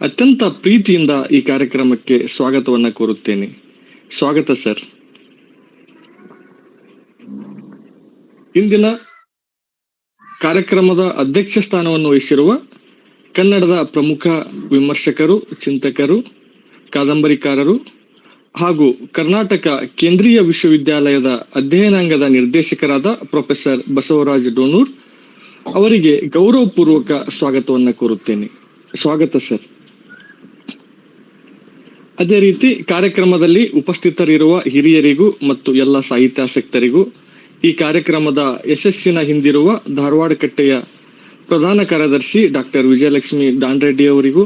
ಅತ್ಯಂತ ಪ್ರೀತಿಯಿಂದ ಈ ಕಾರ್ಯಕ್ರಮಕ್ಕೆ ಸ್ವಾಗತವನ್ನ ಕೋರುತ್ತೇನೆ. ಸ್ವಾಗತ ಸರ್. ಇಂದಿನ ಕಾರ್ಯಕ್ರಮದ ಅಧ್ಯಕ್ಷ ಸ್ಥಾನವನ್ನು ವಹಿಸಿರುವ ಕನ್ನಡದ ಪ್ರಮುಖ ವಿಮರ್ಶಕರು, ಚಿಂತಕರು, ಕಾದಂಬರಿಕಾರರು ಹಾಗೂ ಕರ್ನಾಟಕ ಕೇಂದ್ರೀಯ ವಿಶ್ವವಿದ್ಯಾಲಯದ ಅಧ್ಯಯನಾಂಗದ ನಿರ್ದೇಶಕರಾದ ಪ್ರೊಫೆಸರ್ ಬಸವರಾಜ್ ಡೋನೂರ್ ಅವರಿಗೆ ಗೌರವಪೂರ್ವಕ ಸ್ವಾಗತವನ್ನ ಕೋರುತ್ತೇನೆ. ಸ್ವಾಗತ ಸರ್. ಅದೇ ರೀತಿ ಕಾರ್ಯಕ್ರಮದಲ್ಲಿ ಉಪಸ್ಥಿತರಿರುವ ಹಿರಿಯರಿಗೂ ಮತ್ತು ಎಲ್ಲ ಸಾಹಿತ್ಯಾಸಕ್ತರಿಗೂ ಈ ಕಾರ್ಯಕ್ರಮದ ಯಶಸ್ಸಿನ ಹಿಂದಿರುವ ಧಾರವಾಡ ಕಟ್ಟೆಯ ಪ್ರಧಾನ ಕಾರ್ಯದರ್ಶಿ ಡಾಕ್ಟರ್ ವಿಜಯಲಕ್ಷ್ಮಿ ದಾಂಡ್ರೆಡ್ಡಿ ಅವರಿಗೂ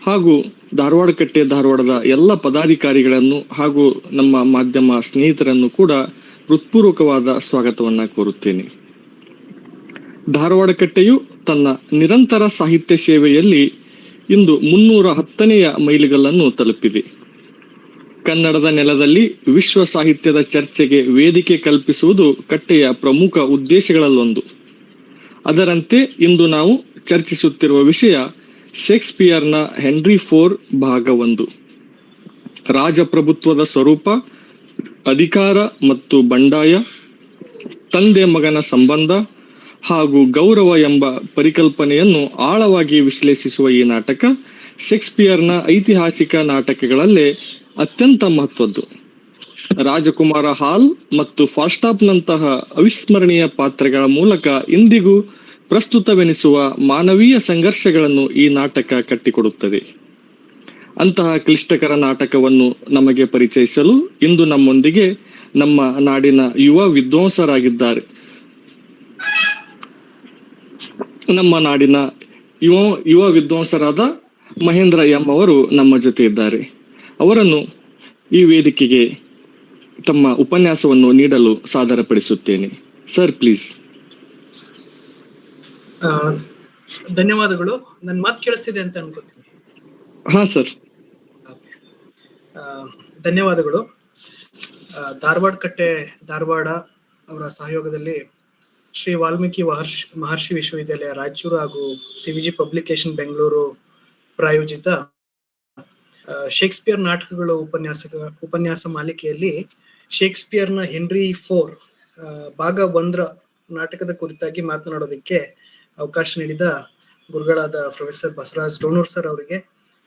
ಹಾಗೂ ಧಾರವಾಡ ಕಟ್ಟೆ ಧಾರವಾಡದ ಎಲ್ಲ ಪದಾಧಿಕಾರಿಗಳನ್ನು ಹಾಗೂ ನಮ್ಮ ಮಾಧ್ಯಮ ಸ್ನೇಹಿತರನ್ನು ಕೂಡ ಹೃತ್ಪೂರ್ವಕವಾದ ಸ್ವಾಗತವನ್ನ ಕೋರುತ್ತೇನೆ. ಧಾರವಾಡ ಕಟ್ಟೆಯು ತನ್ನ ನಿರಂತರ ಸಾಹಿತ್ಯ ಸೇವೆಯಲ್ಲಿ ಇಂದು 310ನೆಯ ಮೈಲಿಗಲ್ಲನ್ನು ತಲುಪಿದೆ. ಕನ್ನಡದ ನೆಲದಲ್ಲಿ ವಿಶ್ವ ಸಾಹಿತ್ಯದ ಚರ್ಚೆಗೆ ವೇದಿಕೆ ಕಲ್ಪಿಸುವುದು ಕಟ್ಟೆಯ ಪ್ರಮುಖ ಉದ್ದೇಶಗಳಲ್ಲೊಂದು. ಅದರಂತೆ ಇಂದು ನಾವು ಚರ್ಚಿಸುತ್ತಿರುವ ವಿಷಯ ಶೇಕ್ಸ್ಪಿಯರ್ನ ಹೆನ್ರಿ IV ಭಾಗ 1. ರಾಜಪ್ರಭುತ್ವದ ಸ್ವರೂಪ, ಅಧಿಕಾರ ಮತ್ತು ಬಂಡಾಯ, ತಂದೆ ಮಗನ ಸಂಬಂಧ ಹಾಗೂ ಗೌರವ ಎಂಬ ಪರಿಕಲ್ಪನೆಯನ್ನು ಆಳವಾಗಿ ವಿಶ್ಲೇಷಿಸುವ ಈ ನಾಟಕ ಶೇಕ್ಸ್ಪಿಯರ್ನ ಐತಿಹಾಸಿಕ ನಾಟಕಗಳಲ್ಲೇ ಅತ್ಯಂತ ಮಹತ್ವದ್ದು. ರಾಜಕುಮಾರ ಹಾಲ್ ಮತ್ತು ಫಾಲ್ಸ್ಟಾಪ್ನಂತಹ ಅವಿಸ್ಮರಣೀಯ ಪಾತ್ರಗಳ ಮೂಲಕ ಇಂದಿಗೂ ಪ್ರಸ್ತುತವೆನಿಸುವ ಮಾನವೀಯ ಸಂಘರ್ಷಗಳನ್ನು ಈ ನಾಟಕ ಕಟ್ಟಿಕೊಡುತ್ತದೆ. ಅಂತಹ ಕ್ಲಿಷ್ಟಕರ ನಾಟಕವನ್ನು ನಮಗೆ ಪರಿಚಯಿಸಲು ಇಂದು ನಮ್ಮೊಂದಿಗೆ ನಮ್ಮ ನಾಡಿನ ಯುವ ವಿದ್ವಾಂಸರಾಗಿದ್ದಾರೆ. ನಮ್ಮ ನಾಡಿನ ಯುವ ವಿದ್ವಾಂಸರಾದ ಮಹೇಂದ್ರ ಎಂ ಅವರು ನಮ್ಮ ಜೊತೆ ಇದ್ದಾರೆ. ಅವರನ್ನು ಈ ವೇದಿಕೆಗೆ ತಮ್ಮ ಉಪನ್ಯಾಸವನ್ನು ನೀಡಲು ಸಾದರಪಡಿಸುತ್ತೇನೆ. Sir, please. ಧನ್ಯವಾದಗಳು. ನನ್ನ ಮಾತು ಕೇಳಿಸ್ತಿದೆ ಅಂತ ಅನ್ಕೋತೀನಿ. ಹಾ ಸರ್. ಧನ್ಯವಾದಗಳು. ಧಾರವಾಡ ಕಟ್ಟೆ ಧಾರವಾಡ ಅವರ ಸಹಯೋಗದಲ್ಲಿ ಶ್ರೀ ವಾಲ್ಮೀಕಿ ಮಹರ್ಷಿ ವಿಶ್ವವಿದ್ಯಾಲಯ ರಾಯಚೂರು ಹಾಗೂ ಸಿವಿಜಿ ಪಬ್ಲಿಕೇಶನ್ ಬೆಂಗಳೂರು ಪ್ರಾಯೋಜಿತ ಶೇಕ್ಸ್ಪಿಯರ್ ನಾಟಕಗಳು ಉಪನ್ಯಾಸ ಮಾಲಿಕೆಯಲ್ಲಿ ಶೇಕ್ಸ್ಪಿಯರ್ನ ಹೆನ್ರಿ IV ಭಾಗ 1 ನಾಟಕದ ಕುರಿತಾಗಿ ಮಾತನಾಡೋದಕ್ಕೆ ಅವಕಾಶ ನೀಡಿದ ಗುರುಗಳಾದ ಪ್ರೊಫೆಸರ್ ಬಸವರಾಜ್ ಡೋನೂರ್ ಸರ್ ಅವರಿಗೆ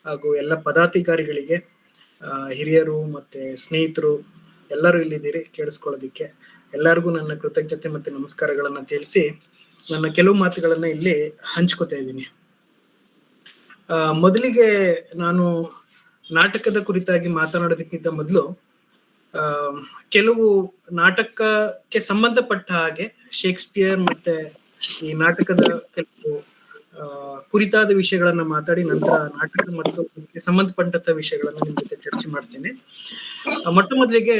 ಹಾಗೂ ಎಲ್ಲ ಪದಾಧಿಕಾರಿಗಳಿಗೆ, ಹಿರಿಯರು ಮತ್ತೆ ಸ್ನೇಹಿತರು ಎಲ್ಲರೂ ಇಲ್ಲಿದ್ದೀರಿ ಕೇಳಿಸ್ಕೊಳ್ಳೋದಿಕ್ಕೆ. ಎಲ್ಲರಿಗೂ ನನ್ನ ಕೃತಜ್ಞತೆ ಮತ್ತೆ ನಮಸ್ಕಾರಗಳನ್ನ ತಿಳಿಸಿ ನನ್ನ ಕೆಲವು ಮಾತುಗಳನ್ನ ಇಲ್ಲಿ ಹಂಚ್ಕೋತಾ ಇದ್ದೀನಿ. ಮೊದಲಿಗೆ ನಾನು ನಾಟಕದ ಕುರಿತಾಗಿ ಮಾತನಾಡೋದಕ್ಕಿಂತ ಮೊದಲು ಕೆಲವು ನಾಟಕಕ್ಕೆ ಸಂಬಂಧಪಟ್ಟ ಹಾಗೆ ಶೇಕ್ಸ್ಪಿಯರ್ ಮತ್ತೆ ಈ ನಾಟಕದ ಕೆಲವು ಕುರಿತಾದ ವಿಷಯಗಳನ್ನ ಮಾತಾಡಿ ನಂತರ ನಾಟಕ ಮತ್ತು ಸಂಬಂಧಪಟ್ಟಂತ ವಿಷಯಗಳನ್ನ ನಿಮ್ ಜೊತೆ ಚರ್ಚೆ ಮಾಡ್ತೇನೆ. ಮೊಟ್ಟ ಮೊದಲಿಗೆ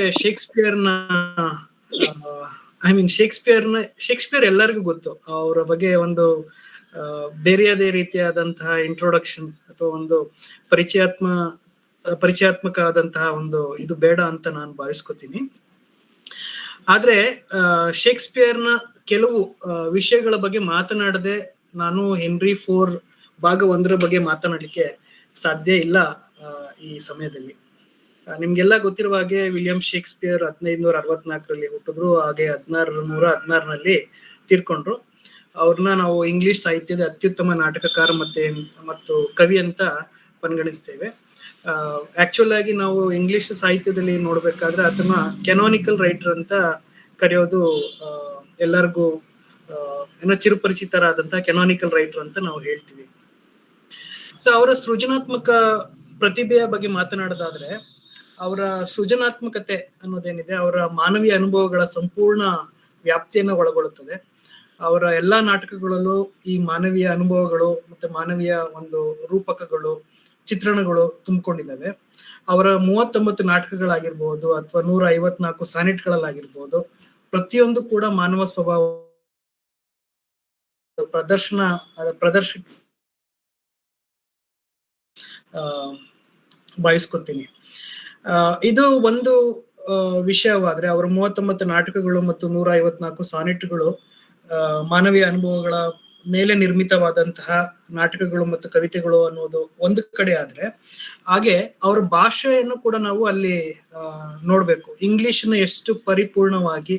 ಶೇಕ್ಸ್ಪಿಯರ್ ಎಲ್ಲರಿಗೂ ಗೊತ್ತು. ಅವರ ಬಗ್ಗೆ ಒಂದು ಬೇರೆಯದೇ ರೀತಿಯಾದಂತಹ ಇಂಟ್ರೊಡಕ್ಷನ್ ಅಥವಾ ಒಂದು ಪರಿಚಯಾತ್ಮಕ ಆದಂತಹ ಒಂದು ಇದು ಬೇಡ ಅಂತ ನಾನು ಭಾವಿಸ್ಕೊತೀನಿ. ಆದ್ರೆ ಶೇಕ್ಸ್ಪಿಯರ್ನ ಕೆಲವು ವಿಷಯಗಳ ಬಗ್ಗೆ ಮಾತನಾಡದೆ ನಾನು ಹೆನ್ರಿ IV ಭಾಗ 1 ಬಗ್ಗೆ ಮಾತನಾಡಲಿಕ್ಕೆ ಸಾಧ್ಯ ಇಲ್ಲ ಈ ಸಮಯದಲ್ಲಿ. ನಿಮ್ಗೆಲ್ಲ ಗೊತ್ತಿರುವ ಹಾಗೆ ವಿಲಿಯಂ ಶೇಕ್ಸ್ಪಿಯರ್ 1564ರಲ್ಲಿ ಹುಟ್ಟಿದ್ರು, ಹಾಗೆ 1616ನಲ್ಲಿ ತೀರ್ಕೊಂಡ್ರು. ಅವ್ರನ್ನ ನಾವು ಇಂಗ್ಲಿಷ್ ಸಾಹಿತ್ಯದ ಅತ್ಯುತ್ತಮ ನಾಟಕಕಾರ ಮತ್ತು ಕವಿ ಅಂತ ಪರಿಗಣಿಸ್ತೇವೆ. ಆಕ್ಚುಲ್ ಆಗಿ ನಾವು ಇಂಗ್ಲಿಷ್ ಸಾಹಿತ್ಯದಲ್ಲಿ ನೋಡ್ಬೇಕಾದ್ರೆ ಅದನ್ನ ಕೆನಾನಿಕಲ್ ರೈಟರ್ ಅಂತ ಕರೆಯೋದು ಎಲ್ಲರಿಗೂ ಏನೋ ಚಿರುಪರಿಚಿತರಾದಂತಹ ಕೆನಾನಿಕಲ್ ರೈಟರ್ ಅಂತ ನಾವು ಹೇಳ್ತೀವಿ. ಸೊ ಅವರ ಸೃಜನಾತ್ಮಕ ಪ್ರತಿಭೆಯ ಬಗ್ಗೆ ಮಾತನಾಡೋದಾದ್ರೆ, ಅವರ ಸೃಜನಾತ್ಮಕತೆ ಅನ್ನೋದೇನಿದೆ ಅವರ ಮಾನವೀಯ ಅನುಭವಗಳ ಸಂಪೂರ್ಣ ವ್ಯಾಪ್ತಿಯನ್ನು ಒಳಗೊಳ್ಳುತ್ತದೆ. ಅವರ ಎಲ್ಲಾ ನಾಟಕಗಳಲ್ಲೂ ಈ ಮಾನವೀಯ ಅನುಭವಗಳು ಮತ್ತೆ ಮಾನವೀಯ ಒಂದು ರೂಪಕಗಳು, ಚಿತ್ರಣಗಳು ತುಂಬಿಕೊಂಡಿದ್ದಾವೆ. ಅವರ 39 ನಾಟಕಗಳಾಗಿರ್ಬೋದು ಅಥವಾ 154 ಸಾನೆಟ್ಗಳಲ್ಲಾಗಿರ್ಬೋದು, ಪ್ರತಿಯೊಂದು ಕೂಡ ಮಾನವ ಸ್ವಭಾವ ಭಾವಿಸ್ಕೊತೀನಿ. ಇದು ಒಂದು ವಿಷಯವಾದ್ರೆ ಅವರ 39 ನಾಟಕಗಳು ಮತ್ತು 154 ಸಾನೆಟ್ಗಳು ಮಾನವೀಯ ಅನುಭವಗಳ ಮೇಲೆ ನಿರ್ಮಿತವಾದಂತಹ ನಾಟಕಗಳು ಮತ್ತು ಕವಿತೆಗಳು ಅನ್ನೋದು ಒಂದು ಕಡೆ ಆದ್ರೆ, ಹಾಗೆ ಅವರ ಭಾಷೆಯನ್ನು ಕೂಡ ನಾವು ಅಲ್ಲಿ ನೋಡ್ಬೇಕು. ಇಂಗ್ಲಿಷ್ನ ಎಷ್ಟು ಪರಿಪೂರ್ಣವಾಗಿ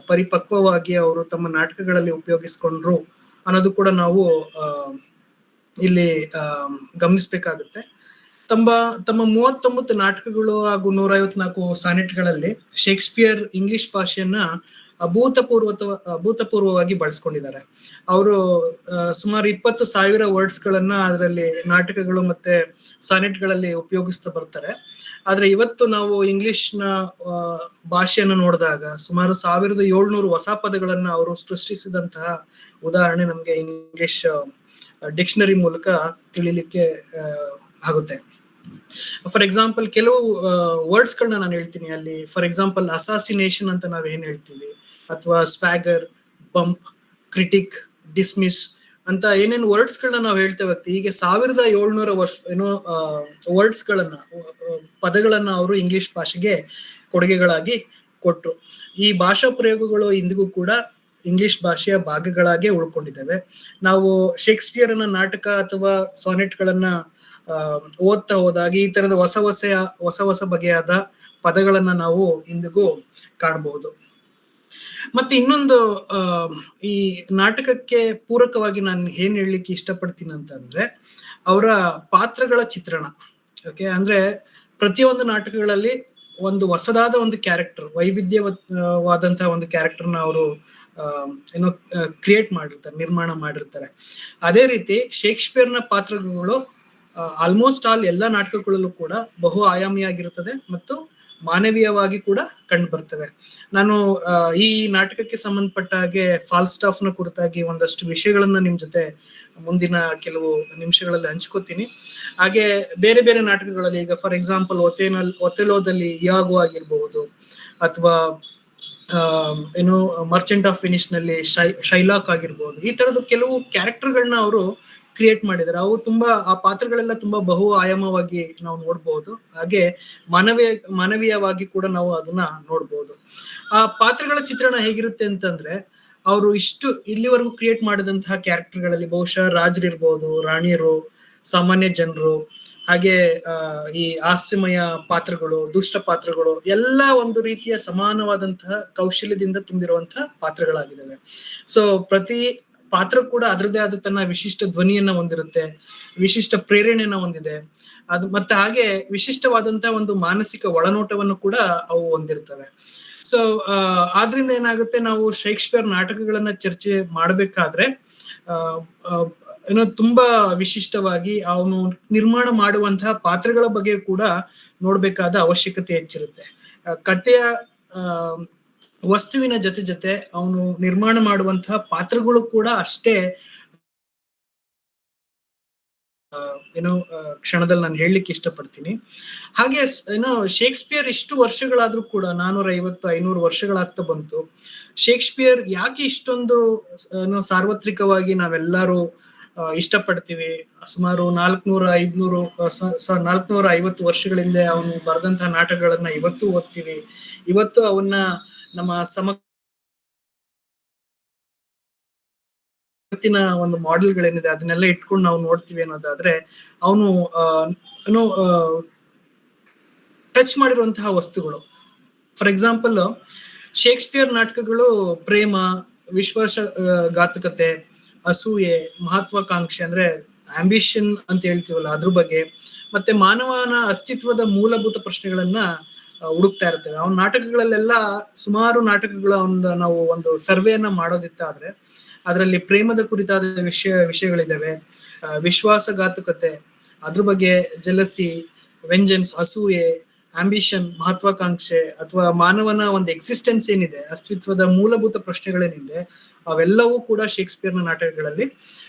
ಪರಿಪಕ್ವವಾಗಿ ಅವರು ತಮ್ಮ ನಾಟಕಗಳಲ್ಲಿ ಉಪಯೋಗಿಸ್ಕೊಂಡ್ರು ಅನ್ನೋದು ಕೂಡ ನಾವು ಇಲ್ಲಿ ಗಮನಿಸ್ಬೇಕಾಗುತ್ತೆ. ತಮ್ಮ 39 ನಾಟಕಗಳು ಹಾಗೂ 154 ಸಾನೆಟ್ಗಳಲ್ಲಿ ಶೇಕ್ಸ್ಪಿಯರ್ ಇಂಗ್ಲಿಷ್ ಭಾಷೆಯನ್ನ ಅಭೂತಪೂರ್ವವಾಗಿ ಬಳಸ್ಕೊಂಡಿದ್ದಾರೆ. ಅವರು ಸುಮಾರು 20,000 ವರ್ಡ್ಸ್ಗಳನ್ನ ಅದರಲ್ಲಿ ನಾಟಕಗಳು ಮತ್ತೆ ಸಾನೆಟ್ಗಳಲ್ಲಿ ಉಪಯೋಗಿಸ್ತಾ ಬರ್ತಾರೆ. ಆದ್ರೆ ಇವತ್ತು ನಾವು ಇಂಗ್ಲಿಷ್ನ ಭಾಷೆಯನ್ನು ನೋಡಿದಾಗ ಸುಮಾರು 1700 ಹೊಸ ಪದಗಳನ್ನ ಅವರು ಸೃಷ್ಟಿಸಿದಂತಹ ಉದಾಹರಣೆ ನಮ್ಗೆ ಇಂಗ್ಲಿಷ್ ಡಿಕ್ಷನರಿ ಮೂಲಕ ತಿಳಿಲಿಕ್ಕೆ ಆಗುತ್ತೆ. ಫಾರ್ ಎಕ್ಸಾಂಪಲ್ ಕೆಲವು ವರ್ಡ್ಸ್ ಗಳನ್ನ ನಾನು ಹೇಳ್ತೀನಿ ಅಲ್ಲಿ. ಫಾರ್ ಎಕ್ಸಾಂಪಲ್ ಅಸಾಸಿನೇಷನ್ ಅಂತ ನಾವ್ ಏನ್ ಹೇಳ್ತೀವಿ, ಅಥವಾ ಸ್ವ್ಯಾಗರ್, ಬಂಪ್, ಕ್ರಿಟಿಕ್, ಡಿಸ್ಮಿಸ್ ಅಂತ ಏನೇನು ವರ್ಡ್ಸ್ ಗಳನ್ನ ನಾವು ಹೇಳ್ತೇವೆ. ಹೀಗೆ 1700 ವರ್ಡ್ಸ್ ಗಳನ್ನ ಪದಗಳನ್ನ ಅವರು ಇಂಗ್ಲಿಷ್ ಭಾಷೆಗೆ ಕೊಡುಗೆಗಳಾಗಿ ಕೊಟ್ರು. ಈ ಭಾಷಾ ಪ್ರಯೋಗಗಳು ಇಂದಿಗೂ ಕೂಡ ಇಂಗ್ಲಿಷ್ ಭಾಷೆಯ ಭಾಗಗಳಾಗೆ ಉಳ್ಕೊಂಡಿದ್ದಾವೆ. ನಾವು ಶೇಕ್ಸ್ಪಿಯರ್ನ ನಾಟಕ ಅಥವಾ ಸಾನೆಟ್ಗಳನ್ನ ಓದ್ತಾ ಹೋದಾಗ ಈ ತರದ ಹೊಸ ಬಗೆಯಾದ ಪದಗಳನ್ನ ನಾವು ಇಂದಿಗೂ ಕಾಣಬಹುದು. ಮತ್ತೆ ಇನ್ನೊಂದು ಈ ನಾಟಕಕ್ಕೆ ಪೂರಕವಾಗಿ ನಾನು ಏನ್ ಹೇಳಲಿಕ್ಕೆ ಇಷ್ಟಪಡ್ತೀನಿ ಅಂತಂದ್ರೆ ಅವರ ಪಾತ್ರಗಳ ಚಿತ್ರಣ. ಓಕೆ, ಅಂದ್ರೆ ಪ್ರತಿಯೊಂದು ನಾಟಕಗಳಲ್ಲಿ ಒಂದು ಹೊಸದಾದ ಒಂದು ಕ್ಯಾರೆಕ್ಟರ್, ವೈವಿಧ್ಯವಾದಂತಹ ಒಂದು ಕ್ಯಾರೆಕ್ಟರ್ನ ಅವರು ಕ್ರಿಯೇಟ್ ಮಾಡಿರ್ತಾರೆ, ನಿರ್ಮಾಣ ಮಾಡಿರ್ತಾರೆ. ಅದೇ ರೀತಿ ಶೇಕ್ಸ್ಪಿಯರ್ನ ಪಾತ್ರಗಳು ಆಲ್ಮೋಸ್ಟ್ ಎಲ್ಲ ನಾಟಕಗಳಲ್ಲೂ ಕೂಡ ಬಹು ಆಯಾಮಿಯಾಗಿರುತ್ತದೆ ಮತ್ತು ಮಾನವೀಯವಾಗಿ ಕೂಡ ಕಂಡು ಬರ್ತವೆ. ನಾನು ಈ ನಾಟಕಕ್ಕೆ ಸಂಬಂಧಪಟ್ಟ ಹಾಗೆ ಫಾಲ್ಸ್ಟಾಫ್ ನ ಕುರಿತಾಗಿ ಒಂದಷ್ಟು ವಿಷಯಗಳನ್ನ ನಿಮ್ ಜೊತೆ ಮುಂದಿನ ಕೆಲವು ನಿಮಿಷಗಳಲ್ಲಿ ಹಂಚ್ಕೋತೀನಿ. ಹಾಗೆ ಬೇರೆ ಬೇರೆ ನಾಟಕಗಳಲ್ಲಿ, ಈಗ ಫಾರ್ ಎಕ್ಸಾಂಪಲ್ ಒಥೆಲೋದಲ್ಲಿ ಇಯಾಗೋ ಆಗಿರ್ಬಹುದು, ಅಥವಾ ಮರ್ಚೆಂಟ್ ಆಫ್ ವೆನಿಸ್ ನಲ್ಲಿ ಶೈಲಾಕ್ ಆಗಿರ್ಬಹುದು. ಈ ತರದ ಕೆಲವು ಕ್ಯಾರೆಕ್ಟರ್ಗಳನ್ನ ಅವರು ಕ್ರಿಯೇಟ್ ಮಾಡಿದ್ದಾರೆ. ಅವು ಆ ಪಾತ್ರಗಳೆಲ್ಲ ತುಂಬಾ ಬಹು ಆಯಾಮವಾಗಿ ನಾವು ನೋಡ್ಬಹುದು. ಹಾಗೆ ಮಾನವೀಯವಾಗಿ ಕೂಡ ನಾವು ಅದನ್ನ ನೋಡ್ಬಹುದು. ಆ ಪಾತ್ರಗಳ ಚಿತ್ರಣ ಹೇಗಿರುತ್ತೆ ಅಂತಂದ್ರೆ, ಅವರು ಇಲ್ಲಿವರೆಗೂ ಕ್ರಿಯೇಟ್ ಮಾಡಿದಂತಹ ಕ್ಯಾರೆಕ್ಟರ್ಗಳಲ್ಲಿ ಬಹುಶಃ ರಾಜರಿರ್ಬಹುದು, ರಾಣಿಯರು, ಸಾಮಾನ್ಯ ಜನರು, ಹಾಗೆ ಈ ಹಾಸ್ಯಮಯ ಪಾತ್ರಗಳು, ದುಷ್ಟ ಪಾತ್ರಗಳು ಎಲ್ಲ ಒಂದು ರೀತಿಯ ಸಮಾನವಾದಂತಹ ಕೌಶಲ್ಯದಿಂದ ತುಂಬಿರುವಂತಹ ಪಾತ್ರಗಳಾಗಿದ್ದಾವೆ. ಸೊ ಪ್ರತಿ ಪಾತ್ರ ಕೂಡ ಅದರದೇ ಆದ ತನ್ನ ವಿಶಿಷ್ಟ ಧ್ವನಿಯನ್ನ ಹೊಂದಿರುತ್ತೆ, ವಿಶಿಷ್ಟ ಪ್ರೇರಣೆಯನ್ನ ಹೊಂದಿದೆ. ಮತ್ತೆ ಹಾಗೆ ವಿಶಿಷ್ಟವಾದಂತಹ ಒಂದು ಮಾನಸಿಕ ಒಳನೋಟವನ್ನು ಕೂಡ ಅವು ಹೊಂದಿರ್ತವೆ. ಸೊ ಆದ್ರಿಂದ ಏನಾಗುತ್ತೆ, ನಾವು ಶೇಕ್ಸ್ಪಿಯರ್ ನಾಟಕಗಳನ್ನ ಚರ್ಚೆ ಮಾಡ್ಬೇಕಾದ್ರೆ ತುಂಬಾ ವಿಶಿಷ್ಟವಾಗಿ ಅವನು ನಿರ್ಮಾಣ ಮಾಡುವಂತಹ ಪಾತ್ರಗಳ ಬಗ್ಗೆ ಕೂಡ ನೋಡ್ಬೇಕಾದ ಅವಶ್ಯಕತೆ ಹೆಚ್ಚಿರುತ್ತೆ. ಕಥೆಯ ವಸ್ತುವಿನ ಜೊತೆ ಅವನು ನಿರ್ಮಾಣ ಮಾಡುವಂತಹ ಪಾತ್ರಗಳು ಕೂಡ ಅಷ್ಟೇ ಕ್ಷಣದಲ್ಲಿ ನಾನು ಹೇಳಲಿಕ್ಕೆ ಇಷ್ಟಪಡ್ತೀನಿ. ಹಾಗೆ ಶೇಕ್ಸ್ಪಿಯರ್ ಇಷ್ಟು ವರ್ಷಗಳಾದ್ರೂ ಕೂಡ 450-500 ವರ್ಷಗಳಾಗ್ತಾ ಬಂತು. ಶೇಕ್ಸ್ಪಿಯರ್ ಯಾಕೆ ಇಷ್ಟೊಂದು ಸಾರ್ವತ್ರಿಕವಾಗಿ ನಾವೆಲ್ಲರೂ ಇಷ್ಟಪಡ್ತೀವಿ? ಸುಮಾರು 450 ವರ್ಷಗಳಿಂದ ಅವನು ಬರೆದಂತಹ ನಾಟಕಗಳನ್ನ ಇವತ್ತು ಓದ್ತೀವಿ. ಇವತ್ತು ಅವನ್ನ ನಮ್ಮ ಇವತ್ತಿನ ಒಂದು ಮಾಡೆಲ್ಗಳೇನಿದೆ ಅದನ್ನೆಲ್ಲ ಇಟ್ಕೊಂಡು ನಾವು ನೋಡ್ತೀವಿ ಅನ್ನೋದಾದ್ರೆ, ಅವನು ಟಚ್ ಮಾಡಿರುವಂತಹ ವಸ್ತುಗಳು. ಫಾರ್ ಎಕ್ಸಾಂಪಲ್, ಶೇಕ್ಸ್ಪಿಯರ್ ನಾಟಕಗಳು ಪ್ರೇಮ, ವಿಶ್ವಾಸಘಾತುಕತೆ, ಅಸೂಯೆ, ಮಹತ್ವಾಕಾಂಕ್ಷೆ ಅಂದ್ರೆ ಆಂಬಿಷನ್ ಅಂತ ಹೇಳ್ತೀವಲ್ಲ ಅದ್ರ ಬಗ್ಗೆ, ಮತ್ತೆ ಮಾನವನ ಅಸ್ತಿತ್ವದ ಮೂಲಭೂತ ಪ್ರಶ್ನೆಗಳನ್ನ ಹುಡುಕ್ತಾ ಇರ್ತೇವೆ. ಅವನ ನಾಟಕಗಳಲ್ಲೆಲ್ಲ ಸುಮಾರು ನಾಟಕಗಳ ನಾವು ಒಂದು ಸರ್ವೆಯನ್ನ ಮಾಡೋದಿತ್ತಾದ್ರೆ ಅದರಲ್ಲಿ ಪ್ರೇಮದ ಕುರಿತಾದ ವಿಷಯಗಳಿದ್ದಾವೆ, ವಿಶ್ವಾಸಘಾತುಕತೆ ಅದ್ರ ಬಗ್ಗೆ, ಜಲಸಿ, ವೆಂಜನ್ಸ್, ಅಸೂಯೆ, ಆಂಬಿಷನ್, ಮಹತ್ವಾಕಾಂಕ್ಷೆ, ಅಥವಾ ಮಾನವನ ಒಂದು ಎಕ್ಸಿಸ್ಟೆನ್ಸ್ ಏನಿದೆ, ಅಸ್ತಿತ್ವದ ಮೂಲಭೂತ ಪ್ರಶ್ನೆಗಳೇನಿದೆ, ಅವೆಲ್ಲವೂ ಕೂಡ ಶೇಕ್ಸ್ಪಿಯರ್ನ ನಾಟಕಗಳಲ್ಲಿ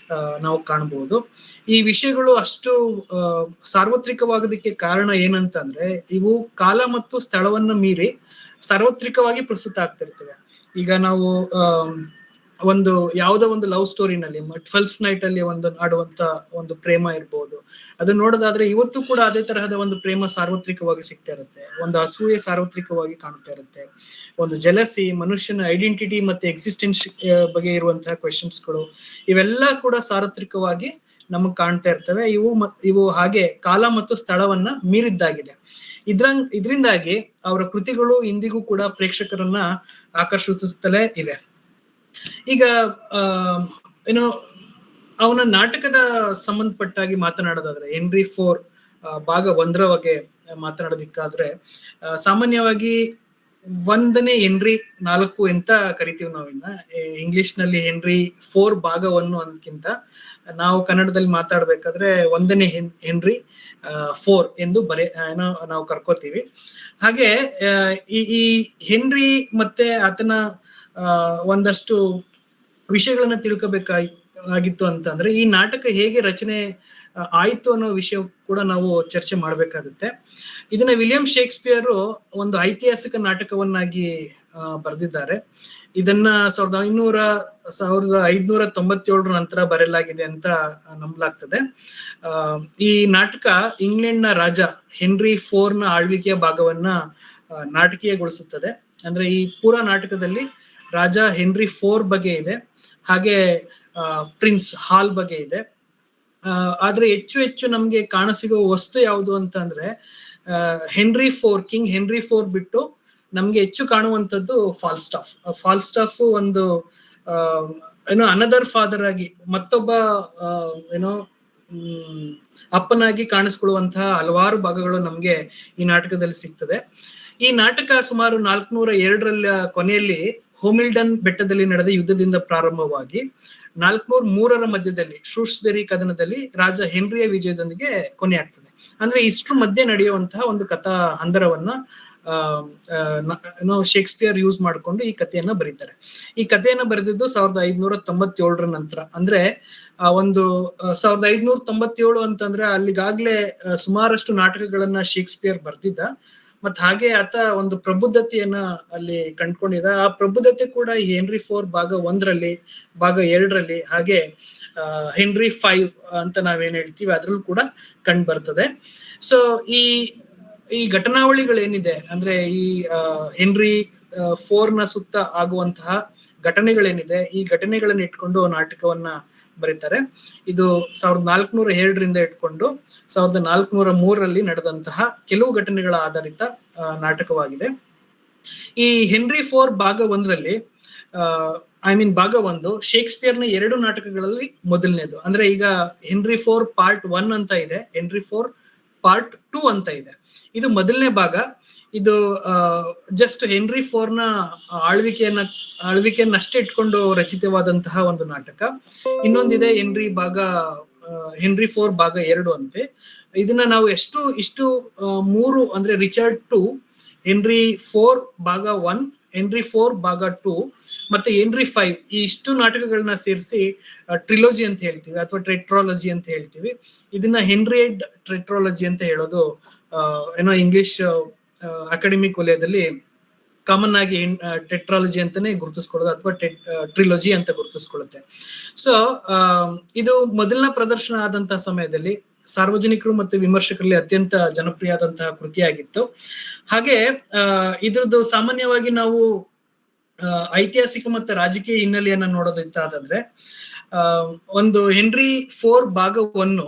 ನಾವು ಕಾಣಬಹುದು. ಈ ವಿಷಯಗಳು ಅಷ್ಟು ಸಾರ್ವತ್ರಿಕವಾಗೋದಕ್ಕೆ ಕಾರಣ ಏನಂತಂದ್ರೆ, ಇವು ಕಾಲ ಮತ್ತು ಸ್ಥಳವನ್ನ ಮೀರಿ ಸಾರ್ವತ್ರಿಕವಾಗಿ ಪ್ರಸ್ತುತ ಆಗ್ತಿರ್ತವೆ. ಈಗ ನಾವು ಒಂದು ಯಾವುದೋ ಒಂದು ಲವ್ ಸ್ಟೋರಿನಲ್ಲಿ 12th ನೈಟ್ ಅಲ್ಲಿ ಒಂದು ಆಡುವಂತ ಒಂದು ಪ್ರೇಮ ಇರ್ಬೋದು. ಅದನ್ನ ನೋಡೋದಾದ್ರೆ ಇವತ್ತು ಕೂಡ ಅದೇ ತರಹದ ಒಂದು ಪ್ರೇಮ ಸಾರ್ವತ್ರಿಕವಾಗಿ ಸಿಗ್ತಾ ಇರುತ್ತೆ. ಒಂದು ಅಸೂಯೆ ಸಾರ್ವತ್ರಿಕವಾಗಿ ಕಾಣ್ತಾ ಇರುತ್ತೆ. ಒಂದು ಜಲಸಿ, ಮನುಷ್ಯನ ಐಡೆಂಟಿಟಿ ಮತ್ತೆ ಎಕ್ಸಿಸ್ಟೆನ್ಸ್ ಬಗ್ಗೆ ಇರುವಂತಹ ಕ್ವೆಶನ್ಸ್ಗಳು, ಇವೆಲ್ಲ ಕೂಡ ಸಾರ್ವತ್ರಿಕವಾಗಿ ನಮಗ್ ಕಾಣ್ತಾ ಇರ್ತವೆ. ಇವು ಹಾಗೆ ಕಾಲ ಮತ್ತು ಸ್ಥಳವನ್ನ ಮೀರಿದ್ದಾಗಿದೆ. ಇದರಿಂದಾಗಿ ಅವರ ಕೃತಿಗಳು ಇಂದಿಗೂ ಕೂಡ ಪ್ರೇಕ್ಷಕರನ್ನ ಆಕರ್ಷಿಸುತ್ತಲೇ ಇವೆ. ಈಗ ಏನೋ ಅವನ ನಾಟಕದ ಸಂಬಂಧಪಟ್ಟಾಗಿ ಮಾತನಾಡೋದಾದ್ರೆ ಹೆನ್ರಿ ಫೋರ್ ಭಾಗ 1ರ ಬಗ್ಗೆ ಮಾತನಾಡೋದಿಕ್ಕಾದ್ರೆ, ಸಾಮಾನ್ಯವಾಗಿ 1ನೇ ಹೆನ್ರಿ 4 ಅಂತ ಕರಿತೀವಿ ನಾವಿನ್ನ. ಇಂಗ್ಲಿಷ್ ನಲ್ಲಿ ಹೆನ್ರಿ 4 ಭಾಗ 1 ಅನ್ನೋದಕ್ಕಿಂತ ನಾವು ಕನ್ನಡದಲ್ಲಿ ಮಾತಾಡ್ಬೇಕಾದ್ರೆ 1ನೇ ಹೆನ್ರಿ 4 ಎಂದು ಏನೋ ನಾವು ಕರ್ಕೋತೀವಿ. ಹಾಗೆ ಈ ಹೆನ್ರಿ ಮತ್ತೆ ಆತನ ಒಂದಷ್ಟು ವಿಷಯಗಳನ್ನ ತಿಳ್ಕೋಬೇಕಾಗಿತ್ತು ಅಂತಂದ್ರೆ, ಈ ನಾಟಕ ಹೇಗೆ ರಚನೆ ಆಯ್ತು ಅನ್ನೋ ವಿಷಯ ಕೂಡ ನಾವು ಚರ್ಚೆ ಮಾಡ್ಬೇಕಾಗುತ್ತೆ. ಇದನ್ನ ವಿಲಿಯಂ ಶೇಕ್ಸ್ಪಿಯರ್ ಒಂದು ಐತಿಹಾಸಿಕ ನಾಟಕವನ್ನಾಗಿ ಬರೆದಿದ್ದಾರೆ. ಇದನ್ನ 1597 ನಂತರ ಬರೆಯಲಾಗಿದೆ ಅಂತ ನಂಬಲಾಗ್ತದೆ. ಈ ನಾಟಕ ಇಂಗ್ಲೆಂಡ್ ನ ರಾಜ ಹೆನ್ರಿ 4 ಆಳ್ವಿಕೆಯ ಭಾಗವನ್ನ ನಾಟಕೀಯಗೊಳಿಸುತ್ತದೆ. ಅಂದ್ರೆ ಈ ಪೂರಾ ನಾಟಕದಲ್ಲಿ ರಾಜ ಹೆನ್ರಿ 4 ಬಗ್ಗೆ ಇದೆ, ಹಾಗೆ ಪ್ರಿನ್ಸ್ ಹಾಲ್ ಬಗ್ಗೆ ಇದೆ. ಆದ್ರೆ ಹೆಚ್ಚು ನಮ್ಗೆ ಕಾಣಸಿಗುವ ವಸ್ತು ಯಾವುದು ಅಂತ ಅಂದ್ರೆ, ಕಿಂಗ್ ಹೆನ್ರಿ 4 ಬಿಟ್ಟು ನಮ್ಗೆ ಹೆಚ್ಚು ಕಾಣುವಂಥದ್ದು ಫಾಲ್ಸ್ಟಾಫ್ ಒಂದು ಏನೋ ಅನದರ್ ಫಾದರ್ ಆಗಿ, ಮತ್ತೊಬ್ಬ ಏನೋ ಅಪ್ಪನಾಗಿ ಕಾಣಿಸ್ಕೊಳ್ಳುವಂತಹ ಹಲವಾರು ಭಾಗಗಳು ನಮ್ಗೆ ಈ ನಾಟಕದಲ್ಲಿ ಸಿಗ್ತದೆ. ಈ ನಾಟಕ ಸುಮಾರು 402ರ ಕೊನೆಯಲ್ಲಿ ಹೋಮಿಲ್ಡನ್ ಬೆಟ್ಟದಲ್ಲಿ ನಡೆದ ಯುದ್ಧದಿಂದ ಪ್ರಾರಂಭವಾಗಿ 403ರ ಮಧ್ಯದಲ್ಲಿ ಶ್ರೂಸ್ಬೆರಿ ಕದನದಲ್ಲಿ ರಾಜ ಹೆನ್ರಿಯ ವಿಜಯದೊಂದಿಗೆ ಕೊನೆ ಆಗ್ತದೆ. ಅಂದ್ರೆ ಇಷ್ಟ್ರ ಮಧ್ಯೆ ನಡೆಯುವಂತಹ ಒಂದು ಕಥಾ ಹಂದರವನ್ನ ಶೇಕ್ಸ್ಪಿಯರ್ ಯೂಸ್ ಮಾಡಿಕೊಂಡು ಈ ಕಥೆಯನ್ನ ಬರೀತಾರೆ. ಈ ಕಥೆಯನ್ನ ಬರೆದಿದ್ದು 1597ರ ನಂತರ. ಅಂದ್ರೆ ಒಂದು 1597 ಅಂತಂದ್ರೆ ಅಲ್ಲಿಗಾಗ್ಲೇ ಸುಮಾರಷ್ಟು ನಾಟಕಗಳನ್ನ ಶೇಕ್ಸ್ಪಿಯರ್ ಬರ್ದಿದ್ದ. ಮತ್ ಹಾಗೆ ಆತ ಒಂದು ಪ್ರಬುದ್ಧತೆಯನ್ನ ಅಲ್ಲಿ ಕಂಡ್ಕೊಂಡಿದ್ದ. ಆ ಪ್ರಬುದ್ಧತೆ ಕೂಡ ಈ ಹೆನ್ರಿ 4 ಭಾಗ 1ರಲ್ಲಿ, ಭಾಗ 2ರಲ್ಲಿ, ಹಾಗೆ ಹೆನ್ರಿ 5 ಅಂತ ನಾವೇನ್ ಹೇಳ್ತೀವಿ ಅದ್ರಲ್ಲೂ ಕೂಡ ಕಂಡು ಬರ್ತದೆ. ಸೊ ಈ ಘಟನಾವಳಿಗಳೇನಿದೆ ಅಂದ್ರೆ, ಈ ಹೆನ್ರಿ 4ನ ಸುತ್ತ ಆಗುವಂತಹ ಘಟನೆಗಳೇನಿದೆ, ಈ ಘಟನೆಗಳನ್ನ ಇಟ್ಕೊಂಡು ನಾಟಕವನ್ನ ಬರೀತಾರೆ. ಇದು 1402ರಿಂದ ಇಟ್ಕೊಂಡು 1403ರಲ್ಲಿ ನಡೆದಂತಹ ಕೆಲವು ಘಟನೆಗಳ ಆಧಾರಿತ ನಾಟಕವಾಗಿದೆ. ಈ ಹೆನ್ರಿ 4 ಭಾಗ 1ರಲ್ಲಿ ಭಾಗ 1 ಶೇಕ್ಸ್ಪಿಯರ್ನ 2 ನಾಟಕಗಳಲ್ಲಿ ಮೊದಲನೇದು. ಅಂದ್ರೆ ಈಗ ಹೆನ್ರಿ 4 ಪಾರ್ಟ್ 1 ಅಂತ ಇದೆ, ಹೆನ್ರಿ 4 ಪಾರ್ಟ್ 2 ಅಂತ ಇದೆ. ಇದು ಮೊದಲನೇ ಭಾಗ. ಇದು ಜಸ್ಟ್ ಹೆನ್ರಿ 4ನ ಆಳ್ವಿಕೆಯನ್ನಷ್ಟೇ ಇಟ್ಕೊಂಡು ರಚಿತವಾದಂತಹ ಒಂದು ನಾಟಕ. ಇನ್ನೊಂದಿದೆ ಹೆನ್ರಿ 4 ಭಾಗ 2 ಅಂತೆ. ಇದನ್ನ ನಾವು ಇಷ್ಟು 3 ಅಂದ್ರೆ ರಿಚರ್ಡ್ 2, ಹೆನ್ರಿ 4 ಭಾಗ 1, ಹೆನ್ರಿ 4 ಭಾಗ 2 ಮತ್ತೆ ಹೆನ್ರಿ 5, ಈ ಇಷ್ಟು ನಾಟಕಗಳನ್ನ ಸೇರಿಸಿ ಟ್ರಿಲೋಜಿ ಅಂತ ಹೇಳ್ತೀವಿ, ಅಥವಾ ಟ್ರೆಟ್ರಾಲಜಿ ಅಂತ ಹೇಳ್ತೀವಿ. ಇದನ್ನ ಹೆನ್ರಿಯಡ್ ಟ್ರೆಟ್ರಾಲಜಿ ಅಂತ ಹೇಳೋದು ಏನೋ ಇಂಗ್ಲಿಷ್ ಅಕಾಡೆಮಿಕ್ ವಲಯದಲ್ಲಿ ಕಾಮನ್ ಆಗಿ ಟೆಟ್ರಾಲಜಿ ಅಂತಾನೆ ಗುರುತಿಸ್ಕೊಳ್ಳೋದು, ಅಥವಾ ಟ್ರಿಲೋಜಿ ಅಂತ ಗುರುತಿಸ್ಕೊಳ್ಳುತ್ತೆ. ಸೊ ಇದು ಮೊದಲನೇ ಪ್ರದರ್ಶನ ಆದಂತಹ ಸಮಯದಲ್ಲಿ ಸಾರ್ವಜನಿಕರು ಮತ್ತು ವಿಮರ್ಶಕರಲ್ಲಿ ಅತ್ಯಂತ ಜನಪ್ರಿಯ ಆದಂತಹ ಕೃತಿಯಾಗಿತ್ತು. ಹಾಗೆ ಇದ್ರದ್ದು ಸಾಮಾನ್ಯವಾಗಿ ನಾವು ಐತಿಹಾಸಿಕ ಮತ್ತು ರಾಜಕೀಯ ಹಿನ್ನೆಲೆಯನ್ನ ನೋಡೋದಿತ್ತಾದ್ರೆ, ಒಂದು ಹೆನ್ರಿ 4 ಭಾಗ 1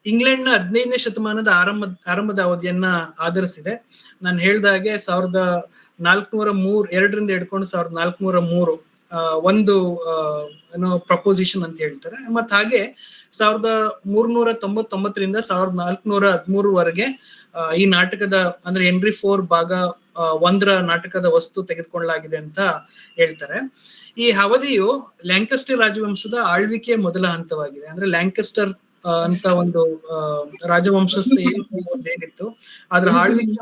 ಇಂಗ್ಲೆಂಡ್ನ 15ನೇ ಶತಮಾನದ ಆರಂಭದ ಅವಧಿಯನ್ನ ಆಧರಿಸಿದೆ. ನಾನು ಹೇಳ್ದಾಗೆ 1402ರಿಂದ ಹಿಡ್ಕೊಂಡು 1403 ಒಂದು ಏನೋ ಪ್ರಪೋಸಿಷನ್ ಅಂತ ಹೇಳ್ತಾರೆ. ಮತ್ ಹಾಗೆ 1399ರಿಂದ 1413ವರೆಗೆ ಈ ನಾಟಕದ ಅಂದ್ರೆ ಹೆನ್ರಿ 4 ಭಾಗ 1ರ ನಾಟಕದ ವಸ್ತು ತೆಗೆದುಕೊಳ್ಳಲಾಗಿದೆ ಅಂತ ಹೇಳ್ತಾರೆ. ಈ ಅವಧಿಯು ಲ್ಯಾಂಕಸ್ಟರ್ ರಾಜವಂಶದ ಆಳ್ವಿಕೆಯ ಮೊದಲ ಹಂತವಾಗಿದೆ. ಅಂದ್ರೆ ಲ್ಯಾಂಕಸ್ಟರ್ ಅಂತ ಒಂದು ರಾಜವಂಶಸ್ಥ ಏನಿತ್ತು ಅದ್ರ ಆಳ್ವಿಕೆ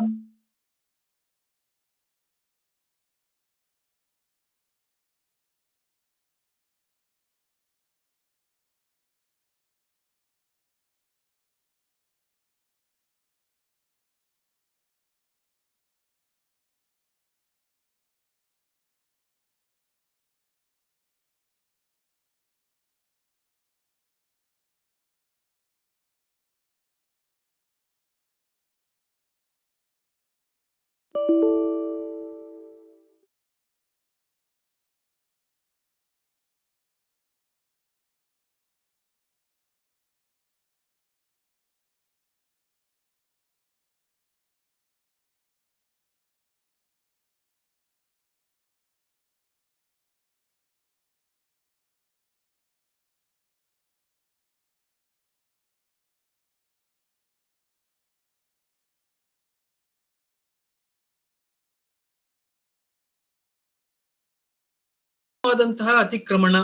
ಅತಿಕ್ರಮಣ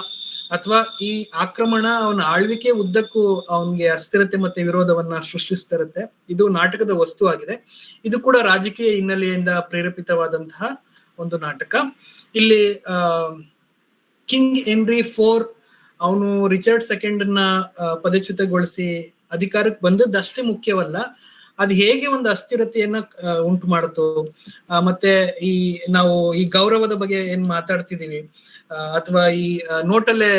ಅಥವಾ ಈ ಆಕ್ರಮಣ ಅವನ ಆಳ್ವಿಕೆ ಉದ್ದಕ್ಕೂ ಅವನಿಗೆ ಅಸ್ಥಿರತೆ ಮತ್ತೆ ವಿರೋಧವನ್ನ ಸೃಷ್ಟಿಸ್ತಾ ಇರುತ್ತೆ. ಇದು ನಾಟಕದ ವಸ್ತು ಆಗಿದೆ. ಇದು ಕೂಡ ರಾಜಕೀಯ ಹಿನ್ನೆಲೆಯಿಂದ ಪ್ರೇರೇಪಿತವಾದಂತಹ ಒಂದು ನಾಟಕ. ಇಲ್ಲಿ ಕಿಂಗ್ ಹೆನ್ರಿ IV ಅವನು ರಿಚರ್ಡ್ II ಪದಚ್ಯುತಗೊಳಿಸಿ ಅಧಿಕಾರಕ್ಕೆ ಬಂದದ್ದಷ್ಟೇ ಮುಖ್ಯವಲ್ಲ, ಅದು ಹೇಗೆ ಒಂದು ಅಸ್ಥಿರತೆಯನ್ನ ಉಂಟು ಮಾಡ್ತು. ಮತ್ತೆ ನಾವು ಈ ಗೌರವದ ಬಗ್ಗೆ ಏನ್ ಮಾತಾಡ್ತಿದೀವಿ, ಅಥವಾ ಈ ನೋಟಲ್ಲೇ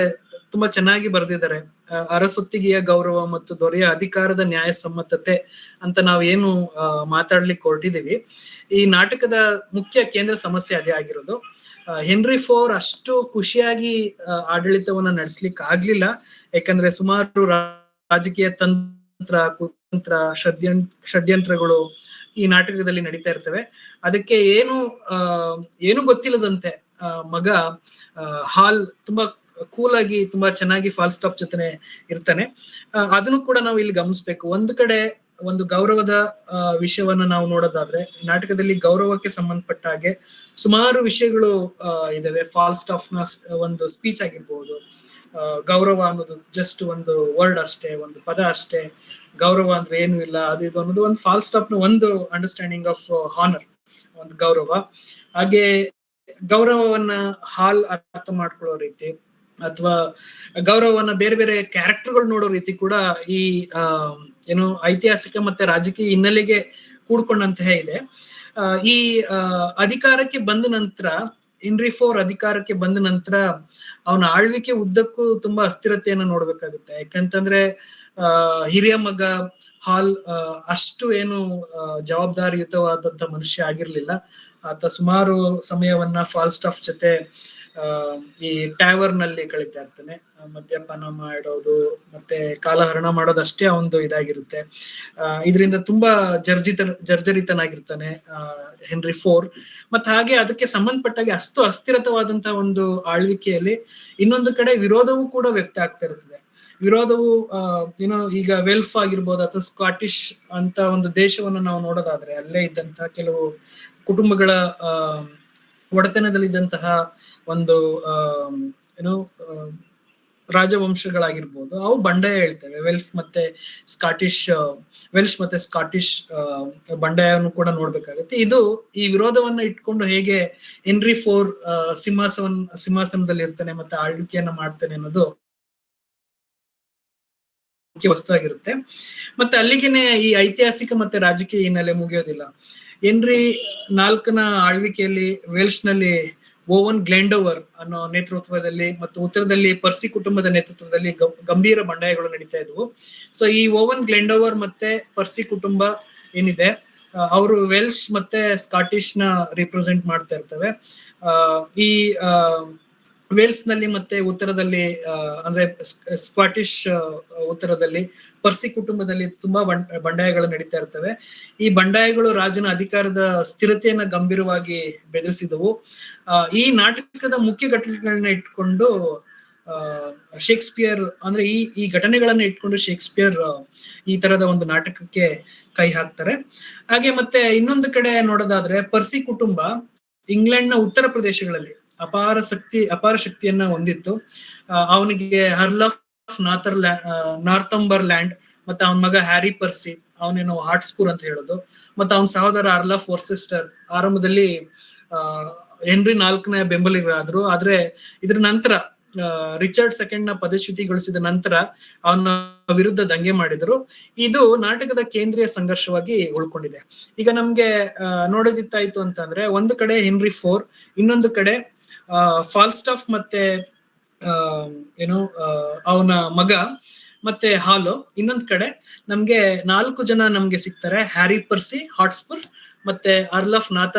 ತುಂಬಾ ಚೆನ್ನಾಗಿ ಬರೆದಿದ್ದಾರೆ, ಅರಸೊತ್ತಿಗೆಯ ಗೌರವ ಮತ್ತು ದೊರೆಯ ಅಧಿಕಾರದ ನ್ಯಾಯಸಮ್ಮತತೆ ಅಂತ ನಾವು ಏನು ಮಾತಾಡ್ಲಿಕ್ಕೆ ಹೊರಟಿದೀವಿ. ಈ ನಾಟಕದ ಮುಖ್ಯ ಕೇಂದ್ರ ಸಮಸ್ಯೆ ಅದೇ ಆಗಿರೋದು. ಹೆನ್ರಿ IV ಅಷ್ಟು ಖುಷಿಯಾಗಿ ಆಡಳಿತವನ್ನ ನಡೆಸ್ಲಿಕ್ಕೆ ಆಗ್ಲಿಲ್ಲ, ಯಾಕಂದ್ರೆ ಸುಮಾರು ರಾಜಕೀಯ ಕುತಂತ್ರ ಷಡ್ಯಂತ್ರಗಳು ಈ ನಾಟಕದಲ್ಲಿ ನಡೀತಾ ಇರ್ತವೆ. ಅದಕ್ಕೆ ಏನು ಗೊತ್ತಿಲ್ಲದಂತೆ ಮಗ ಹಾಲ್ ತುಂಬಾ ಕೂಲ್ ಆಗಿ ತುಂಬಾ ಚೆನ್ನಾಗಿ ಫಾಲ್ ಸ್ಟಾಪ್ ಜೊತೆ ಇರ್ತಾನೆ. ಅದನ್ನು ಕೂಡ ನಾವು ಇಲ್ಲಿ ಗಮನಿಸ್ಬೇಕು. ಒಂದು ಕಡೆ ಒಂದು ಗೌರವದ ವಿಷಯವನ್ನ ನಾವು ನೋಡೋದಾದ್ರೆ, ನಾಟಕದಲ್ಲಿ ಗೌರವಕ್ಕೆ ಸಂಬಂಧಪಟ್ಟ ಹಾಗೆ ಸುಮಾರು ವಿಷಯಗಳು ಇದಾವೆ. ಫಾಲ್ ಸ್ಟಾಪ್ ನ ಒಂದು ಸ್ಪೀಚ್ ಆಗಿರ್ಬೋದು, ಗೌರವ ಅನ್ನೋದು ಜಸ್ಟ್ ಒಂದು ವರ್ಡ್ ಅಷ್ಟೇ, ಒಂದು ಪದ ಅಷ್ಟೇ, ಗೌರವ ಅಂದ್ರೆ ಏನು ಇಲ್ಲ, ಅದು ಇದು ಅನ್ನೋದು ಒಂದು ಫಾಲ್ ಸ್ಟಾಪ್ ನ ಒಂದು ಅಂಡರ್ಸ್ಟ್ಯಾಂಡಿಂಗ್ ಆಫ್ ಹಾನರ್, ಒಂದು ಗೌರವ. ಹಾಗೆ ಗೌರವವನ್ನ ಹಾಲ್ ಅರ್ಥ ಮಾಡ್ಕೊಳ್ಳೋ ರೀತಿ, ಅಥವಾ ಗೌರವವನ್ನ ಬೇರೆ ಬೇರೆ ಕ್ಯಾರೆಕ್ಟರ್ಗಳು ನೋಡೋ ರೀತಿ ಕೂಡ ಈ ಐತಿಹಾಸಿಕ ಮತ್ತೆ ರಾಜಕೀಯ ಹಿನ್ನೆಲೆಗೆ ಕೂಡ್ಕೊಂಡಂತಹ ಇದೆ. ಈ ಅಧಿಕಾರಕ್ಕೆ ಬಂದ ನಂತರ, ಹೆನ್ರಿ IV ಅಧಿಕಾರಕ್ಕೆ ಬಂದ ನಂತರ ಅವನ ಆಳ್ವಿಕೆ ಉದ್ದಕ್ಕೂ ತುಂಬಾ ಅಸ್ಥಿರತೆಯನ್ನು ನೋಡ್ಬೇಕಾಗುತ್ತೆ. ಯಾಕಂತಂದ್ರೆ ಹಿರಿಯ ಮಗ ಹಾಲ್ ಅಷ್ಟು ಏನು ಜವಾಬ್ದಾರಿಯುತವಾದಂತ ಮನುಷ್ಯ ಆಗಿರ್ಲಿಲ್ಲ. ಆತ ಸುಮಾರು ಸಮಯವನ್ನ ಫಾಲ್ ಸ್ಟಾಫ್ ಜೊತೆ ಈ ಟ್ಯಾವರ್ ನಲ್ಲಿ ಕಳೀತಾ ಇರ್ತಾನೆ. ಮದ್ಯಪಾನ ಮಾಡೋದು ಮತ್ತೆ ಕಾಲಹರಣ ಮಾಡೋದು ಅಷ್ಟೇ ಒಂದು ಇದಾಗಿರುತ್ತೆ. ಇದರಿಂದ ತುಂಬಾ ಜರ್ಜರಿತನಾಗಿರ್ತಾನೆ ಹೆನ್ರಿ IV. ಮತ್ತೆ ಹಾಗೆ ಅದಕ್ಕೆ ಸಂಬಂಧಪಟ್ಟಾಗೆ ಅಷ್ಟು ಅಸ್ಥಿರತವಾದಂತಹ ಒಂದು ಆಳ್ವಿಕೆಯಲ್ಲಿ ಇನ್ನೊಂದು ಕಡೆ ವಿರೋಧವೂ ಕೂಡ ವ್ಯಕ್ತ ಆಗ್ತಾ ಇರ್ತದೆ. ವಿರೋಧವು ಈಗ ವೆಲ್ಫ್ ಆಗಿರ್ಬೋದು, ಅಥವಾ ಸ್ಕಾಟಿಷ್ ಅಂತ ಒಂದು ದೇಶವನ್ನು ನಾವು ನೋಡೋದಾದ್ರೆ, ಅಲ್ಲೇ ಇದ್ದಂತಹ ಕೆಲವು ಕುಟುಂಬಗಳ ಒಡೆತನದಲ್ಲಿದ್ದಂತಹ ಒಂದು ರಾಜವಂಶಗಳಾಗಿರ್ಬೋದು, ಅವು ಬಂಡಾಯ ಹೇಳ್ತೇವೆ. ವೆಲ್ಶ್ ಮತ್ತೆ ಸ್ಕಾಟಿಷ್ ಬಂಡಾಯವನ್ನು ಕೂಡ ನೋಡ್ಬೇಕಾಗುತ್ತೆ. ಇದು ಈ ವಿರೋಧವನ್ನ ಇಟ್ಕೊಂಡು ಹೇಗೆ ಹೆನ್ರಿ IV ಸಿಂಹಾಸನದಲ್ಲಿ ಇರ್ತಾನೆ ಮತ್ತೆ ಆಳ್ವಿಕೆಯನ್ನ ಮಾಡ್ತಾನೆ ಅನ್ನೋದು ಮುಖ್ಯ ವಸ್ತು ಆಗಿರುತ್ತೆ. ಮತ್ತೆ ಅಲ್ಲಿಗೆನೆ ಈ ಐತಿಹಾಸಿಕ ಮತ್ತೆ ರಾಜಕೀಯ ಹಿನ್ನೆಲೆ ಮುಗಿಯೋದಿಲ್ಲ. ಹೆನ್ರಿ IV ಆಳ್ವಿಕೆಯಲ್ಲಿ ವೇಲ್ಶ್ ನಲ್ಲಿ ಓವನ್ ಗ್ಲೆಂಡೋವರ್ ಅನ್ನೋ ನೇತೃತ್ವದಲ್ಲಿ ಮತ್ತು ಉತ್ತರದಲ್ಲಿ ಪರ್ಸಿ ಕುಟುಂಬದ ನೇತೃತ್ವದಲ್ಲಿ ಗಂಭೀರ ಬಂಡಾಯಗಳು ನಡೀತಾ ಇದ್ವು. ಸೊ ಈ ಓವನ್ ಗ್ಲೆಂಡೋವರ್ ಮತ್ತೆ ಪರ್ಸಿ ಕುಟುಂಬ ಏನಿದೆ, ಅವರು ವೆಲ್ಶ್ ಮತ್ತೆ ಸ್ಕಾಟಿಷ್ ನ ರಿಪ್ರೆಸೆಂಟ್ ಮಾಡ್ತಾ ಇರ್ತವೆ. ಈ ವೇಲ್ಸ್ ನಲ್ಲಿ ಮತ್ತೆ ಉತ್ತರದಲ್ಲಿ ಅಂದ್ರೆ ಸ್ಕಾಟಿಷ್ ಉತ್ತರದಲ್ಲಿ ಪರ್ಸಿ ಕುಟುಂಬದಲ್ಲಿ ತುಂಬಾ ಬಂಡಾಯಗಳು ನಡೀತಾ ಇರ್ತವೆ. ಈ ಬಂಡಾಯಗಳು ರಾಜನ ಅಧಿಕಾರದ ಸ್ಥಿರತೆಯನ್ನ ಗಂಭೀರವಾಗಿ ಬೆದರಿಸಿದವು. ಈ ನಾಟಕದ ಮುಖ್ಯ ಘಟನೆಗಳನ್ನ ಇಟ್ಕೊಂಡು ಶೇಕ್ಸ್ಪಿಯರ್ ಅಂದ್ರೆ ಈ ಘಟನೆಗಳನ್ನ ಇಟ್ಕೊಂಡು ಶೇಕ್ಸ್ಪಿಯರ್ ಈ ತರದ ಒಂದು ನಾಟಕಕ್ಕೆ ಕೈ ಹಾಕ್ತಾರೆ. ಹಾಗೆ ಮತ್ತೆ ಇನ್ನೊಂದು ಕಡೆ ನೋಡೋದಾದ್ರೆ, ಪರ್ಸಿ ಕುಟುಂಬ ಇಂಗ್ಲೆಂಡ್ ನ ಉತ್ತರ ಪ್ರದೇಶಗಳಲ್ಲಿ ಅಪಾರ ಶಕ್ತಿಯನ್ನ ಹೊಂದಿತ್ತು. ಅವನಿಗೆ ಅರ್ಲ್ ಆಫ್ ನಾರ್ಥಂಬರ್ ಲ್ಯಾಂಡ್ ಮತ್ತೆ ಅವನ ಮಗ ಹ್ಯಾರಿ ಪರ್ಸಿ, ಅವನೇನು ಹಾಟ್ಸ್ಪೂರ್ ಅಂತ ಹೇಳೋದು, ಮತ್ತೆ ಅವನ ಸಹೋದರ ಅರ್ಲ್ ಆಫ್ ವರ್ಸೆಸ್ಟರ್ ಆರಂಭದಲ್ಲಿ ಹೆನ್ರಿ IV ಬೆಂಬಲಿಗರಾದ್ರು. ಆದ್ರೆ ಇದ್ರ ನಂತರ ರಿಚರ್ಡ್ II ಪದಚ್ಯುತಿಗೊಳಿಸಿದ ನಂತರ ಅವನ ವಿರುದ್ಧ ದಂಗೆ ಮಾಡಿದ್ರು. ಇದು ನಾಟಕದ ಕೇಂದ್ರೀಯ ಸಂಘರ್ಷವಾಗಿ ಉಳ್ಕೊಂಡಿದೆ. ಈಗ ನಮ್ಗೆ ನೋಡೋದಿತ್ತಾಯ್ತು ಅಂತಂದ್ರೆ, ಒಂದು ಕಡೆ ಹೆನ್ರಿ IV, ಇನ್ನೊಂದು ಕಡೆ ಫಾಲ್ಸ್ಟಾಫ್ ಮತ್ತೆ ಅವನ ಮಗ ಮತ್ತೆ ಹಾಲು. ಇನ್ನೊಂದ್ ಕಡೆ ನಮ್ಗೆ 4 ಜನ ನಮ್ಗೆ ಸಿಗ್ತಾರೆ: ಹ್ಯಾರಿ ಪರ್ಸಿ, ಹಾಟ್ಸ್ಪುರ್ ಮತ್ತೆ ಅರ್ಲ್ ಆಫ್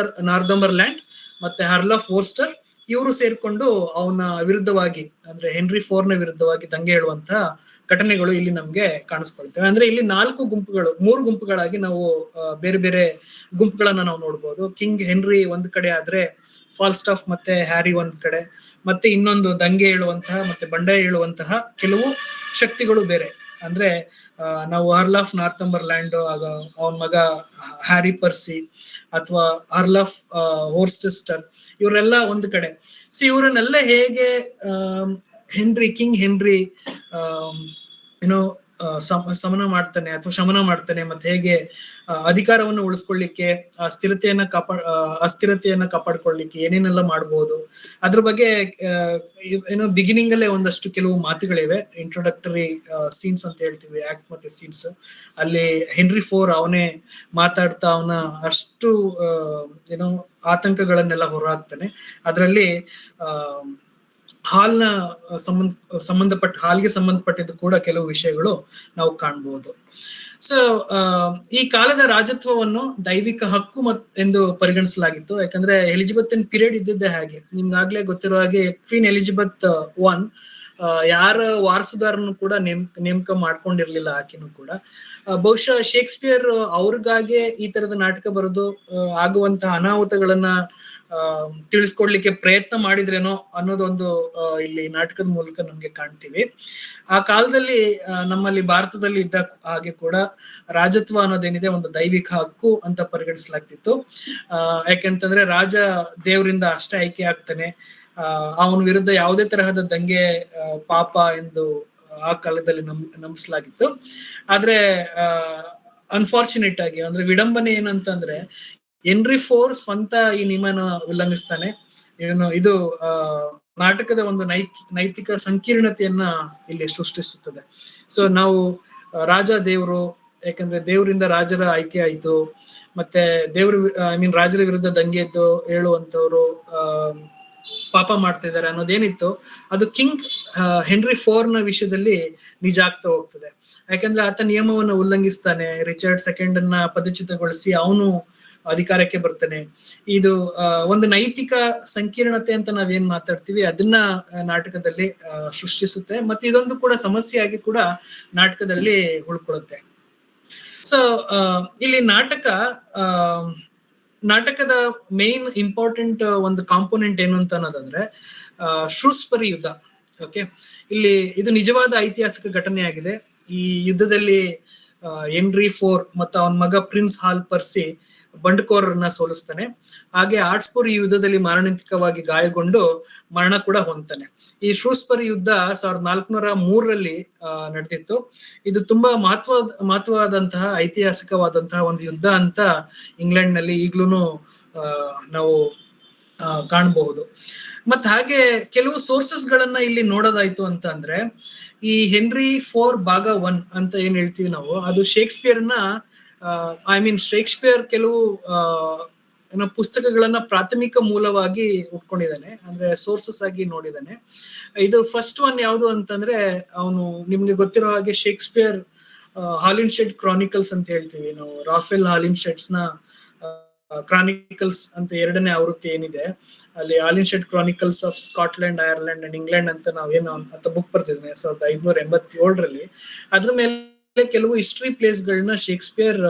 ನಾರ್ದಂಬರ್ಲ್ಯಾಂಡ್ ಮತ್ತೆ ಅರ್ಲ್ ಆಫ್ ವೋರ್ಸ್ಟರ್, ಇವರು ಸೇರ್ಕೊಂಡು ಅವನ ವಿರುದ್ಧವಾಗಿ ಅಂದ್ರೆ ಹೆನ್ರಿ ಫೋರ್ ನ ವಿರುದ್ಧವಾಗಿ ದಂಗೆ ಹೇಳುವಂತಹ ಘಟನೆಗಳು ಇಲ್ಲಿ ನಮ್ಗೆ ಕಾಣಿಸ್ಕೊಳ್ತೇವೆ. ಅಂದ್ರೆ ಇಲ್ಲಿ 4 ಗುಂಪುಗಳು, 3 ಗುಂಪುಗಳಾಗಿ ನಾವು ಬೇರೆ ಬೇರೆ ಗುಂಪುಗಳನ್ನ ನಾವು ನೋಡ್ಬೋದು. ಕಿಂಗ್ ಹೆನ್ರಿ ಒಂದ್ ಕಡೆ ಆದ್ರೆ, ಫಾಲ್ಸ್ಟಾಫ್ ಮತ್ತೆ ಹ್ಯಾರಿ ಒಂದ್ ಕಡೆ, ಮತ್ತೆ ಇನ್ನೊಂದು ದಂಗೆ ಹೇಳುವಂತಹ ಮತ್ತೆ ಬಂಡಾಯ ಹೇಳುವಂತಹ ಕೆಲವು ಶಕ್ತಿಗಳು ಬೇರೆ. ಅಂದ್ರೆ ನಾವು ಅರ್ಲ್ ಆಫ್ ನಾರ್ತಂಬರ್ಲ್ಯಾಂಡ್ ಆಗ ಅವನ ಮಗ ಹ್ಯಾರಿ ಪರ್ಸಿ ಅಥವಾ ಅರ್ಲ್ ಆಫ್ ಹೋರ್ಸ್ಟೆಸ್ಟರ್, ಇವರೆಲ್ಲ ಒಂದು ಕಡೆ. ಸೊ ಇವರನ್ನೆಲ್ಲ ಹೇಗೆ ಕಿಂಗ್ ಹೆನ್ರಿ ಏನೋ ಶಮನ ಮಾಡ್ತಾನೆ ಮತ್ತೆ ಹೇಗೆ ಅಧಿಕಾರವನ್ನು ಉಳಿಸ್ಕೊಳ್ಳಿಕ್ಕೆ, ಅಸ್ಥಿರತೆಯನ್ನ ಕಾಪಾಡ್ಕೊಳ್ಳಿಕ್ಕೆ ಏನೇನೆಲ್ಲ ಮಾಡ್ಬೋದು ಅದ್ರ ಬಗ್ಗೆ ಏನೋ ಬಿಗಿನಿಂಗ್ ಅಲ್ಲೇ ಒಂದಷ್ಟು ಕೆಲವು ಮಾತುಗಳಿವೆ. ಇಂಟ್ರೊಡಕ್ಟರಿ ಸೀನ್ಸ್ ಅಂತ ಹೇಳ್ತೀವಿ, ಆಕ್ಟ್ ಮತ್ತೆ ಸೀನ್ಸ್. ಅಲ್ಲಿ ಹೆನ್ರಿ ಫೋರ್ ಅವನೇ ಮಾತಾಡ್ತಾ ಅವನ ಅಷ್ಟು ಏನೋ ಆತಂಕಗಳನ್ನೆಲ್ಲ ಹೊರಹಾಕ್ತಾನೆ. ಅದರಲ್ಲಿ ಹಾಲ್ಗೆ ಸಂಬಂಧಪಟ್ಟಿದ್ದು ಕೂಡ ಕೆಲವು ವಿಷಯಗಳು ನಾವು ಕಾಣಬಹುದು. ಸೊ ಈ ಕಾಲದ ರಾಜತ್ವವನ್ನು ದೈವಿಕ ಹಕ್ಕು ಎಂದು ಪರಿಗಣಿಸಲಾಗಿತ್ತು. ಯಾಕಂದ್ರೆ ಎಲಿಜಬೆತ್ ಪೀರಿಯಡ್ ಇದ್ದಿದ್ದೇ ಹಾಗೆ. ನಿಮ್ಗಾಗ್ಲೇ ಗೊತ್ತಿರೋ ಹಾಗೆ ಕ್ವೀನ್ ಎಲಿಜಬೆತ್ I ಯಾರ ವಾರಸುದಾರನು ಕೂಡ ನೇಮಕ ಮಾಡ್ಕೊಂಡಿರ್ಲಿಲ್ಲ ಆಕಿನೂ ಕೂಡ. ಬಹುಶಃ ಶೇಕ್ಸ್ಪಿಯರ್ ಅವ್ರಿಗಾಗೆ ಈ ತರದ ನಾಟಕ ಬರೆದು ಆಗುವಂತಹ ಅನಾಹುತಗಳನ್ನ ತಿಳಿಸ್ಕೊಡ್ಲಿಕ್ಕೆ ಪ್ರಯತ್ನ ಮಾಡಿದ್ರೇನೋ ಅನ್ನೋದೊಂದು ಇಲ್ಲಿ ನಾಟಕದ ಮೂಲಕ ನಮ್ಗೆ ಕಾಣ್ತೀವಿ. ಆ ಕಾಲದಲ್ಲಿ ನಮ್ಮಲ್ಲಿ ಭಾರತದಲ್ಲಿ ಇದ್ದ ಹಾಗೆ ಕೂಡ ರಾಜತ್ವ ಅನ್ನೋದೇನಿದೆ ಒಂದು ದೈವಿಕ ಹಕ್ಕು ಅಂತ ಪರಿಗಣಿಸಲಾಗ್ತಿತ್ತು. ಯಾಕೆಂತಂದ್ರೆ ರಾಜ ದೇವರಿಂದ ಅಷ್ಟೇ ಆಯ್ಕೆ ಆಗ್ತಾನೆ. ಅವನ ವಿರುದ್ಧ ಯಾವುದೇ ತರಹದ ದಂಗೆ ಪಾಪ ಎಂದು ಆ ಕಾಲದಲ್ಲಿ ನಂಬಿಸಲಾಗಿತ್ತು. ಆದ್ರೆ ಅನ್ಫಾರ್ಚುನೇಟ್ ಆಗಿ ಅಂದ್ರೆ ವಿಡಂಬನೆ ಏನಂತಂದ್ರೆ ಹೆನ್ರಿ ಫೋರ್ ಸ್ವಂತ ಈ ನಿಯಮನ ಉಲ್ಲಂಘಿಸ್ತಾನೆ. ಇದು ನಾಟಕದ ಒಂದು ನೈತಿಕ ಸಂಕೀರ್ಣತೆಯನ್ನ ಇಲ್ಲಿ ಸೃಷ್ಟಿಸುತ್ತದೆ. ಸೊ ನಾವು ರಾಜ ದೇವರು, ಯಾಕಂದ್ರೆ ದೇವರಿಂದ ರಾಜರ ಆಯ್ಕೆ ಆಯ್ತು, ಮತ್ತೆ ರಾಜರ ವಿರುದ್ಧ ದಂಗೆ ಎದ್ದು ಹೇಳುವಂತವ್ರು ಪಾಪ ಮಾಡ್ತಾ ಇದ್ದಾರೆ ಅನ್ನೋದೇನಿತ್ತು ಅದು ಕಿಂಗ್ ಹೆನ್ರಿ ಫೋರ್ ನ ವಿಷಯದಲ್ಲಿ ನಿಜ ಆಗ್ತಾ ಹೋಗ್ತದೆ. ಯಾಕಂದ್ರೆ ಆತ ನಿಯಮವನ್ನು ಉಲ್ಲಂಘಿಸ್ತಾನೆ. ರಿಚರ್ಡ್ II ಪದಚ್ಯುತಗೊಳಿಸಿ ಅವನು ಅಧಿಕಾರಕ್ಕೆ ಬರ್ತಾನೆ. ಇದು ಒಂದು ನೈತಿಕ ಸಂಕೀರ್ಣತೆ ಅಂತ ನಾವೇನ್ ಮಾತಾಡ್ತೀವಿ ಅದನ್ನ ನಾಟಕದಲ್ಲಿ ಸೃಷ್ಟಿಸುತ್ತೆ. ಮತ್ತೆ ಇದೊಂದು ಕೂಡ ಸಮಸ್ಯೆಯಾಗಿ ಕೂಡ ನಾಟಕದಲ್ಲಿ ಉಳ್ಕೊಳ್ಳುತ್ತೆ. ಸೊ ಇಲ್ಲಿ ನಾಟಕದ ಮೇನ್ ಇಂಪಾರ್ಟೆಂಟ್ ಒಂದು ಕಾಂಪೋನೆಂಟ್ ಏನು ಅಂತ ಅನ್ನೋದಂದ್ರೆ ಶ್ರೂಸ್ಬರಿ ಯುದ್ಧ. ಓಕೆ, ಇಲ್ಲಿ ಇದು ನಿಜವಾದ ಐತಿಹಾಸಿಕ ಘಟನೆ ಆಗಿದೆ. ಈ ಯುದ್ಧದಲ್ಲಿ ಹೆನ್ರಿ ಫೋರ್ ಮತ್ತು ಅವನ ಮಗ ಪ್ರಿನ್ಸ್ ಹಾಲ್ ಪರ್ಸಿ ಬಂಡ್ಕೋರನ್ನ ಸೋಲಿಸ್ತಾನೆ. ಹಾಗೆ ಆರ್ಟ್ಸ್ಬುರಿ ಈ ಯುದ್ಧದಲ್ಲಿ ಮಾರಣಾಂತಿಕವಾಗಿ ಗಾಯಗೊಂಡು ಮರಣ ಕೂಡ ಹೊಂದ್ತಾನೆ. ಈ ಶ್ರೂಸ್ಬರಿ ಯುದ್ಧ 1403 ನಡೆದಿತ್ತು. ಇದು ತುಂಬಾ ಮಹತ್ವವಾದಂತಹ ಐತಿಹಾಸಿಕವಾದಂತಹ ಒಂದು ಯುದ್ಧ ಅಂತ ಇಂಗ್ಲೆಂಡ್ ನಲ್ಲಿ ಈಗ್ಲೂ ನಾವು ಕಾಣಬಹುದು. ಮತ್ ಹಾಗೆ ಕೆಲವು ಸೋರ್ಸಸ್ ಗಳನ್ನ ಇಲ್ಲಿ ನೋಡೋದಾಯ್ತು ಅಂತ ಅಂದ್ರೆ ಈ ಹೆನ್ರಿ ಫೋರ್ ಭಾಗ 1 ಅಂತ ಏನ್ ಹೇಳ್ತೀವಿ ನಾವು, ಅದು ಶೇಕ್ಸ್ಪಿಯರ್ನ ಶೇಕ್ಸ್ಪಿಯರ್ ಕೆಲವು ಪುಸ್ತಕಗಳನ್ನ ಪ್ರಾಥಮಿಕ ಮೂಲವಾಗಿ ಉಟ್ಕೊಂಡಿದ್ದಾನೆ, ಅಂದ್ರೆ ಸೋರ್ಸಸ್ ಆಗಿ ನೋಡಿದ್ದಾನೆ. ಇದು ಫಸ್ಟ್ ಒನ್ ಯಾವುದು ಅಂತಂದ್ರೆ ಅವನು ನಿಮ್ಗೆ ಗೊತ್ತಿರೋ ಹಾಗೆ ಶೇಕ್ಸ್ಪಿಯರ್ ಹಾಲಿನ್ಶೆಡ್ ಕ್ರಾನಿಕಲ್ಸ್ ಅಂತ ಹೇಳ್ತೀವಿ ನಾವು. ರಾಫೆಲ್ ಹಾಲಿನ್ಶೆಡ್ಸ್ ನ ಕ್ರಾನಿಕಲ್ಸ್ ಅಂತ 2ನೇ ಆವೃತ್ತಿ ಏನಿದೆ, ಅಲ್ಲಿ Holinshed Chronicles of Scotland, Ireland and England ಅಂತ ನಾವೇನು ಅಂತ ಬುಕ್ ಬರ್ತಿದ್ವಿ 1587. ಅದ್ರ ಮೇಲೆ ಕೆಲವು ಹಿಸ್ಟ್ರಿ ಪ್ಲೇಸ್ಗಳನ್ನ ಶೇಕ್ಸ್ಪಿಯರ್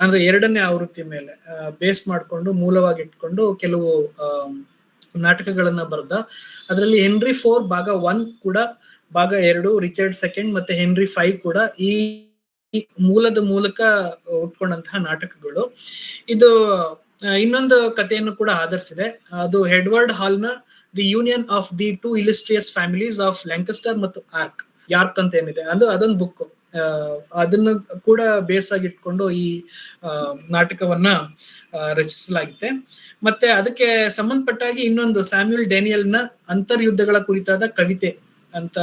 ಅಂದ್ರೆ 2ನೇ ಆವೃತ್ತಿ ಮೇಲೆ ಬೇಸ್ ಮಾಡ್ಕೊಂಡು ಮೂಲವಾಗಿ ಇಟ್ಕೊಂಡು ಕೆಲವು ನಾಟಕಗಳನ್ನ ಬರೆದ. ಅದರಲ್ಲಿ ಹೆನ್ರಿ ಫೋರ್ ಭಾಗ 1 ಕೂಡ, ಭಾಗ 2 ರಿಚರ್ಡ್ II ಮತ್ತೆ ಹೆನ್ರಿ 5 ಕೂಡ ಈ ಮೂಲದ ಮೂಲಕ ಉಟ್ಕೊಂಡಂತಹ ನಾಟಕಗಳು. ಇದು ಇನ್ನೊಂದು ಕಥೆಯನ್ನು ಕೂಡ ಆಧರಿಸಿದೆ. ಅದು ಎಡ್ವರ್ಡ್ ಹಾಲ್ ನ the union of the 2 illustrious families of Lancaster ಮತ್ತು ಯಾರ್ಕ್ ಅಂತ ಏನಿದೆ ಅದೊಂದು ಬುಕ್. ಅದನ್ನು ಕೂಡ ಬೇಸ್ ಆಗಿ ಇಟ್ಕೊಂಡು ಈ ನಾಟಕವನ್ನ ರಚಿಸಲಾಗಿದೆ. ಮತ್ತೆ ಅದಕ್ಕೆ ಸಂಬಂಧಪಟ್ಟಾಗಿ ಇನ್ನೊಂದು ಸ್ಯಾಮ್ಯುಯಲ್ ಡೇನಿಯಲ್ ನ ಅಂತರ್ಯುದ್ಧಗಳ ಕುರಿತಾದ ಕವಿತೆ ಅಂತ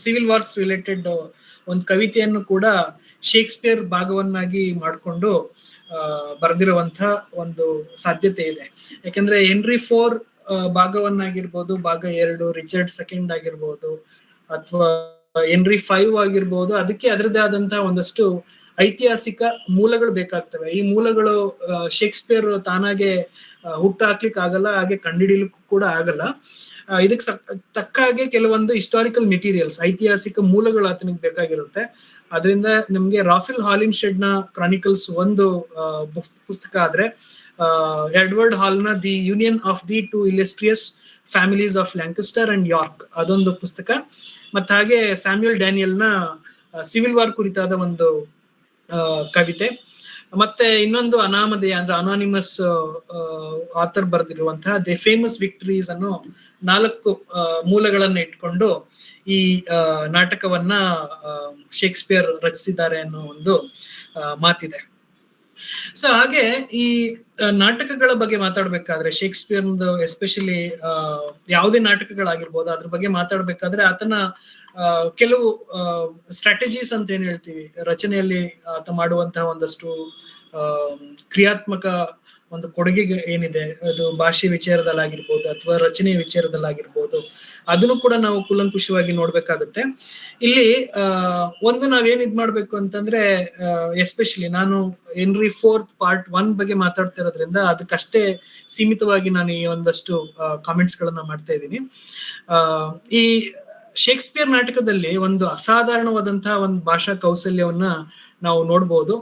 ಸಿವಿಲ್ ವಾರ್ಸ್ ರಿಲೇಟೆಡ್ ಒಂದು ಕವಿತೆಯನ್ನು ಕೂಡ ಶೇಕ್ಸ್ಪಿಯರ್ ಭಾಗವನ್ನಾಗಿ ಮಾಡಿಕೊಂಡು ಬರೆದಿರುವಂತಹ ಒಂದು ಸಾಧ್ಯತೆ ಇದೆ. ಯಾಕಂದ್ರೆ ಹೆನ್ರಿ ಫೋರ್ ಭಾಗವನ್ನಾಗಿರ್ಬೋದು, ಭಾಗ 2 ರಿಚರ್ಡ್ II ಆಗಿರ್ಬೋದು, ಅಥವಾ ಹೆನ್ರಿ 5 ಆಗಿರ್ಬೋದು, ಅದಕ್ಕೆ ಅದರದ್ದೇ ಆದಂತಹ ಒಂದಷ್ಟು ಐತಿಹಾಸಿಕ ಮೂಲಗಳು ಬೇಕಾಗ್ತವೆ. ಈ ಮೂಲಗಳು ಶೇಕ್ಸ್ಪಿಯರ್ ತಾನಾಗೆ ಹುಟ್ಟು ಹಾಕ್ಲಿಕ್ಕೆ ಆಗಲ್ಲ, ಹಾಗೆ ಕಂಡುಹಿಡಿಯಲಿಕ್ಕೂ ಕೂಡ ಆಗಲ್ಲ. ಇದಕ್ಕೆ ತಕ್ಕ ಹಾಗೆ ಕೆಲವೊಂದು ಹಿಸ್ಟಾರಿಕಲ್ ಮೆಟೀರಿಯಲ್ಸ್, ಐತಿಹಾಸಿಕ ಮೂಲಗಳು ಆತನಿಗೆ ಬೇಕಾಗಿರುತ್ತೆ. ಅದರಿಂದ ನಿಮ್ಗೆ ರಾಫೆಲ್ ಹಾಲಿನ್ಶೆಡ್ ನ ಕ್ರಾನಿಕಲ್ಸ್ ಒಂದು ಪುಸ್ತಕ ಆದ್ರೆ, ಎಡ್ವರ್ಡ್ ಹಾಲ್ ನ the union of the two illustrious families of Lancaster and York ಅದೊಂದು ಪುಸ್ತಕ, ಮತ್ತೆ ಹಾಗೆ ಸ್ಯಾಮ್ಯುಯಲ್ ಡ್ಯಾನಿಯಲ್ ನ ಸಿವಿಲ್ ವಾರ್ ಕುರಿತಾದ ಒಂದು ಕವಿತೆ, ಮತ್ತೆ ಇನ್ನೊಂದು ಅನಾಮಧೇಯ ಅಂದ್ರೆ ಅನಾನಿಮಸ್ ಆಥರ್ ಬರೆದಿರುವಂತಹ ದಿ ಫೇಮಸ್ ವಿಕ್ಟರೀಸ್ ಅನ್ನೋ 4 ಮೂಲಗಳನ್ನ ಇಟ್ಕೊಂಡು ಈ ನಾಟಕವನ್ನ ಶೇಕ್ಸ್ಪಿಯರ್ ರಚಿಸಿದ್ದಾರೆ ಅನ್ನೋ ಒಂದು ಮಾತಿದೆ. ಸೊ ಹಾಗೆ ಈ ನಾಟಕಗಳ ಬಗ್ಗೆ ಮಾತಾಡ್ಬೇಕಾದ್ರೆ ಶೇಕ್ಸ್ಪಿಯರ್ ಎಸ್ಪೆಷಲಿ ಯಾವುದೇ ನಾಟಕಗಳಾಗಿರ್ಬೋದು ಅದ್ರ ಬಗ್ಗೆ ಮಾತಾಡ್ಬೇಕಾದ್ರೆ ಆತನ ಕೆಲವು ಸ್ಟ್ರಾಟಜೀಸ್ ಅಂತ ಏನ್ ಹೇಳ್ತೀವಿ, ರಚನೆಯಲ್ಲಿ ಆತ ಮಾಡುವಂತಹ ಒಂದಷ್ಟು ಕ್ರಿಯಾತ್ಮಕ ಒಂದು ಕೊಡುಗೆ ಏನಿದೆ, ಅದು ಭಾಷೆ ವಿಚಾರದಲ್ಲಾಗಿರ್ಬೋದು ಅಥವಾ ರಚನೆ ವಿಚಾರದಲ್ಲಾಗಿರ್ಬೋದು, ಅದನ್ನು ಕೂಡ ನಾವು ಕೂಲಂಕುಷವಾಗಿ ನೋಡ್ಬೇಕಾಗುತ್ತೆ. ಇಲ್ಲಿ ಒಂದು ನಾವೇನ್ ಇದ್ ಮಾಡ್ಬೇಕು ಅಂತಂದ್ರೆ, ಎಸ್ಪೆಷಲಿ ನಾನು ಹೆನ್ರಿ IV ಪಾರ್ಟ್ 1 ಬಗ್ಗೆ ಮಾತಾಡ್ತಾ ಇರೋದ್ರಿಂದ ಅದಕ್ಕಷ್ಟೇ ಸೀಮಿತವಾಗಿ ನಾನು ಈ ಒಂದಷ್ಟು ಕಾಮೆಂಟ್ಸ್ ಗಳನ್ನ ಮಾಡ್ತಾ ಇದ್ದೀನಿ. ಈ ಶೇಕ್ಸ್ಪಿಯರ್ ನಾಟಕದಲ್ಲಿ ಒಂದು ಅಸಾಧಾರಣವಾದಂತಹ ಒಂದು ಭಾಷಾ ಕೌಶಲ್ಯವನ್ನ ನಾವು ನೋಡ್ಬೋದು.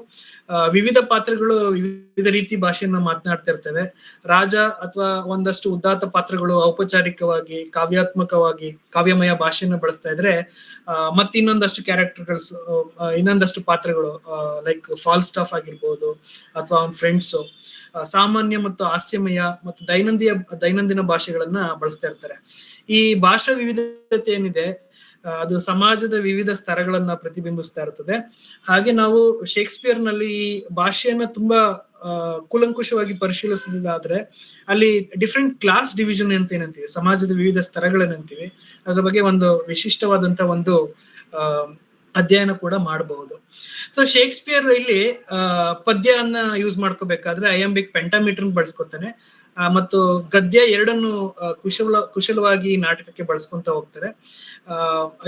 ವಿವಿಧ ಪಾತ್ರಗಳು ವಿವಿಧ ರೀತಿ ಭಾಷೆಯನ್ನ ಮಾತನಾಡ್ತಾ ಇರ್ತವೆ. ರಾಜ ಅಥವಾ ಒಂದಷ್ಟು ಉದಾತ್ತ ಪಾತ್ರಗಳು ಔಪಚಾರಿಕವಾಗಿ ಕಾವ್ಯಾತ್ಮಕವಾಗಿ ಕಾವ್ಯಮಯ ಭಾಷೆಯನ್ನ ಬಳಸ್ತಾ ಇದ್ರೆ, ಮತ್ತೆ ಇನ್ನೊಂದಷ್ಟು ಕ್ಯಾರೆಕ್ಟರ್ಸ್, ಇನ್ನೊಂದಷ್ಟು ಪಾತ್ರಗಳು ಲೈಕ್ ಫಾಲ್ಸ್ಟಾಫ್ ಆಗಿರ್ಬೋದು ಅಥವಾ ಅವನ ಫ್ರೆಂಡ್ಸು ಸಾಮಾನ್ಯ ಮತ್ತು ಹಾಸ್ಯಮಯ ಮತ್ತು ದೈನಂದಿನ ಭಾಷೆಗಳನ್ನ ಬಳಸ್ತಾ ಇರ್ತಾರೆ. ಈ ಭಾಷಾ ವಿವಿಧತೆ ಏನಿದೆ ಅದು ಸಮಾಜದ ವಿವಿಧ ಸ್ತರಗಳನ್ನ ಪ್ರತಿಬಿಂಬಿಸ್ತಾ ಇರ್ತದೆ. ಹಾಗೆ ನಾವು ಶೇಕ್ಸ್ಪಿಯರ್ ನಲ್ಲಿ ಈ ಭಾಷೆಯನ್ನ ತುಂಬಾ ಕೂಲಂಕುಷವಾಗಿ ಪರಿಶೀಲಿಸಿದಾದ್ರೆ ಅಲ್ಲಿ ಡಿಫ್ರೆಂಟ್ ಕ್ಲಾಸ್ ಡಿವಿಷನ್ ಅಂತ ಏನಂತೀವಿ, ಸಮಾಜದ ವಿವಿಧ ಸ್ತರಗಳೇನಂತೀವಿ, ಅದ್ರ ಬಗ್ಗೆ ಒಂದು ವಿಶಿಷ್ಟವಾದಂತ ಒಂದು ಅಧ್ಯಯನ ಕೂಡ ಮಾಡಬಹುದು. ಸೊ ಶೇಕ್ಸ್ಪಿಯರ್ ಇಲ್ಲಿ ಪದ್ಯವನ್ನ ಯೂಸ್ ಮಾಡ್ಕೋಬೇಕಾದ್ರೆ ಐಯಾಂಬಿಕ್ ಪೆಂಟಾಮೀಟರ್ ಬಳಸ್ಕೊತಾನೆ ಮತ್ತು ಗದ್ಯ ಎರಡನ್ನು ಕುಶಲವಾಗಿ ನಾಟಕಕ್ಕೆ ಬಳಸ್ಕೊಂತ ಹೋಗ್ತಾರೆ.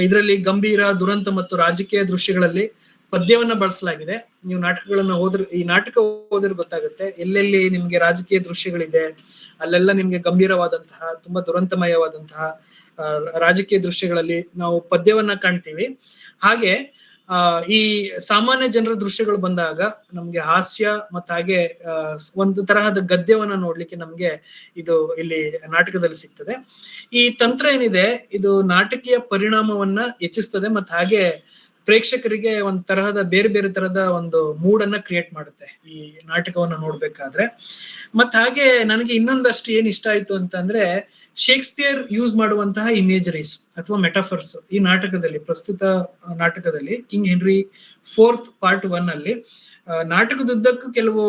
ಇದರಲ್ಲಿ ಗಂಭೀರ, ದುರಂತ ಮತ್ತು ರಾಜಕೀಯ ದೃಶ್ಯಗಳಲ್ಲಿ ಪದ್ಯವನ್ನ ಬಳಸಲಾಗಿದೆ. ನೀವು ನಾಟಕಗಳನ್ನ ಈ ನಾಟಕ ಓದಿದ್ರೆ ಗೊತ್ತಾಗುತ್ತೆ, ಎಲ್ಲೆಲ್ಲಿ ನಿಮ್ಗೆ ರಾಜಕೀಯ ದೃಶ್ಯಗಳಿದೆ ಅಲ್ಲೆಲ್ಲ ನಿಮ್ಗೆ ಗಂಭೀರವಾದಂತಹ ತುಂಬಾ ದುರಂತಮಯವಾದಂತಹ ರಾಜಕೀಯ ದೃಶ್ಯಗಳಲ್ಲಿ ನಾವು ಪದ್ಯವನ್ನ ಕಾಣ್ತೀವಿ. ಹಾಗೆ ಈ ಸಾಮಾನ್ಯ ಜನರ ದೃಶ್ಯಗಳು ಬಂದಾಗ ನಮ್ಗೆ ಹಾಸ್ಯ ಮತ್ತು ಹಾಗೆ ಒಂದು ತರಹದ ಗದ್ಯವನ್ನ ನೋಡ್ಲಿಕ್ಕೆ ನಮ್ಗೆ ಇದು ಇಲ್ಲಿ ನಾಟಕದಲ್ಲಿ ಸಿಗ್ತದೆ. ಈ ತಂತ್ರ ಏನಿದೆ ಇದು ನಾಟಕೀಯ ಪರಿಣಾಮವನ್ನ ಹೆಚ್ಚಿಸ್ತದೆ ಮತ್ತು ಹಾಗೆ ಪ್ರೇಕ್ಷಕರಿಗೆ ಒಂದ್ ತರಹದ ಬೇರೆ ಬೇರೆ ತರಹದ ಒಂದು ಮೂಡನ್ನ ಕ್ರಿಯೇಟ್ ಮಾಡುತ್ತೆ ಈ ನಾಟಕವನ್ನ ನೋಡ್ಬೇಕಾದ್ರೆ. ಮತ್ ಹಾಗೆ ನನಗೆ ಇನ್ನೊಂದಷ್ಟು ಏನ್ ಇಷ್ಟ ಆಯ್ತು ಅಂತಂದ್ರೆ, ಶೇಕ್ಸ್ಪಿಯರ್ ಯೂಸ್ ಮಾಡುವಂತಹ ಇಮೇಜರೀಸ್ ಅಥವಾ ಮೆಟಾಫರ್ಸ್ ಈ ನಾಟಕದಲ್ಲಿ, ಪ್ರಸ್ತುತ ನಾಟಕದಲ್ಲಿ ಕಿಂಗ್ ಹೆನ್ರಿ IV ಪಾರ್ಟ್ 1 ಅಲ್ಲಿ ನಾಟಕದುದ್ದಕ್ಕೂ ಕೆಲವು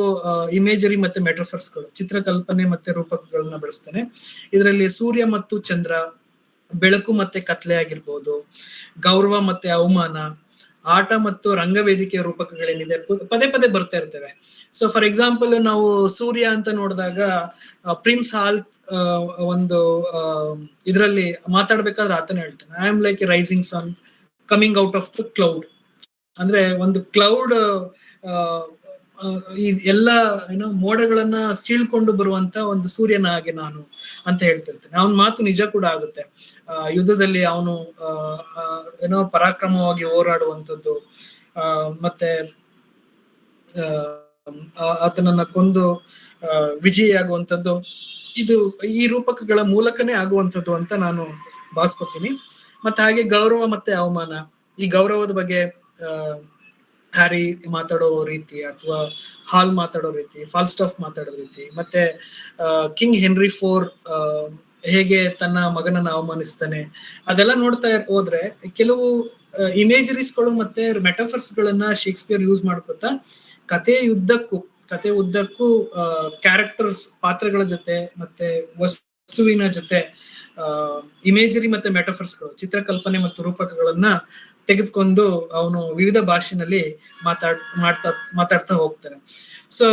ಇಮೇಜರಿ ಮತ್ತೆ ಮೆಟಾಫರ್ಸ್ಗಳು, ಚಿತ್ರಕಲ್ಪನೆ ಮತ್ತೆ ರೂಪಕಗಳನ್ನ ಬಳಸ್ತಾನೆ. ಇದರಲ್ಲಿ ಸೂರ್ಯ ಮತ್ತು ಚಂದ್ರ, ಬೆಳಕು ಮತ್ತೆ ಕತ್ಲೆ ಆಗಿರ್ಬೋದು, ಗೌರವ ಮತ್ತೆ ಅವಮಾನ, ಆಟ ಮತ್ತು ರಂಗವೇದಿಕೆಯ ರೂಪಕಗಳೇನಿದೆ ಪದೇ ಪದೇ ಬರ್ತಾ ಇರ್ತವೆ. ಸೊ ಫಾರ್ ಎಕ್ಸಾಂಪಲ್ ನಾವು ಸೂರ್ಯ ಅಂತ ನೋಡಿದಾಗ ಪ್ರಿನ್ಸ್ ಹಾಲ್ ಒಂದು ಇದರಲ್ಲಿ ಮಾತಾಡ್ಬೇಕಾದ್ರೆ ಆತನ ಹೇಳ್ತಾನೆ, I am like a rising sun coming out of the cloud. ಅಂದ್ರೆ ಒಂದು ಕ್ಲೌಡ್ ಈ ಎಲ್ಲ ಏನೋ ಮೋಡಗಳನ್ನ ಸೀಳ್ಕೊಂಡು ಬರುವಂತ ಒಂದು ಸೂರ್ಯನ ಹಾಗೆ ನಾನು ಅಂತ ಹೇಳ್ತಿರ್ತೇನೆ. ಅವನ ಮಾತು ನಿಜ ಕೂಡ ಆಗುತ್ತೆ. ಯುದ್ಧದಲ್ಲಿ ಅವನು ಏನೋ ಪರಾಕ್ರಮವಾಗಿ ಹೋರಾಡುವಂಥದ್ದು, ಮತ್ತೆ ಆತನನ್ನ ಕೊಂದು ವಿಜಯಿಯಾಗುವಂಥದ್ದು, ಇದು ಈ ರೂಪಕಗಳ ಮೂಲಕನೇ ಆಗುವಂಥದ್ದು ಅಂತ ನಾನು ಭಾವಿಸ್ಕೊತೀನಿ. ಮತ್ತೆ ಹಾಗೆ ಗೌರವ ಮತ್ತೆ ಅವಮಾನ, ಈ ಗೌರವದ ಬಗ್ಗೆ ಹ್ಯಾರಿ ಮಾತಾಡೋ ರೀತಿ ಅಥವಾ ಹಾಲ್ ಮಾತಾಡೋ ರೀತಿ, ಫಾಲ್ಸ್ಟಾಫ್ ಮಾತಾಡೋ ರೀತಿ, ಮತ್ತೆ ಕಿಂಗ್ ಹೆನ್ರಿ IV ಹೇಗೆ ತನ್ನ ಮಗನನ್ನ ಅವಮಾನಿಸ್ತಾನೆ, ಅದೆಲ್ಲ ನೋಡ್ತಾ ಹೋದ್ರೆ ಕೆಲವು ಇಮೇಜರೀಸ್ಗಳು ಮತ್ತೆ ಮೆಟಾಫರ್ಸ್ ಗಳನ್ನ ಶೇಕ್ಸ್ಪಿಯರ್ ಯೂಸ್ ಮಾಡ್ಕೊತಾ ಕತೆ ಉದ್ದಕ್ಕೂ ಕ್ಯಾರೆಕ್ಟರ್ಸ್, ಪಾತ್ರಗಳ ಜೊತೆ ಮತ್ತೆ ವಸ್ತುವಿನ ಜೊತೆ ಇಮೇಜರಿ ಮತ್ತೆ ಮೆಟಾಫರ್ಸ್ಗಳು, ಚಿತ್ರಕಲ್ಪನೆ ಮತ್ತು ರೂಪಕಗಳನ್ನ ತೆಗೆದುಕೊಂಡು ಅವನು ವಿವಿಧ ಭಾಷೆನಲ್ಲಿ ಮಾತಾಡ್ತಾ ಹೋಗ್ತಾನೆ. ಸೊ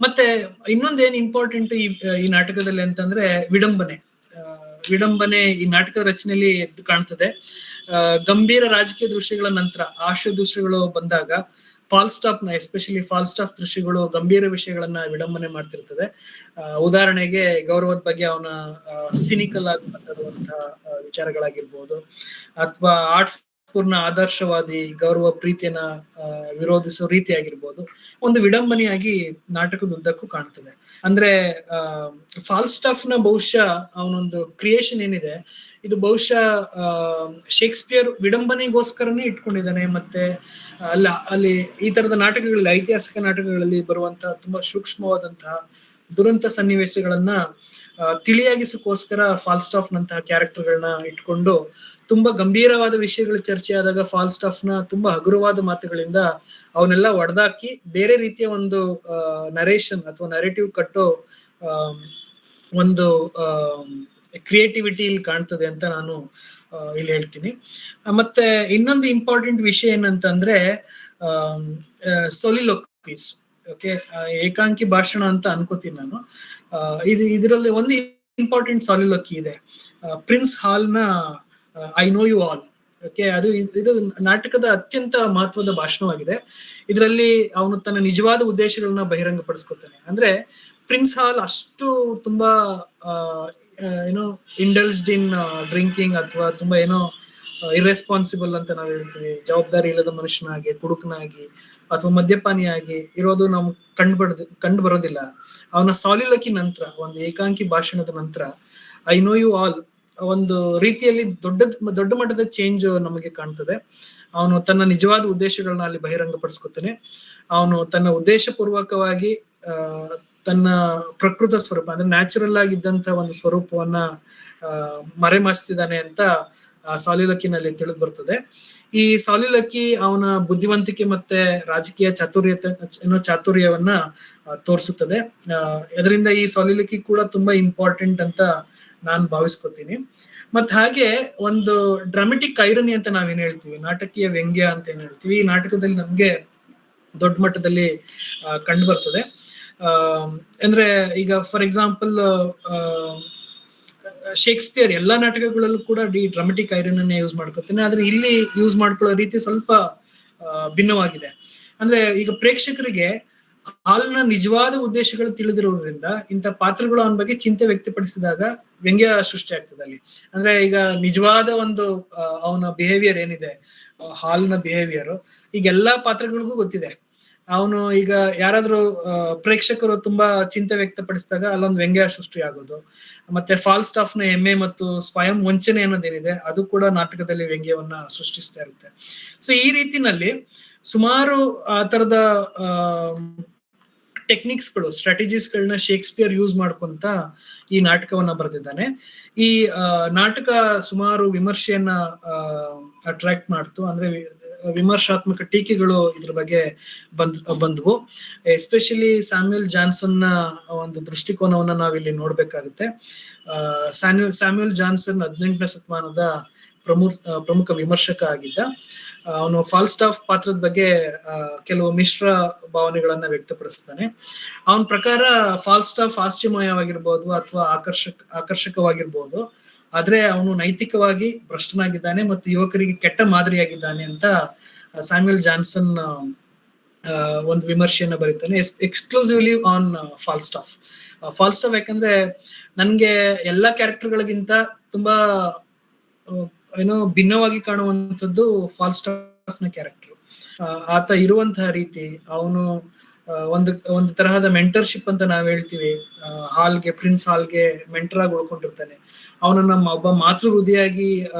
ಮತ್ತೆ ಇನ್ನೊಂದೇನ್ ಇಂಪಾರ್ಟೆಂಟ್ ಈ ನಾಟಕದಲ್ಲಿ ಅಂತಂದ್ರೆ ವಿಡಂಬನೆ. ವಿಡಂಬನೆ ಈ ನಾಟಕದ ರಚನೆಯಲ್ಲಿ ಎದ್ದು ಕಾಣ್ತದೆ. ಗಂಭೀರ ರಾಜಕೀಯ ದೃಶ್ಯಗಳ ನಂತರ ಹಾಸ್ಯ ದೃಶ್ಯಗಳು ಬಂದಾಗ ಫಾಲ್ಸ್ಟಾಫ್ ಎಸ್ಪೆಷಲಿ ಫಾಲ್ಸ್ಟಾಫ್ ದೃಶ್ಯಗಳು ಗಂಭೀರ ವಿಷಯಗಳನ್ನ ವಿಡಂಬನೆ ಮಾಡ್ತಿರ್ತದೆ. ಉದಾಹರಣೆಗೆ ಗೌರವದ ಬಗ್ಗೆ ಅವನ ಸಿನಿಕಲ್ ಆಗಿ ಮಾತಾಡುವಂತಹ ವಿಚಾರಗಳಾಗಿರ್ಬೋದು, ಅಥವಾ ಆರ್ಟ್ಸ್ ಪೂರ್ಣ ಆದರ್ಶವಾದಿ ಗೌರವ ಪ್ರೀತಿಯನ್ನ ವಿರೋಧಿಸೋ ರೀತಿ ಆಗಿರ್ಬೋದು, ಒಂದು ವಿಡಂಬನೆಯಾಗಿ ನಾಟಕದ ಉದ್ದಕ್ಕೂ ಕಾಣ್ತದೆ. ಅಂದ್ರೆ ಫಾಲ್ಸ್ಟಾಫ್ ನ ಬಹುಶಃ ಅವನೊಂದು ಕ್ರಿಯೇಷನ್ ಏನಿದೆ, ಇದು ಬಹುಶಃ ಶೇಕ್ಸ್ಪಿಯರ್ ವಿಡಂಬನೆಗೋಸ್ಕರನೇ ಇಟ್ಕೊಂಡಿದ್ದಾನೆ. ಮತ್ತೆ ಅಲ್ಲಿ ಈ ತರದ ನಾಟಕಗಳಲ್ಲಿ, ಐತಿಹಾಸಿಕ ನಾಟಕಗಳಲ್ಲಿ ಬರುವಂತಹ ತುಂಬಾ ಸೂಕ್ಷ್ಮವಾದಂತಹ ದುರಂತ ಸನ್ನಿವೇಶಗಳನ್ನ ತಿಳಿಯಾಗಿಸಕ್ಕೋಸ್ಕರ ಫಾಲ್ಸ್ಟಾಫ್ ನಂತಹ ಕ್ಯಾರೆಕ್ಟರ್ಗಳನ್ನ ಇಟ್ಕೊಂಡು ತುಂಬಾ ಗಂಭೀರವಾದ ವಿಷಯಗಳ ಚರ್ಚೆ ಆದಾಗ ಫಾಲ್ಸ್ಟಾಫ್ ನ ತುಂಬಾ ಹಗುರವಾದ ಮಾತುಗಳಿಂದ ಅವನ್ನೆಲ್ಲ ಒಡೆದಾಕಿ ಬೇರೆ ರೀತಿಯ ಒಂದು ನರೇಷನ್ ಅಥವಾ ನರೇಟಿವ್ ಕಟ್ಟೋ ಒಂದು ಕ್ರಿಯೇಟಿವಿಟಿ ಇಲ್ಲಿ ಕಾಣ್ತದೆ ಅಂತ ನಾನು ಇಲ್ಲಿ ಹೇಳ್ತೀನಿ. ಮತ್ತೆ ಇನ್ನೊಂದು ಇಂಪಾರ್ಟೆಂಟ್ ವಿಷಯ ಏನಂತಂದ್ರೆ ಸೊಲಿಲೋಕ್ವೀಸ್. ಓಕೆ, ಏಕಾಂಕಿ ಭಾಷಣ ಅಂತ ಅನ್ಕೋತೀನಿ ನಾನು. ಇದರಲ್ಲಿ ಒಂದು ಇಂಪಾರ್ಟೆಂಟ್ ಸಾಲಿಲೋಕಿ ಇದೆ, ಪ್ರಿನ್ಸ್ ಹಾಲ್ ನ I know you all. Okay, ಇದು ನಾಟಕದ ಅತ್ಯಂತ ಮಹತ್ವದ ಭಾಷಣವಾಗಿದೆ. ಇದರಲ್ಲಿ ಅವನು ತನ್ನ ನಿಜವಾದ ಉದ್ದೇಶಗಳನ್ನ ಬಹಿರಂಗಪಡಿಸ್ಕೊತಾನೆ. ಅಂದ್ರೆ ಪ್ರಿನ್ಸ್ ಹಾಲ್ ಅಷ್ಟು ತುಂಬಾ ಏನೋ ಇಂಡಲ್ಸ್ಡ್ ಇನ್ ಡ್ರಿಂಕಿಂಗ್ ಅಥವಾ ತುಂಬಾ ಏನೋ ಇರ್ರೆಸ್ಪಾನ್ಸಿಬಲ್ ಅಂತ ನಾವು ಹೇಳ್ತೀವಿ, ಜವಾಬ್ದಾರಿ ಇಲ್ಲದ ಮನುಷ್ಯನಾಗಿ, ಕುಡುಕನಾಗಿ ಅಥವಾ ಮದ್ಯಪಾನಿಯಾಗಿ ಇರೋದು ನಮ್ಗೆ ಕಂಡು ಬರೋದಿಲ್ಲ. ಅವನ ಸಾಲಿಲೋಕಿ ನಂತರ, ಒಂದು ಏಕಾಂಕಿ ಭಾಷಣದ ನಂತರ ಐ ನೋ ಯು ಆಲ್ ಒಂದು ರೀತಿಯಲ್ಲಿ ದೊಡ್ಡ ಮಟ್ಟದ ಚೇಂಜ್ ನಮಗೆ ಕಾಣ್ತದೆ. ಅವನು ತನ್ನ ನಿಜವಾದ ಉದ್ದೇಶಗಳನ್ನ ಅಲ್ಲಿ ಬಹಿರಂಗಪಡಿಸ್ಕೊತಾನೆ. ಅವನು ತನ್ನ ಉದ್ದೇಶ ಪೂರ್ವಕವಾಗಿ ತನ್ನ ಪ್ರಕೃತ ಸ್ವರೂಪ ಅಂದ್ರೆ ನ್ಯಾಚುರಲ್ ಆಗಿದ್ದಂತ ಒಂದು ಸ್ವರೂಪವನ್ನ ಮರೆಮಾಚ್ತಿದ್ದಾನೆ ಅಂತ ಆ ಸಾಲಿಲೋಕಿನಲ್ಲಿ ತಿಳಿದು ಬರ್ತದೆ. ಈ ಸಾಲಿಲೋಕಿ ಅವನ ಬುದ್ಧಿವಂತಿಕೆ ಮತ್ತೆ ರಾಜಕೀಯ ಚಾತುರ್ಯವನ್ನ ತೋರಿಸುತ್ತದೆ. ಅದರಿಂದ ಈ ಸಾಲಿಲೋಕಿ ಕೂಡ ತುಂಬಾ ಇಂಪಾರ್ಟೆಂಟ್ ಅಂತ ನಾನು ಭಾವಿಸ್ಕೊತೀನಿ. ಮತ್ ಹಾಗೆ ಒಂದು ಡ್ರಾಮೆಟಿಕ್ ಐರನಿ ಅಂತ ನಾವೇನ್ ಹೇಳ್ತೀವಿ, ನಾಟಕೀಯ ವ್ಯಂಗ್ಯ ಅಂತ ಏನ್ ಹೇಳ್ತೀವಿ, ಈ ನಾಟಕದಲ್ಲಿ ನಮ್ಗೆ ದೊಡ್ಡ ಮಟ್ಟದಲ್ಲಿ ಕಂಡು ಬರ್ತದೆ. ಅಂದ್ರೆ ಈಗ ಫಾರ್ ಎಕ್ಸಾಂಪಲ್ ಶೇಕ್ಸ್ಪಿಯರ್ ಎಲ್ಲಾ ನಾಟಕಗಳಲ್ಲೂ ಕೂಡ ಡ್ರಾಮೆಟಿಕ್ ಐರನ್ ಯೂಸ್ ಮಾಡ್ಕೊತಾನೆ. ಆದ್ರೆ ಇಲ್ಲಿ ಯೂಸ್ ಮಾಡ್ಕೊಳ್ಳೋ ರೀತಿ ಸ್ವಲ್ಪ ಭಿನ್ನವಾಗಿದೆ. ಅಂದ್ರೆ ಈಗ ಪ್ರೇಕ್ಷಕರಿಗೆ ಹಾಲ್ನ ನಿಜವಾದ ಉದ್ದೇಶಗಳು ತಿಳಿದಿರೋದ್ರಿಂದ ಇಂಥ ಪಾತ್ರಗಳು ಅವನ ಬಗ್ಗೆ ಚಿಂತೆ ವ್ಯಕ್ತಪಡಿಸಿದಾಗ ವ್ಯಂಗ್ಯ ಸೃಷ್ಟಿ ಆಗ್ತದೆ ಅಲ್ಲಿ. ಅಂದ್ರೆ ಈಗ ನಿಜವಾದ ಒಂದು ಅವನ ಬಿಹೇವಿಯರ್ ಏನಿದೆ, ಹಾಲ್ನ ಬಿಹೇವಿಯರ್ ಈಗ ಎಲ್ಲಾ ಪಾತ್ರಗಳಿಗೂ ಗೊತ್ತಿದೆ. ಅವನು ಈಗ ಯಾರಾದ್ರೂ ಪ್ರೇಕ್ಷಕರು ತುಂಬಾ ಚಿಂತೆ ವ್ಯಕ್ತಪಡಿಸಿದಾಗ ಅಲ್ಲೊಂದು ವ್ಯಂಗ್ಯ ಸೃಷ್ಟಿ ಆಗೋದು. ಮತ್ತೆ ಫಾಲ್ಸ್ಟಾಫ್ ನ ಹೆಮ್ಮೆ ಮತ್ತು ಸ್ವಯಂ ವಂಚನೆ ಅನ್ನೋದೇನಿದೆ ಅದು ಕೂಡ ನಾಟಕದಲ್ಲಿ ವ್ಯಂಗ್ಯವನ್ನ ಸೃಷ್ಟಿಸ್ತಾ ಇರುತ್ತೆ. ಸೊ ಈ ರೀತಿನಲ್ಲಿ ಸುಮಾರು ಆ ತರದ ಟೆಕ್ನಿಕ್ಸ್ಗಳು, ಸ್ಟ್ರಾಟಜೀಸ್ಗಳನ್ನ ಶೇಕ್ಸ್ಪಿಯರ್ ಯೂಸ್ ಮಾಡ್ಕೊಂತ ಈ ನಾಟಕವನ್ನ ಬರೆದಿದ್ದಾನೆ. ಈ ನಾಟಕ ಸುಮಾರು ವಿಮರ್ಶೆಯನ್ನ ಅಟ್ರಾಕ್ಟ್ ಮಾಡ್ತು. ಅಂದ್ರೆ ವಿಮರ್ಶಾತ್ಮಕ ಟೀಕೆಗಳು ಇದ್ರ ಬಗ್ಗೆ ಬಂದ್ವು. ಎಸ್ಪೆಷಲಿ ಸ್ಯಾಮ್ಯುಯಲ್ ಜಾನ್ಸನ್ ನ ಒಂದು ದೃಷ್ಟಿಕೋನವನ್ನ ನಾವಿಲ್ಲಿ ನೋಡ್ಬೇಕಾಗುತ್ತೆ. ಸ್ಯಾಮ್ಯುಯಲ್ ಜಾನ್ಸನ್ 18ನೇ ಶತಮಾನದ ಪ್ರಮುಖ ವಿಮರ್ಶಕ ಆಗಿದ್ದ. ಅವನು ಫಾಲ್ಸ್ಟಾಫ್ ಪಾತ್ರದ ಬಗ್ಗೆ ಕೆಲವು ಮಿಶ್ರ ಭಾವನೆಗಳನ್ನ ವ್ಯಕ್ತಪಡಿಸ್ತಾನೆ. ಅವನ ಪ್ರಕಾರ ಫಾಲ್ಸ್ಟಾಫ್ ಹಾಸ್ಯಮಯವಾಗಿರ್ಬೋದು ಅಥವಾ ಆಕರ್ಷಕವಾಗಿರ್ಬೋದು, ಆದ್ರೆ ಅವನು ನೈತಿಕವಾಗಿ ಭ್ರಷ್ಟನಾಗಿದ್ದಾನೆ ಮತ್ತು ಯುವಕರಿಗೆ ಕೆಟ್ಟ ಮಾದರಿಯಾಗಿದ್ದಾನೆ ಅಂತ ಸ್ಯಾಮ್ಯುಯಲ್ ಜಾನ್ಸನ್ ಒಂದು ವಿಮರ್ಶೆಯನ್ನ ಬರೀತಾನೆ, ಎಕ್ಸ್ಕ್ಲೂಸಿವ್ಲಿ ಆನ್ ಫಾಲ್ಸ್ಟಾಫ್. ಯಾಕಂದ್ರೆ ನನ್ಗೆ ಎಲ್ಲಾ ಕ್ಯಾರೆಕ್ಟರ್ಗಳಿಗಿಂತ ತುಂಬಾ ಏನೋ ಭಿನ್ನವಾಗಿ ಕಾಣುವಂಥದ್ದು ಫಾಲ್ಸ್ಟಾಫ್ ನ ಕ್ಯಾರೆಕ್ಟರ್. ಆತ ಇರುವಂತಹ ರೀತಿ, ಅವನು ಒಂದು ತರಹದ ಮೆಂಟರ್ಶಿಪ್ ಅಂತ ನಾವ್ ಹೇಳ್ತೀವಿ. ಪ್ರಿನ್ಸ್ ಹಾಲ್ಗೆ ಮೆಂಟರ್ ಆಗಿ ಉಳ್ಕೊಂಡಿರ್ತಾನೆ. ಅವನನ್ನ ಒಬ್ಬ ಮಾತೃ ಹೃದಯಾಗಿ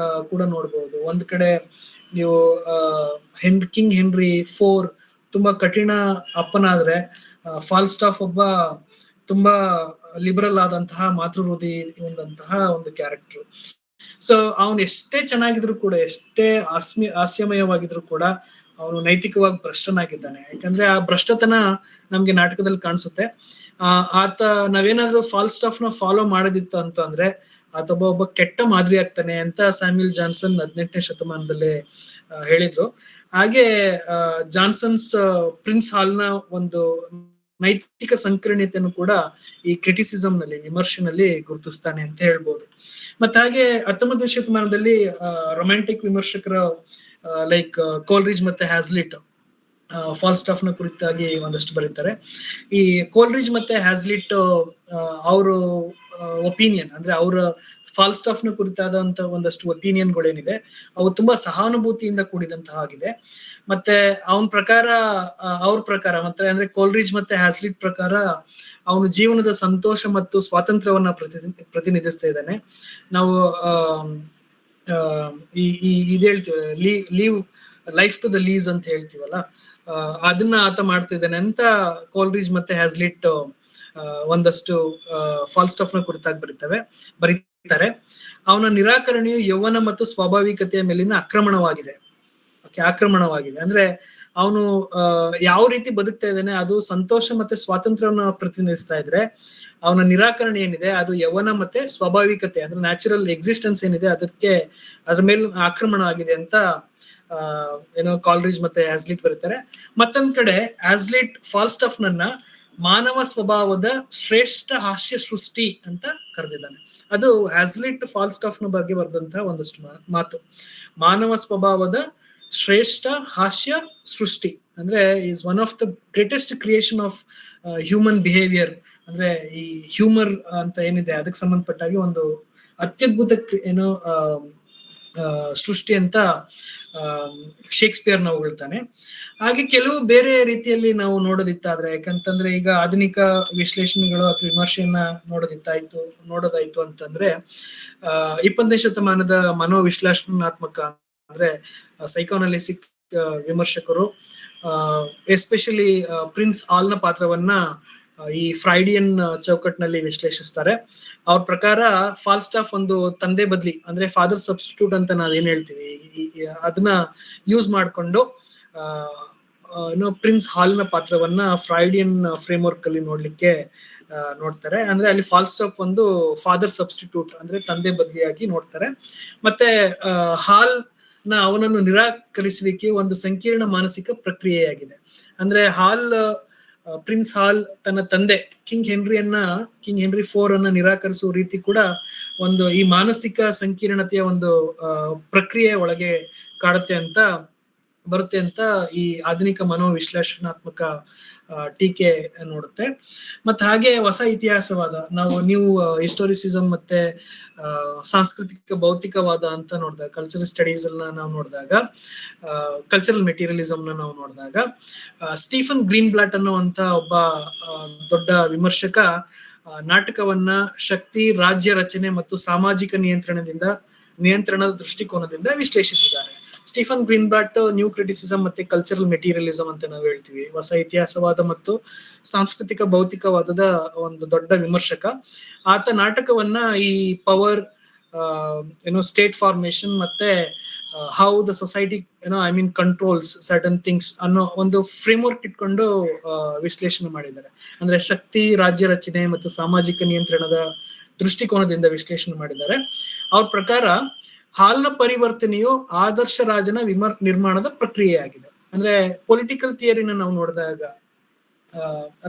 ಕೂಡ ನೋಡ್ಬಹುದು. ಒಂದ್ ಕಡೆ ನೀವು ಕಿಂಗ್ ಹೆನ್ರಿ IV ತುಂಬಾ ಕಠಿಣ ಅಪ್ಪನಾದ್ರೆ, ಫಾಲ್ಸ್ಟಾಫ್ ಒಬ್ಬ ತುಂಬಾ ಲಿಬರಲ್ ಆದಂತಹ ಮಾತೃ ಹೃದಯ ಒಂದಂತಹ ಒಂದು ಕ್ಯಾರೆಕ್ಟರ್. ಸೊ ಅವನು ಎಷ್ಟೇ ಚೆನ್ನಾಗಿದ್ರು ಕೂಡ, ಎಷ್ಟೇ ಹಾಸ್ಯಮಯವಾಗಿದ್ರು ಕೂಡ ಅವನು ನೈತಿಕವಾಗಿ ಭ್ರಷ್ಟನಾಗಿದ್ದಾನೆ. ಯಾಕಂದ್ರೆ ಆ ಭ್ರಷ್ಟತನ ನಮ್ಗೆ ನಾಟಕದಲ್ಲಿ ಕಾಣಿಸುತ್ತೆ. ಆತ ನಾವೇನಾದ್ರೂ ಫಾಲ್ಸ್ಟಾಫ್ ನ ಫಾಲೋ ಮಾಡೋದಿತ್ತು ಅಂತಂದ್ರೆ ಆತ ಒಬ್ಬ ಕೆಟ್ಟ ಮಾದರಿ ಆಗ್ತಾನೆ ಅಂತ ಸ್ಯಾಮ್ಯುಯಲ್ ಜಾನ್ಸನ್ 18ನೇ ಶತಮಾನದಲ್ಲಿ ಹೇಳಿದ್ರು. ಹಾಗೆ ಜಾನ್ಸನ್ಸ್ ಪ್ರಿನ್ಸ್ ಹಾಲ್ನ ಒಂದು ನೈತಿಕ ಸಂಕೀರ್ಣತೆಯನ್ನು ಕೂಡ ಈ ಕ್ರಿಟಿಸಿಸಂ ನಲ್ಲಿ, ವಿಮರ್ಶೆನಲ್ಲಿ ಗುರುತಿಸ್ತಾನೆ ಅಂತ ಹೇಳ್ಬೋದು. ಮತ್ತೆ ಹಾಗೆ 19ನೇ ಶತಮಾನದಲ್ಲಿ ರೊಮ್ಯಾಂಟಿಕ್ ವಿಮರ್ಶಕರ ಲೈಕ್ ಕೋಲ್ರಿಜ್ ಮತ್ತೆ ಹ್ಯಾಸ್ಲಿಟ್ ಫಾಲ್ಸ್ಟಾಫ್ ನ ಕುರಿತಾಗಿ ಒಂದಷ್ಟು ಬರೀತಾರೆ. ಈ ಕೋಲ್ರಿಜ್ ಮತ್ತೆ ಹ್ಯಾಸ್ಲಿಟ್ ಅವರು ಒಪಿನಿಯನ್ ಅಂದ್ರೆ ಅವರ ಫಾಲ್ಸ್ಟಾಫ್ ನ ಕುರಿತಾದಂತ ಒಂದಷ್ಟು ಒಪಿನಿಯನ್ಗಳೇನಿದೆ ಅವು ತುಂಬಾ ಸಹಾನುಭೂತಿಯಿಂದ ಕೂಡಿದಂತಹ ಆಗಿದೆ. ಮತ್ತೆ ಅವ್ರ ಪ್ರಕಾರ ಮತ್ತೆ ಅಂದ್ರೆ ಕೋಲ್ರಿಜ್ ಮತ್ತೆ ಹ್ಯಾಸ್ಲಿಟ್ ಪ್ರಕಾರ ಅವನು ಜೀವನದ ಸಂತೋಷ ಮತ್ತು ಸ್ವಾತಂತ್ರ್ಯವನ್ನ ಪ್ರತಿನಿಧಿಸ್ತಾ ಇದ್ದಾನೆ. ನಾವು ಇದು ಹೇಳ್ತೀವಿ, live life to the lees ಅಂತ ಹೇಳ್ತೀವಲ್ಲ, ಅದನ್ನ ಆತ ಮಾಡ್ತಿದ್ದಾನೆ ಅಂತ ಕೋಲ್ರಿಜ್ ಮತ್ತೆ ಹ್ಯಾಸ್ಲಿಟ್ ಒಂದಷ್ಟು ಫಾಲ್ಸ್ಟಾಫ್ ನ ಕುರಿತಾಗಿ ಬರೀತಾರೆ. ಅವನ ನಿರಾಕರಣೆಯು ಯೌವನ ಮತ್ತು ಸ್ವಾಭಾವಿಕತೆಯ ಮೇಲಿನ ಆಕ್ರಮಣವಾಗಿದೆ. ಅಂದ್ರೆ ಅವನು ಯಾವ ರೀತಿ ಬದುಕ್ತಾ ಇದ್ದಾನೆ ಅದು ಸಂತೋಷ ಮತ್ತೆ ಸ್ವಾತಂತ್ರ್ಯವನ್ನ ಪ್ರತಿನಿಧಿಸ್ತಾ ಇದ್ರೆ, ಅವನ ನಿರಾಕರಣೆ ಏನಿದೆ ಅದು ಯೌವನ ಮತ್ತೆ ಸ್ವಾಭಾವಿಕತೆ ಅಂದ್ರೆ ನ್ಯಾಚುರಲ್ ಎಕ್ಸಿಸ್ಟೆನ್ಸ್ ಏನಿದೆ ಅದ್ರ ಮೇಲೆ ಆಕ್ರಮಣ ಆಗಿದೆ ಅಂತ ಕಾಲ್ರಿಜ್ ಮತ್ತೆ ಹ್ಯಾಸ್ಲಿಟ್ ಬರೀತಾರೆ. ಮತ್ತೊಂದ್ ಕಡೆ ಹ್ಯಾಸ್ಲಿಟ್ ಫಾಲ್ಸ್ಟಾಫ್ ನನ್ನ ಮಾನವ ಸ್ವಭಾವದ ಶ್ರೇಷ್ಠ ಹಾಸ್ಯ ಸೃಷ್ಟಿ ಅಂತ ಕರೆದಿದ್ದಾನೆ. ಅದು ಹ್ಯಾಸ್ಲಿಟ್ ಫಾಲ್ಸ್ಟಾಫ್ ನ ಬಗ್ಗೆ ಬರೆದಂತಹ ಒಂದಷ್ಟು ಮಾತು. ಮಾನವ ಸ್ವಭಾವದ ಶ್ರೇಷ್ಠ ಹಾಸ್ಯ ಸೃಷ್ಟಿ ಅಂದ್ರೆ is one of the greatest creation of human behaviour. ಅಂದ್ರೆ ಈ ಹ್ಯೂಮರ್ ಅಂತ ಏನಿದೆ ಅದಕ್ಕೆ ಸಂಬಂಧಪಟ್ಟಾಗಿ ಒಂದು ಅತ್ಯದ್ಭುತ ಸೃಷ್ಟಿ ಅಂತ ಶೇಕ್ಸ್ಪಿಯರ್ ನಾವು ಹೇಳ್ತಾನೆ. ಹಾಗೆ ಕೆಲವು ಬೇರೆ ರೀತಿಯಲ್ಲಿ ನಾವು ನೋಡೋದಿತ್ತಾದ್ರೆ, ಯಾಕಂತಂದ್ರೆ ಈಗ ಆಧುನಿಕ ವಿಶ್ಲೇಷಣೆಗಳು ಅಥವಾ ವಿಮರ್ಶೆಯನ್ನ ನೋಡೋದಾಯ್ತು ಅಂತಂದ್ರೆ 20ನೇ ಶತಮಾನದ ಮನೋವಿಶ್ಲೇಷಣಾತ್ಮಕ ಅಂದ್ರೆ ಸೈಕೋಅನಾಲಿಸಿಕ್ ವಿಮರ್ಶಕರು ಎಸ್ಪೆಷಲಿ ಪ್ರಿನ್ಸ್ ಹಾಲ್ನ ಪಾತ್ರವನ್ನ ಈ ಫ್ರೈಡಿಯನ್ ಚೌಕಟ್ಟಿನಲ್ಲಿ ವಿಶ್ಲೇಷಿಸ್ತಾರೆ. ಅವ್ರ ಪ್ರಕಾರ ಫಾಲ್ಸ್ಟಾಫ್ ಒಂದು ತಂದೆ ಬದ್ಲಿ ಅಂದ್ರೆ ಫಾದರ್ ಸಬ್ಸ್ಟಿಟ್ಯೂಟ್ ಅಂತ ನಾವೇನ್ ಹೇಳ್ತೀವಿ, ಅದನ್ನ ಯೂಸ್ ಮಾಡ್ಕೊಂಡು ಪ್ರಿನ್ಸ್ ಹಾಲ್ನ ಪಾತ್ರವನ್ನ ಫ್ರೈಡಿಯನ್ ಫ್ರೇಮ್ವರ್ಕ್ ಅಲ್ಲಿ ನೋಡ್ತಾರೆ. ಅಂದ್ರೆ ಅಲ್ಲಿ ಫಾಲ್ಸ್ಟಾಫ್ ಒಂದು ಫಾದರ್ ಸಬ್ಸ್ಟಿಟ್ಯೂಟ್ ಅಂದ್ರೆ ತಂದೆ ಬದಲಿಯಾಗಿ ನೋಡ್ತಾರೆ. ಮತ್ತೆ ಹಾಲ್ ಅವನನ್ನು ನಿರಾಕರಿಸುವಿಕೆ ಒಂದು ಸಂಕೀರ್ಣ ಮಾನಸಿಕ ಪ್ರಕ್ರಿಯೆಯಾಗಿದೆ. ಅಂದ್ರೆ ಪ್ರಿನ್ಸ್ ಹಾಲ್ ತನ್ನ ತಂದೆ ಕಿಂಗ್ ಹೆನ್ರಿ IV ಅನ್ನ ನಿರಾಕರಿಸುವ ರೀತಿ ಕೂಡ ಒಂದು ಈ ಮಾನಸಿಕ ಸಂಕೀರ್ಣತೆಯ ಒಂದು ಪ್ರಕ್ರಿಯೆ ಒಳಗೆ ಬರುತ್ತೆ ಅಂತ ಈ ಆಧುನಿಕ ಮನೋವಿಶ್ಲೇಷಣಾತ್ಮಕ ಟೀಕೆ ನೋಡುತ್ತೆ. ಮತ್ತೆ ಹಾಗೆ ಹೊಸ ಇತಿಹಾಸವಾದ ನೀವು ಹಿಸ್ಟೋರಿಸಿಸಮ್ ಮತ್ತೆ ಸಾಂಸ್ಕೃತಿಕ ಭೌತಿಕವಾದ ಅಂತ ನೋಡಿದಾಗ, ಕಲ್ಚರಲ್ ಸ್ಟಡೀಸ್ ನಾವು ನೋಡಿದಾಗ, ಕಲ್ಚರಲ್ ಮೆಟೀರಿಯಲಿಸಮ್ ನಾವು ನೋಡಿದಾಗ, ಸ್ಟೀಫನ್ ಗ್ರೀನ್ಬ್ಲಾಟ್ ಅನ್ನುವಂತ ಒಬ್ಬ ದೊಡ್ಡ ವಿಮರ್ಶಕ ನಾಟಕವನ್ನ ಶಕ್ತಿ, ರಾಜ್ಯ ರಚನೆ ಮತ್ತು ಸಾಮಾಜಿಕ ನಿಯಂತ್ರಣದ ದೃಷ್ಟಿಕೋನದಿಂದ ವಿಶ್ಲೇಷಿಸಿದ್ದಾರೆ. ಸ್ಟೀಫನ್ ಗ್ರೀನ್ಬ್ಲಾಟ್ ನ್ಯೂ ಕ್ರಿಟಿಸಿಸಮ್ ಮತ್ತೆ ಕಲ್ಚರಲ್ ಮೆಟೀರಿಯಲಿಸಮ್ ಅಂತ ನಾವು ಹೇಳ್ತೀವಿ, ಹೊಸ ಇತಿಹಾಸವಾದ ಮತ್ತು ಸಾಂಸ್ಕೃತಿಕ ಭೌತಿಕವಾದದ ಒಂದು ದೊಡ್ಡ ವಿಮರ್ಶಕ. ಆತ ನಾಟಕವನ್ನ ಈ ಪವರ್ ಸ್ಟೇಟ್ ಫಾರ್ಮೇಶನ್ ಮತ್ತೆ how the society controls certain things ಅನ್ನೋ ಒಂದು ಫ್ರೇಮ್ವರ್ಕ್ ಇಟ್ಕೊಂಡು ವಿಶ್ಲೇಷಣೆ ಮಾಡಿದ್ದಾರೆ. ಅಂದ್ರೆ ಶಕ್ತಿ, ರಾಜ್ಯ ರಚನೆ ಮತ್ತು ಸಾಮಾಜಿಕ ನಿಯಂತ್ರಣದ ದೃಷ್ಟಿಕೋನದಿಂದ ವಿಶ್ಲೇಷಣೆ ಮಾಡಿದ್ದಾರೆ. ಅವ್ರ ಪ್ರಕಾರ ಹಾಲ್ನ ಪರಿವರ್ತನೆಯು ಆದರ್ಶ ರಾಜನ ನಿರ್ಮಾಣದ ಪ್ರಕ್ರಿಯೆಯಾಗಿದೆ. ಅಂದ್ರೆ ಪೊಲಿಟಿಕಲ್ ಥಿಯರಿನ ನಾವು ನೋಡಿದಾಗ,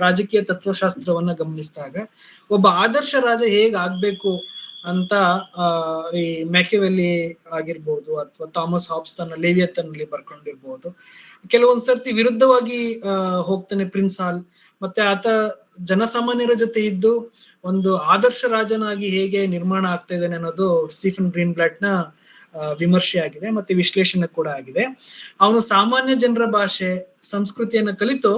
ರಾಜಕೀಯ ತತ್ವಶಾಸ್ತ್ರವನ್ನ ಗಮನಿಸಿದಾಗ ಒಬ್ಬ ಆದರ್ಶ ರಾಜ ಹೇಗ್ ಆಗ್ಬೇಕು ಅಂತ ಈ ಮ್ಯಾಕಿವೆಲ್ಲಿ ಆಗಿರ್ಬೋದು ಅಥವಾ ಥಾಮಸ್ ಹಾಬ್ಸ್ ತನ್ನ ಲೇವಿಯಥನ್ ಅಲ್ಲಿ ಬರ್ಕೊಂಡಿರ್ಬೋದು. ಕೆಲವೊಂದ್ಸರ್ತಿ ವಿರುದ್ಧವಾಗಿ ಹೋಗ್ತಾನೆ ಪ್ರಿನ್ಸ್ ಹಾಲ್. ಮತ್ತೆ ಆತ ಜನಸಾಮಾನ್ಯರ ಜೊತೆ ಇದ್ದು ಒಂದು ಆದರ್ಶ ರಾಜನಾಗಿ ಹೇಗೆ ನಿರ್ಮಾಣ ಆಗ್ತಾ ಇದ್ದಾನೆ ಅನ್ನೋದು ಸ್ಟೀಫನ್ ಗ್ರೀನ್ಬ್ಲಾಟ್ ನ ವಿಮರ್ಶೆ ಆಗಿದೆ ಮತ್ತೆ ವಿಶ್ಲೇಷಣೆ ಕೂಡ ಆಗಿದೆ. ಅವನು ಸಾಮಾನ್ಯ ಜನರ ಭಾಷೆ, ಸಂಸ್ಕೃತಿಯನ್ನ ಕಲಿತು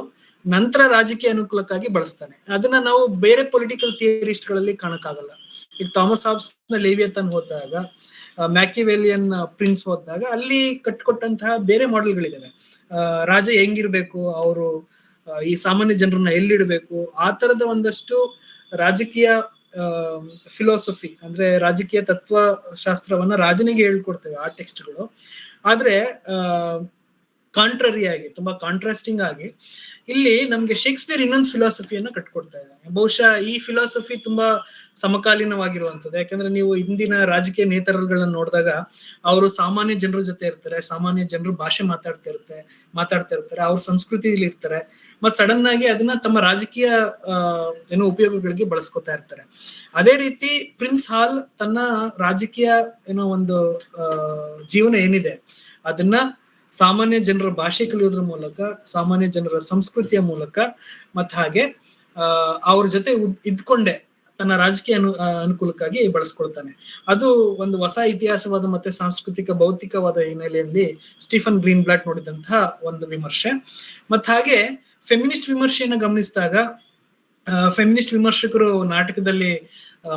ನಂತರ ರಾಜಕೀಯ ಅನುಕೂಲಕ್ಕಾಗಿ ಬಳಸ್ತಾನೆ. ಅದನ್ನ ನಾವು ಬೇರೆ ಪೊಲಿಟಿಕಲ್ ಥಿಯರಿಸ್ಟ್ ಗಳಲ್ಲಿ ಕಾಣಕ್ಕಾಗಲ್ಲ. ಈಗ ಥಾಮಸ್ ಹಾಬ್ಸ್ ನ ಲೇವಿಯಥನ್ ಓದಿದಾಗ, ಮ್ಯಾಕಿವೆಲಿಯನ್ ಪ್ರಿನ್ಸ್ ಓದಿದಾಗ ಅಲ್ಲಿ ಕಟ್ಕೊಟ್ಟಂತಹ ಬೇರೆ ಮಾಡೆಲ್ಗಳಿದಾವೆ. ರಾಜ ಹೆಂಗಿರ್ಬೇಕು, ಅವರು ಈ ಸಾಮಾನ್ಯ ಜನರನ್ನ ಎಲ್ಲಿಡ್ಬೇಕು, ಆ ತರದ ಒಂದಷ್ಟು ರಾಜಕೀಯ ಫಿಲಾಸಫಿ ಅಂದ್ರೆ ರಾಜಕೀಯ ತತ್ವಶಾಸ್ತ್ರವನ್ನ ರಾಜನಿಗೆ ಹೇಳ್ಕೊಡ್ತೇವೆ ಆ ಟೆಕ್ಸ್ಟ್ಗಳು. ಆದ್ರೆ ಕಾಂಟ್ರರಿ ಆಗಿ, ತುಂಬಾ ಕಾಂಟ್ರಾಸ್ಟಿಂಗ್ ಆಗಿ ಇಲ್ಲಿ ನಮ್ಗೆ ಶೇಕ್ಸ್ಪಿಯರ್ ಇನ್ನೊಂದು ಫಿಲಾಸಫಿಯನ್ನ ಕಟ್ಕೊಡ್ತಾ ಇದ್ದಾನೆ. ಬಹುಶಃ ಈ ಫಿಲಾಸಫಿ ತುಂಬಾ ಸಮಕಾಲೀನವಾಗಿರುವಂತದ್ದು. ಯಾಕಂದ್ರೆ ನೀವು ಇಂದಿನ ರಾಜಕೀಯ ನೇತಾರರುಗಳನ್ನ ನೋಡಿದಾಗ ಅವರು ಸಾಮಾನ್ಯ ಜನರ ಜೊತೆ ಇರ್ತಾರೆ, ಸಾಮಾನ್ಯ ಜನರು ಭಾಷೆ ಮಾತಾಡ್ತಾ ಇರ್ತಾರೆ, ಅವ್ರ ಸಂಸ್ಕೃತಿಯಲ್ಲಿ ಇರ್ತಾರೆ, ಮತ್ ಸಡನ್ ಆಗಿ ಅದನ್ನ ತಮ್ಮ ರಾಜಕೀಯ ಏನೋ ಉಪಯೋಗಗಳಿಗೆ ಬಳಸ್ಕೊತಾ ಇರ್ತಾರೆ. ಅದೇ ರೀತಿ ಪ್ರಿನ್ಸ್ ಹಾಲ್ ತನ್ನ ರಾಜಕೀಯ ಏನೋ ಒಂದು ಜೀವನ ಏನಿದೆ ಅದನ್ನ ಸಾಮಾನ್ಯ ಜನರ ಭಾಷೆ ಕಲಿಯೋದ್ರ ಮೂಲಕ, ಸಾಮಾನ್ಯ ಜನರ ಸಂಸ್ಕೃತಿಯ ಮೂಲಕ, ಮತ್ ಹಾಗೆ ಅವ್ರ ಜೊತೆ ಇದ್ಕೊಂಡೆ ತನ್ನ ರಾಜಕೀಯ ಅನುಕೂಲಕ್ಕಾಗಿ ಬಳಸ್ಕೊಳ್ತಾನೆ. ಅದು ಒಂದು ಹೊಸ ಇತಿಹಾಸವಾದ ಮತ್ತೆ ಸಾಂಸ್ಕೃತಿಕ ಭೌತಿಕವಾದ ಹಿನ್ನೆಲೆಯಲ್ಲಿ ಸ್ಟೀಫನ್ ಗ್ರೀನ್ ಬ್ಲಾಟ್ ನೋಡಿದಂತಹ ಒಂದು ವಿಮರ್ಶೆ. ಮತ್ ಹಾಗೆ ಫೆಮಿನಿಸ್ಟ್ ವಿಮರ್ಶೆಯನ್ನ ಗಮನಿಸಿದಾಗ ಫೆಮಿನಿಸ್ಟ್ ವಿಮರ್ಶಕರು ನಾಟಕದಲ್ಲಿ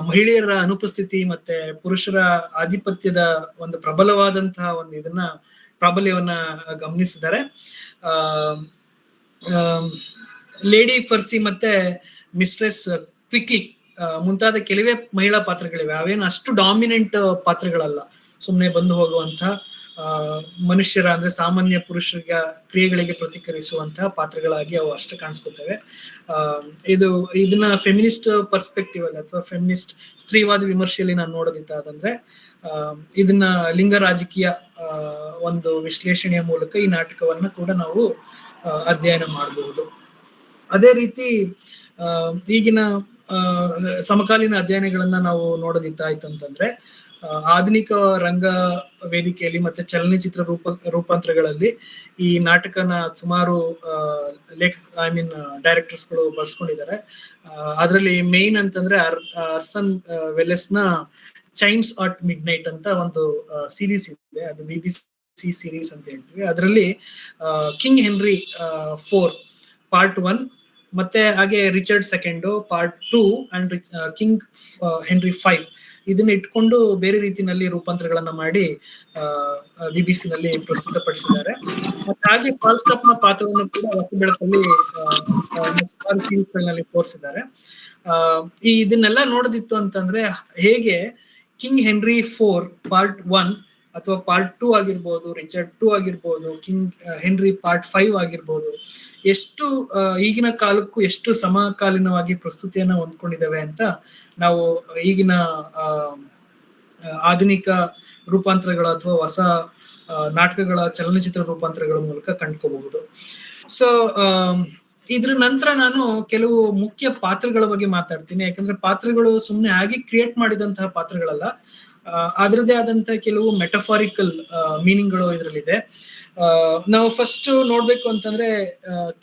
ಮಹಿಳೆಯರ ಅನುಪಸ್ಥಿತಿ ಮತ್ತೆ ಪುರುಷರ ಆಧಿಪತ್ಯದ ಒಂದು ಪ್ರಬಲವಾದಂತಹ ಒಂದು ಪ್ರಾಬಲ್ಯವನ್ನ ಗಮನಿಸಿದ್ದಾರೆ. ಲೇಡಿ ಫರ್ಸಿ ಮತ್ತೆ ಮಿಸ್ಟ್ರೆಸ್ ಕ್ವಿಕ್ಲಿ ಮುಂತಾದ ಕೆಲವೇ ಮಹಿಳಾ ಪಾತ್ರಗಳಿವೆ. ಅವೇನು ಅಷ್ಟು ಡಾಮಿನೆಂಟ್ ಪಾತ್ರಗಳಲ್ಲ, ಸುಮ್ಮನೆ ಬಂದು ಹೋಗುವಂತಹ ಮನುಷ್ಯರ ಅಂದ್ರೆ ಸಾಮಾನ್ಯ ಪುರುಷರ ಕ್ರಿಯೆಗಳಿಗೆ ಪ್ರತಿಕ್ರಿಯಿಸುವಂತಹ ಪಾತ್ರಗಳಾಗಿ ಅವು ಅಷ್ಟು ಕಾಣಿಸ್ಕೊತವೆ. ಇದನ್ನ ಫೆಮಿನಿಸ್ಟ್ ಪರ್ಸ್ಪೆಕ್ಟಿವ್ ಅಲ್ಲಿ ಅಥವಾ ಫೆಮಿನಿಸ್ಟ್ ಸ್ತ್ರೀವಾದ ವಿಮರ್ಶೆಯಲ್ಲಿ ನಾನು ನೋಡೋದಿದ್ದಾದಂದ್ರೆ ಇದನ್ನ ಲಿಂಗ ರಾಜಕೀಯ ಒಂದು ವಿಶ್ಲೇಷಣೆಯ ಮೂಲಕ ಈ ನಾಟಕವನ್ನ ಕೂಡ ನಾವು ಅಧ್ಯಯನ ಮಾಡಬಹುದು. ಅದೇ ರೀತಿ ಈಗಿನ ಸಮಕಾಲೀನ ಅಧ್ಯಯನಗಳನ್ನ ನಾವು ನೋಡೋದಿದ್ದಾಯ್ತು ಅಂತಂದ್ರೆ ಆಧುನಿಕ ರಂಗ ವೇದಿಕೆಯಲ್ಲಿ ಮತ್ತೆ ಚಲನಚಿತ್ರ ರೂಪಾಂತರಗಳಲ್ಲಿ ಈ ನಾಟಕನ ಸುಮಾರು ಡೈರೆಕ್ಟರ್ಸ್ಗಳು ಬಳಸ್ಕೊಂಡಿದ್ದಾರೆ. ಅದರಲ್ಲಿ ಮೇನ್ ಅಂತಂದ್ರೆ ಅರ್ಸನ್ ವೆಲ್ಲೆಸ್ ನ ಚೈಮ್ಸ್ ಅಟ್ ಮಿಡ್ ನೈಟ್ ಅಂತ ಒಂದು ಸೀರೀಸ್ ಇದೆ, ಅದು BBC ಸೀರೀಸ್ ಅಂತ ಹೇಳ್ತೀವಿ. ಅದರಲ್ಲಿ ಕಿಂಗ್ ಹೆನ್ರಿ 4 ಪಾರ್ಟ್ 1 ಮತ್ತೆ ಹಾಗೆ Richard II part 2 and king henry 5 ಇದನ್ನ ಇಟ್ಕೊಂಡು ಬೇರೆ ರೀತಿಯಲ್ಲಿ ರೂಪಾಂತರಗಳನ್ನ ಮಾಡಿ BBC ನಲ್ಲಿ ಪ್ರಸ್ತುತಪಡಿಸಿದ್ದಾರೆ. ಮತ್ತೆ ಹಾಗೆ ಫಾಲ್ಸ್ಟಾಪ್ ನ ಪಾತ್ರವನ್ನು ಕೂಡ ಹೊಸ ಬೆಳಕಲ್ಲಿ ಸುಮಾರು ಸೀರೀಸ್ಗಳಲ್ಲಿ ತೋರಿಸಿದ್ದಾರೆ. ಇದನ್ನೆಲ್ಲ ನೋಡೋದಿತ್ತು ಅಂತಂದ್ರೆ ಹೇಗೆ ಕಿಂಗ್ ಹೆನ್ರಿ 4 ಪಾರ್ಟ್ 1 ಅಥವಾ ಪಾರ್ಟ್ 2 ಆಗಿರ್ಬೋದು, ರಿಚರ್ಡ್ 2 ಆಗಿರ್ಬೋದು, ಕಿಂಗ್ ಹೆನ್ರಿ ಪಾರ್ಟ್ 5 ಆಗಿರ್ಬೋದು, ಎಷ್ಟು ಈಗಿನ ಕಾಲಕ್ಕೂ ಎಷ್ಟು ಸಮಕಾಲೀನವಾಗಿ ಪ್ರಸ್ತುತಿಯನ್ನ ಹೊಂದ್ಕೊಂಡಿದ್ದಾವೆ ಅಂತ ನಾವು ಈಗಿನ ಆಧುನಿಕ ರೂಪಾಂತರಗಳ ಅಥವಾ ಹೊಸ ನಾಟಕಗಳ ಚಲನಚಿತ್ರ ರೂಪಾಂತರಗಳ ಮೂಲಕ ಕಂಡ್ಕೋಬಹುದು. ಸೊ ಇದ್ರ ನಂತರ ನಾನು ಕೆಲವು ಮುಖ್ಯ ಪಾತ್ರಗಳ ಬಗ್ಗೆ ಮಾತಾಡ್ತೀನಿ. ಯಾಕಂದ್ರೆ ಪಾತ್ರಗಳು ಸುಮ್ಮನೆ ಆಗಿ ಕ್ರಿಯೇಟ್ ಮಾಡಿದಂತಹ ಪಾತ್ರಗಳಲ್ಲ, ಅದರದೇ ಆದಂತಹ ಕೆಲವು ಮೆಟಫಾರಿಕಲ್ ಮೀನಿಂಗ್ಗಳು ಇದರಲ್ಲಿದೆ. ನಾವು ಫಸ್ಟ್ ನೋಡ್ಬೇಕು ಅಂತಂದ್ರೆ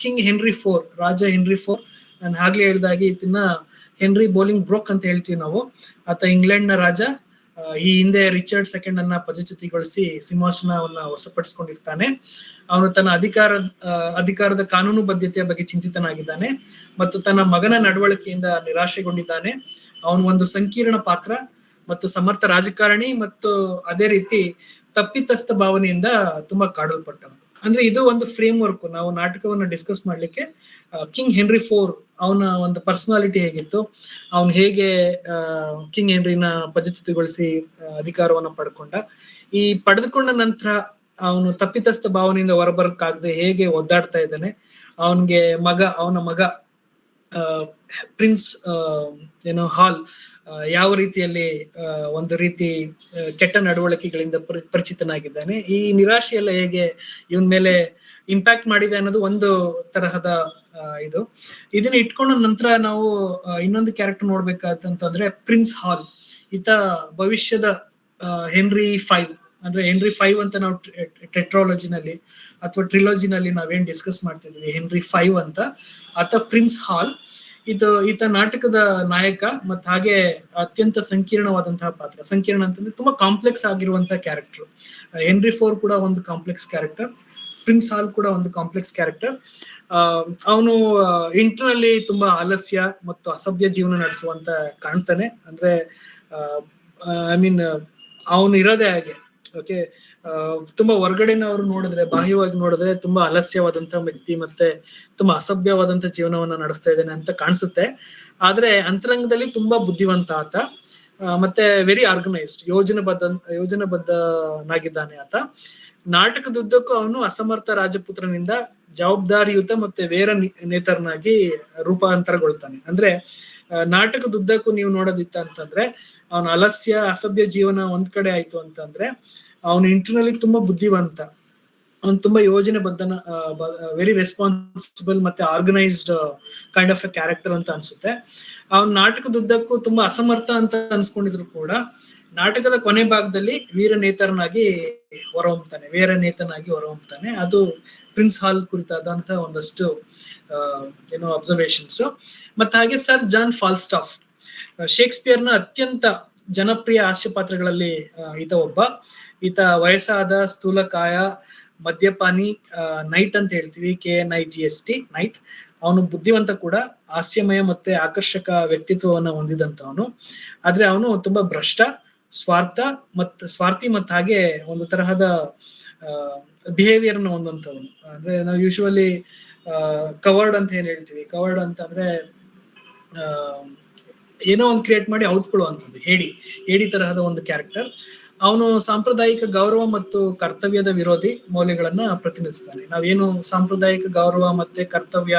ಕಿಂಗ್ ಹೆನ್ರಿ 4 ರಾಜ ಹೆನ್ರಿ 4, ನಾನು ಆಗ್ಲೇ ಹೇಳಿದಾಗೆ ಇದನ್ನ ಹೆನ್ರಿ ಬೋಲಿಂಗ್ ಬ್ರೋಕ್ ಅಂತ ಹೇಳ್ತೀವಿ ನಾವು. ಆತ ಇಂಗ್ಲೆಂಡ್ ನ ರಾಜ. ಈ ಹಿಂದೆ ರಿಚರ್ಡ್ II ಅನ್ನ ಪದಚ್ಯುತಿಗೊಳಿಸಿ ಸಿಂಹಾಸನವನ್ನ ವಶಪಡಿಸಿಕೊಂಡಿರ್ತಾನೆ. ಅವನು ತನ್ನ ಅಧಿಕಾರದ ಕಾನೂನು ಬದ್ಧತೆಯ ಬಗ್ಗೆ ಚಿಂತಿತನಾಗಿದ್ದಾನೆ ಮತ್ತು ತನ್ನ ಮಗನ ನಡವಳಿಕೆಯಿಂದ ನಿರಾಶೆಗೊಂಡಿದ್ದಾನೆ. ಅವನು ಒಂದು ಸಂಕೀರ್ಣ ಪಾತ್ರ ಮತ್ತು ಸಮರ್ಥ ರಾಜಕಾರಣಿ ಮತ್ತು ಅದೇ ರೀತಿ ತಪ್ಪಿತಸ್ಥ ಭಾವನೆಯಿಂದ ತುಂಬಾ ಕಾಡಲ್ಪಟ್ಟವನು. ಅಂದ್ರೆ ಇದು ಒಂದು ಫ್ರೇಮ್ ವರ್ಕ್ ನಾವು ನಾಟಕವನ್ನ ಡಿಸ್ಕಸ್ ಮಾಡ್ಲಿಕ್ಕೆ. ಕಿಂಗ್ ಹೆನ್ರಿ 4 ಅವನ ಒಂದು ಪರ್ಸನಾಲಿಟಿ ಹೇಗಿತ್ತು, ಅವನು ಹೇಗೆ ಕಿಂಗ್ ಹೆನ್ರಿನ ಪದಚ್ಯುತಿಗೊಳಿಸಿ ಅಧಿಕಾರವನ್ನ ಪಡ್ಕೊಂಡ, ಈ ಪಡೆದುಕೊಂಡ ನಂತರ ಅವನು ತಪ್ಪಿತಸ್ಥ ಭಾವನೆಯಿಂದ ಹೊರಬರಕ್ಕಾಗದೆ ಹೇಗೆ ಒದ್ದಾಡ್ತಾ ಇದ್ದಾನೆ, ಅವನ ಮಗ ಪ್ರಿನ್ಸ್ ಹಾಲ್ ಯಾವ ರೀತಿಯಲ್ಲಿ ಒಂದು ರೀತಿ ಕೆಟ್ಟ ನಡವಳಿಕೆಗಳಿಂದ ಪರಿಚಿತನಾಗಿದ್ದಾನೆ, ಈ ನಿರಾಶೆ ಎಲ್ಲ ಹೇಗೆ ಇವನ್ ಮೇಲೆ ಇಂಪ್ಯಾಕ್ಟ್ ಮಾಡಿದೆ ಅನ್ನೋದು ಒಂದು ತರಹದ ಇದನ್ನ ಇಟ್ಕೊಂಡ ನಂತರ ನಾವು ಇನ್ನೊಂದು ಕ್ಯಾರೆಕ್ಟರ್ ನೋಡ್ಬೇಕಾದಂತಂದ್ರೆ ಪ್ರಿನ್ಸ್ ಹಾಲ್. ಈತ ಭವಿಷ್ಯದ ಹೆನ್ರಿ 5 ಅಂದ್ರೆ ಹೆನ್ರಿ 5 ಅಂತ ನಾವು ಟೆಟ್ರಾಲಜಿನಲ್ಲಿ ಅಥವಾ ಟ್ರಿಲೋಜಿನಲ್ಲಿ ನಾವೇನ್ ಡಿಸ್ಕಸ್ ಮಾಡ್ತಿದ್ವಿ ಹೆನ್ರಿ 5 ಅಂತ. ಆತ ಪ್ರಿನ್ಸ್ ಹಾಲ್. ಈತ ನಾಟಕದ ನಾಯಕ ಮತ್ತು ಹಾಗೆ ಅತ್ಯಂತ ಸಂಕೀರ್ಣವಾದಂತಹ ಪಾತ್ರ. ಸಂಕೀರ್ಣ ಅಂತಂದ್ರೆ ತುಂಬಾ ಕಾಂಪ್ಲೆಕ್ಸ್ ಆಗಿರುವಂತಹ ಕ್ಯಾರೆಕ್ಟರ್. ಹೆನ್ರಿ 4 ಕೂಡ ಒಂದು ಕಾಂಪ್ಲೆಕ್ಸ್ ಕ್ಯಾರೆಕ್ಟರ್, ಪ್ರಿನ್ಸ್ ಹಾಲ್ ಕೂಡ ಒಂದು ಕಾಂಪ್ಲೆಕ್ಸ್ ಕ್ಯಾರೆಕ್ಟರ್. ಅವನು ಇಂಟರ್ನಲ್ಲಿ ತುಂಬಾ ಆಲಸ್ಯ ಮತ್ತು ಅಸಭ್ಯ ಜೀವನ ನಡೆಸುವಂತ ಕಾಣ್ತಾನೆ. ಅಂದ್ರೆ ಅವನು ಇರೋದೇ ಹಾಗೆ. ಓಕೆ, ತುಂಬಾ ಹೊರಗಡೆನವ್ರು ನೋಡಿದ್ರೆ, ಬಾಹ್ಯವಾಗಿ ನೋಡಿದ್ರೆ ತುಂಬಾ ಆಲಸ್ಯವಾದಂತಹ ವ್ಯಕ್ತಿ ಮತ್ತೆ ತುಂಬಾ ಅಸಭ್ಯವಾದಂತ ಜೀವನವನ್ನ ನಡೆಸ್ತಾ ಇದ್ದಾನೆ ಅಂತ ಕಾಣಿಸುತ್ತೆ. ಆದ್ರೆ ಅಂತರಂಗದಲ್ಲಿ ತುಂಬಾ ಬುದ್ಧಿವಂತ ಆತ ಮತ್ತೆ ವೆರಿ ಆರ್ಗನೈಸ್ಡ್, ಯೋಜನಾಬದ್ಧನಾಗಿದ್ದಾನೆ ಆತ. ನಾಟಕದುದ್ದಕ್ಕೂ ಅವನು ಅಸಮರ್ಥ ರಾಜಪುತ್ರನಿಂದ ಜವಾಬ್ದಾರಿಯುತ ಮತ್ತೆ ವೇರ ನೇತರನಾಗಿ ರೂಪಾಂತರಗೊಳ್ತಾನೆ. ಅಂದ್ರೆ ನಾಟಕದುದ್ದಕ್ಕೂ ನೀವು ನೋಡೋದಿತ್ತ ಅಂತಂದ್ರೆ ಅವನ ಅಲಸ್ಯ ಅಸಭ್ಯ ಜೀವನ ಒಂದ್ ಕಡೆ ಆಯ್ತು ಅಂತಂದ್ರೆ ಅವನು ಇಂಟರ್ನಲಿ ತುಂಬಾ ಬುದ್ಧಿವಂತ, ಅವ್ನು ತುಂಬಾ ಯೋಜನೆ ಬದ್ಧನ, ವೆರಿ ರೆಸ್ಪಾನ್ಸಿಬಲ್ ಮತ್ತೆ organised kind of A character ಅಂತ ಅನ್ಸುತ್ತೆ. ಅವ್ನ ನಾಟಕದುದ್ದಕ್ಕೂ ತುಂಬಾ ಅಸಮರ್ಥ ಅಂತ ಅನ್ಸ್ಕೊಂಡಿದ್ರು ಕೂಡ ನಾಟಕದ ಕೊನೆ ಭಾಗದಲ್ಲಿ ವೀರ ನೇತರನಾಗಿ ಹೊರಹೊಮ್ಮತಾನೆ. ಅದು ಪ್ರಿನ್ಸ್ ಹಾಲ್ ಕುರಿತಾದಂತಹ ಒಂದಷ್ಟು ಅಬ್ಸರ್ವೇಷನ್ಸ್. ಮತ್ತೆ ಹಾಗೆ ಸರ್ ಜಾನ್ ಫಾಲ್ಸ್ಟಾಫ್, ಶೇಕ್ಸ್ಪಿಯರ್ನ ಅತ್ಯಂತ ಜನಪ್ರಿಯ ಹಾಸ್ಯ ಪಾತ್ರಗಳಲ್ಲಿ ಈತ ವಯಸ್ಸಾದ ಸ್ಥೂಲಕಾಯ ಮದ್ಯಪಾನಿ, ನೈಟ್ ಅಂತ ಹೇಳ್ತೀವಿ, KNIGST ನೈಟ್. ಅವನು ಬುದ್ಧಿವಂತ ಕೂಡ, ಹಾಸ್ಯಮಯ ಮತ್ತೆ ಆಕರ್ಷಕ ವ್ಯಕ್ತಿತ್ವವನ್ನ ಹೊಂದಿದಂತವನು. ಆದ್ರೆ ಅವನು ತುಂಬಾ ಭ್ರಷ್ಟ, ಸ್ವಾರ್ಥಿ ಮತ್ತು ಹಾಗೆ ಒಂದು ತರಹದ ಬಿಹೇವಿಯರ್ ನ ಹೊಂದಂತವನು. ಅಂದ್ರೆ ನಾವು ಯೂಶುವಲಿ ಕವರ್ಡ್ ಅಂತ ಏನ್ ಹೇಳ್ತೀವಿ, ಕವರ್ಡ್ ಅಂತ ಅಂದ್ರೆ ಏನೋ ಒಂದು ಕ್ರಿಯೇಟ್ ಮಾಡಿ ಔತ್ಕೊಳ್ಳುವಂಥದ್ದು, ಹೇಡಿ ತರಹದ ಒಂದು ಕ್ಯಾರೆಕ್ಟರ್. ಅವನು ಸಾಂಪ್ರದಾಯಿಕ ಗೌರವ ಮತ್ತು ಕರ್ತವ್ಯದ ವಿರೋಧಿ ಮೌಲ್ಯಗಳನ್ನ ಪ್ರತಿನಿಧಿಸ್ತಾನೆ. ನಾವೇನು ಸಾಂಪ್ರದಾಯಿಕ ಗೌರವ ಮತ್ತೆ ಕರ್ತವ್ಯ,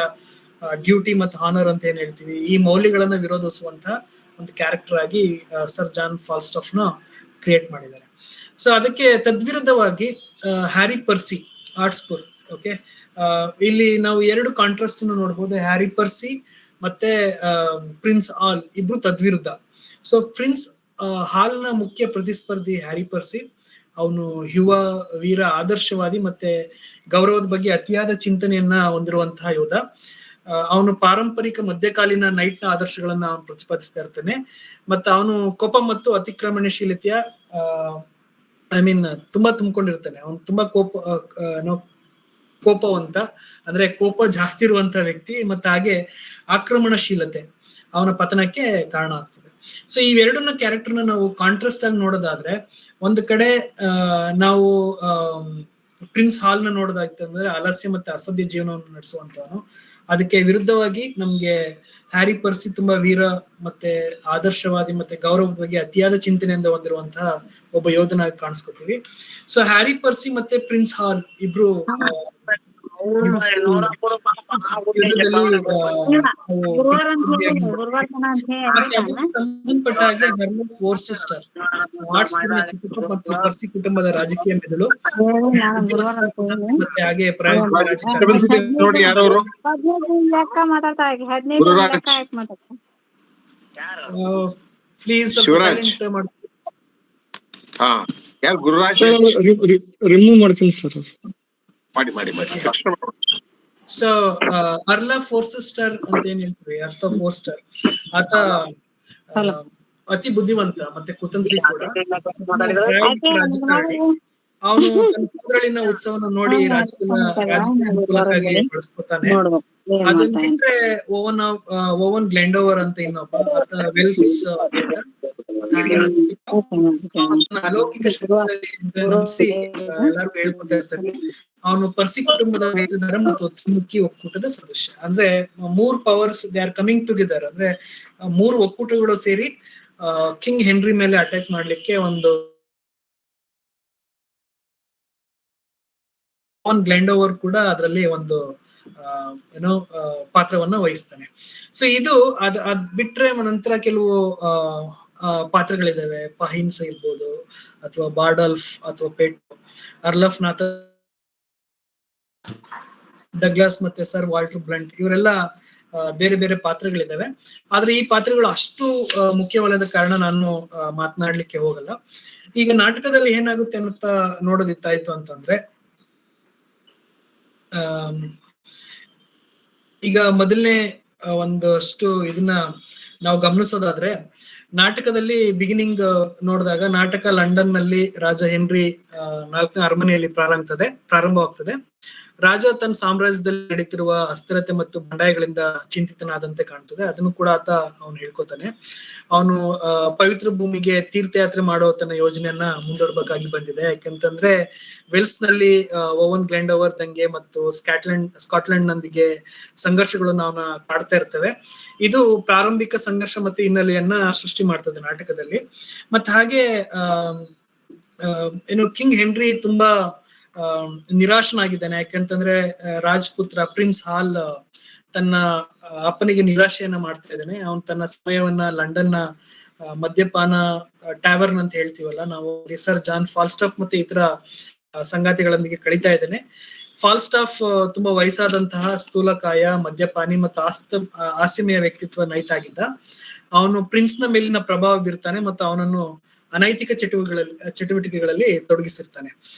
ಡ್ಯೂಟಿ ಮತ್ತು ಹಾನರ್ ಅಂತ ಏನ್ ಹೇಳ್ತೀವಿ, ಈ ಮೌಲ್ಯಗಳನ್ನ ವಿರೋಧಿಸುವಂತಹ ಒಂದು ಕ್ಯಾರೆಕ್ಟರ್ ಆಗಿ ಸರ್ ಜಾನ್ ಫಾಲ್ಸ್ಟಾಫ್ ನ ಕ್ರಿಯೇಟ್ ಮಾಡಿದ್ದಾರೆ. ಸೊ ಅದಕ್ಕೆ ತದ್ವಿರುದ್ಧವಾಗಿ ಹ್ಯಾರಿ ಪರ್ಸಿ ಆರ್ಟ್ಸ್ಪುರ್, ಓಕೆ, ಇಲ್ಲಿ ನಾವು ಎರಡು ಕಾಂಟ್ರಾಸ್ಟ್ ನೋಡ್ಬೋದು. ಹ್ಯಾರಿ ಪರ್ಸಿ ಮತ್ತೆ ಪ್ರಿನ್ಸ್ ಹಾಲ್ ಇಬ್ರು ತದ್ವಿರುದ್ಧ. ಸೊ ಪ್ರಿನ್ಸ್ ಹಾಲ್ನ ಮುಖ್ಯ ಪ್ರತಿಸ್ಪರ್ಧಿ ಹ್ಯಾರಿ ಪರ್ಸಿ, ಅವನು ಯುವ ವೀರ, ಆದರ್ಶವಾದಿ ಮತ್ತೆ ಗೌರವದ ಬಗ್ಗೆ ಅತಿಯಾದ ಚಿಂತನೆಯನ್ನ ಹೊಂದಿರುವಂತಹ ಯೋಧ. ಅವನು ಪಾರಂಪರಿಕ ಮಧ್ಯಕಾಲೀನ ನೈಟ್ನ ಆದರ್ಶಗಳನ್ನ ಅವನು ಪ್ರತಿಪಾದಿಸ್ತಾ ಇರ್ತಾನೆ. ಮತ್ತೆ ಅವನು ಕೋಪ ಮತ್ತು ಅತಿಕ್ರಮಣಶೀಲತೆಯ ತುಂಬಾ ತುಂಬಿಕೊಂಡಿರ್ತಾನೆ. ಅವನು ತುಂಬಾ ಕೋಪವಂತ, ಅಂದ್ರೆ ಕೋಪ ಜಾಸ್ತಿ ಇರುವಂತ ವ್ಯಕ್ತಿ. ಮತ್ತೆ ಹಾಗೆ ಆಕ್ರಮಣಶೀಲತೆ ಅವನ ಪತನಕ್ಕೆ ಕಾರಣ ಆಗ್ತದೆ. ಸೊ ಇವೆರಡನ್ನ ಕ್ಯಾರೆಕ್ಟರ್ನ ನಾವು ಕಾಂಟ್ರಾಸ್ಟ್ ಆಗಿ ನೋಡೋದಾದ್ರೆ, ಒಂದು ಕಡೆ ನಾವು ಪ್ರಿನ್ಸ್ ಹಾಲ್ ನ ನೋಡೋದಾಯ್ತಂದ್ರೆ ಆಲಸ್ಯ ಮತ್ತೆ ಅಸಭ್ಯ ಜೀವನವನ್ನು ನಡೆಸುವಂತವನು. ಅದಕ್ಕೆ ವಿರುದ್ಧವಾಗಿ ನಮ್ಗೆ ಹ್ಯಾರಿ ಪರ್ಸಿ ತುಂಬಾ ವೀರ ಮತ್ತೆ ಆದರ್ಶವಾದಿ ಮತ್ತೆ ಗೌರವದ ಬಗ್ಗೆ ಅತಿಯಾದ ಚಿಂತನೆಯಿಂದ ಹೊಂದಿರುವಂತಹ ಒಬ್ಬ ಯೋಧನಾಗಿ ಕಾಣಿಸ್ಕೊತೀವಿ. ಸೊ ಹ್ಯಾರಿ ಪರ್ಸಿ ಮತ್ತೆ ಪ್ರಿನ್ಸ್ ಹಾಲ್ ಇಬ್ರು ಸಂಬಂಧಪಟ್ಟ ಹಾಗೆ ಫೋರ್ ಸಿಸ್ಟರ್, ಚಿಕ್ಕಪ್ಪ ಮತ್ತು ಪರ್ಸಿ ಕುಟುಂಬದ ರಾಜಕೀಯ ಮೆದುಳು ಮತ್ತೆ ಹಾಗೆ ನೋಡಿ ಯಾರವರು ಪ್ಲೀಸ್ ಯಾರು ಗುರುರಾಜ್ ರಿಮೂವ್ ಮಾಡ್ತೀನಿ ಸರ್. ಮಾಡಿ ಸೊ ಅರ್ಲಾ ಫೋರ್ಸಿಸ್ಟರ್ ಅಂತ ಏನ್ ಹೇಳ್ತೀವಿ, ಅರ್ಲಾ ಫೋರ್ಸ್ಟರ್, ಆತ ಅತಿ ಬುದ್ಧಿವಂತ ಮತ್ತೆ ಕುತಂತ್ರಿ ಕೂಡ, ರಾಜಕಾರಣಿ. ಅವನು ತನ್ನ ಸೋದರಳಿನ ಉತ್ಸವನ ನೋಡಿ ರಾಜಕೀಯಕ್ಕಾಗಿ ಬಳಸ್ಕೊತಾನೆ. ಅದನ್ನ ಬಿಟ್ರೆ ಓವನ್ ಗ್ಲೆಂಡೋವರ್ ಅಂತ ಇನ್ನೊಬ್ಬ, ಆತ ವೆಲ್ಸ್ ಅಲೌಕಿಕ ನಂಬಿಸಿ ಎಲ್ಲರಿಗೂ ಹೇಳ್ಕೊತಾ ಇರ್ತಾನೆ. ಅವನು ಪರ್ಸಿ ಕುಟುಂಬದ ವೇದಿದಾರ ಮತ್ತು ಮುಖಿ ಒಕ್ಕೂಟದ ಸದಸ್ಯ. ಅಂದ್ರೆ 3 powers they are coming together. ಅಂದ್ರೆ 3 ಒಕ್ಕೂಟಗಳು ಸೇರಿ ಕಿಂಗ್ ಹೆನ್ರಿ ಮೇಲೆ ಅಟ್ಯಾಕ್ ಮಾಡ್ಲಿಕ್ಕೆ ಒಂದು ಗ್ಲೆಂಡೋವರ್ ಕೂಡ ಅದರಲ್ಲಿ ಒಂದು ಪಾತ್ರವನ್ನ ವಹಿಸ್ತಾನೆ. ಸೊ ಇದು ಅದ್ ಬಿಟ್ರೆ ನಂತರ ಕೆಲವು ಪಾತ್ರಗಳಿದಾವೆ. ಪಹಿನ್ಸ್ ಇರ್ಬೋದು, ಅಥವಾ ಬಾರ್ಡಲ್ಫ್ ಅಥವಾ ಪೆಟ್, ಅರ್ಲಫ್ ನಾಥ, ಡಗ್ಲಾಸ್ ಮತ್ತೆ ಸರ್ ವಾಲ್ಟರ್ ಬ್ಲಂಟ್, ಇವರೆಲ್ಲ ಬೇರೆ ಬೇರೆ ಪಾತ್ರಗಳಿದಾವೆ. ಆದ್ರೆ ಈ ಪಾತ್ರಗಳು ಅಷ್ಟು ಮುಖ್ಯವಲ್ಲದ ಕಾರಣ ನಾನು ಮಾತನಾಡ್ಲಿಕ್ಕೆ ಹೋಗಲ್ಲ. ಈಗ ನಾಟಕದಲ್ಲಿ ಏನಾಗುತ್ತೆ ಅಂತ ನೋಡೋದಿತ್ತಾಯ್ತು ಅಂತಂದ್ರೆ, ಈಗ ಮೊದಲನೇ ಒಂದಷ್ಟು ಇದನ್ನ ನಾವು ಗಮನಿಸೋದಾದ್ರೆ, ನಾಟಕದಲ್ಲಿ ಬಿಗಿನಿಂಗ್ ನೋಡಿದಾಗ ನಾಟಕ ಲಂಡನ್ ನಲ್ಲಿ ರಾಜ ಹೆನ್ರಿ 4ನೇ ಅರಮನೆಯಲ್ಲಿ ಪ್ರಾರಂಭವಾಗ್ತದೆ. ರಾಜ ತನ್ನ ಸಾಮ್ರಾಜ್ಯದಲ್ಲಿ ನಡೀತಿರುವ ಅಸ್ಥಿರತೆ ಮತ್ತು ಬಂಡಾಯಗಳಿಂದ ಚಿಂತಿತನಾದಂತೆ ಕಾಣ್ತದೆ. ಅದನ್ನು ಕೂಡ ಅವನು ಹೇಳ್ಕೊತಾನೆ. ಅವನು ಪವಿತ್ರ ಭೂಮಿಗೆ ತೀರ್ಥಯಾತ್ರೆ ಮಾಡೋ ತನ್ನ ಯೋಜನೆಯನ್ನ ಮುಂದೂಡಬೇಕಾಗಿ ಬಂದಿದೆ. ಯಾಕೆಂತಂದ್ರೆ ವೆಲ್ಸ್ ನಲ್ಲಿ ಓವನ್ ಗ್ಲೆಂಡೋವರ್ ದಂಗೆ ಮತ್ತು ಸ್ಕಾಟ್ಲೆಂಡ್ ನೊಂದಿಗೆ ಸಂಘರ್ಷಗಳು ನಾವು ಕಾಡ್ತಾ ಇರ್ತೇವೆ. ಇದು ಪ್ರಾರಂಭಿಕ ಸಂಘರ್ಷ ಮತ್ತು ಹಿನ್ನೆಲೆಯನ್ನ ಸೃಷ್ಟಿ ಮಾಡ್ತದೆ ನಾಟಕದಲ್ಲಿ. ಮತ್ತೆ ಹಾಗೆ ಕಿಂಗ್ ಹೆನ್ರಿ ತುಂಬಾ ನಿರಾಶನಾಗಿದ್ದಾನೆ. ಯಾಕಂತಂದ್ರೆ ರಾಜ್ಪುತ್ರ ಪ್ರಿನ್ಸ್ ಹಾಲ್ ತನ್ನ ಅಪ್ಪನಿಗೆ ನಿರಾಶೆಯನ್ನ ಮಾಡ್ತಾ ಇದ್ದಾನೆ. ಅವನು ತನ್ನ ಸಮಯವನ್ನ ಲಂಡನ್ ನ ಮದ್ಯಪಾನ ಟ್ಯಾವರ್ನ್ ಅಂತ ಹೇಳ್ತೀವಲ್ಲ ನಾವು, ಸರ್ ಜಾನ್ ಫಾಲ್ಸ್ಟಾಫ್ ಮತ್ತೆ ಇತರ ಸಂಗಾತಿಗಳೊಂದಿಗೆ ಕಳೀತಾ ಇದ್ದಾನೆ. ಫಾಲ್ಸ್ಟಾಫ್ ತುಂಬಾ ವಯಸ್ಸಾದಂತಹ ಸ್ಥೂಲಕಾಯ, ಮದ್ಯಪಾನಿ ಮತ್ತು ಆಸ್ತಿಮೆಯ ವ್ಯಕ್ತಿತ್ವ ನೈಟ್ ಆಗಿದ್ದ. ಅವನು ಪ್ರಿನ್ಸ್ ನ ಮೇಲಿನ ಪ್ರಭಾವ ಬೀರ್ತಾನೆ ಮತ್ತು ಅವನನ್ನು ಅನೈತಿಕ ಚಟುವಟಿಕೆಗಳಲ್ಲಿ ತೊಡಗಿಸಿರ್ತಾನೆ.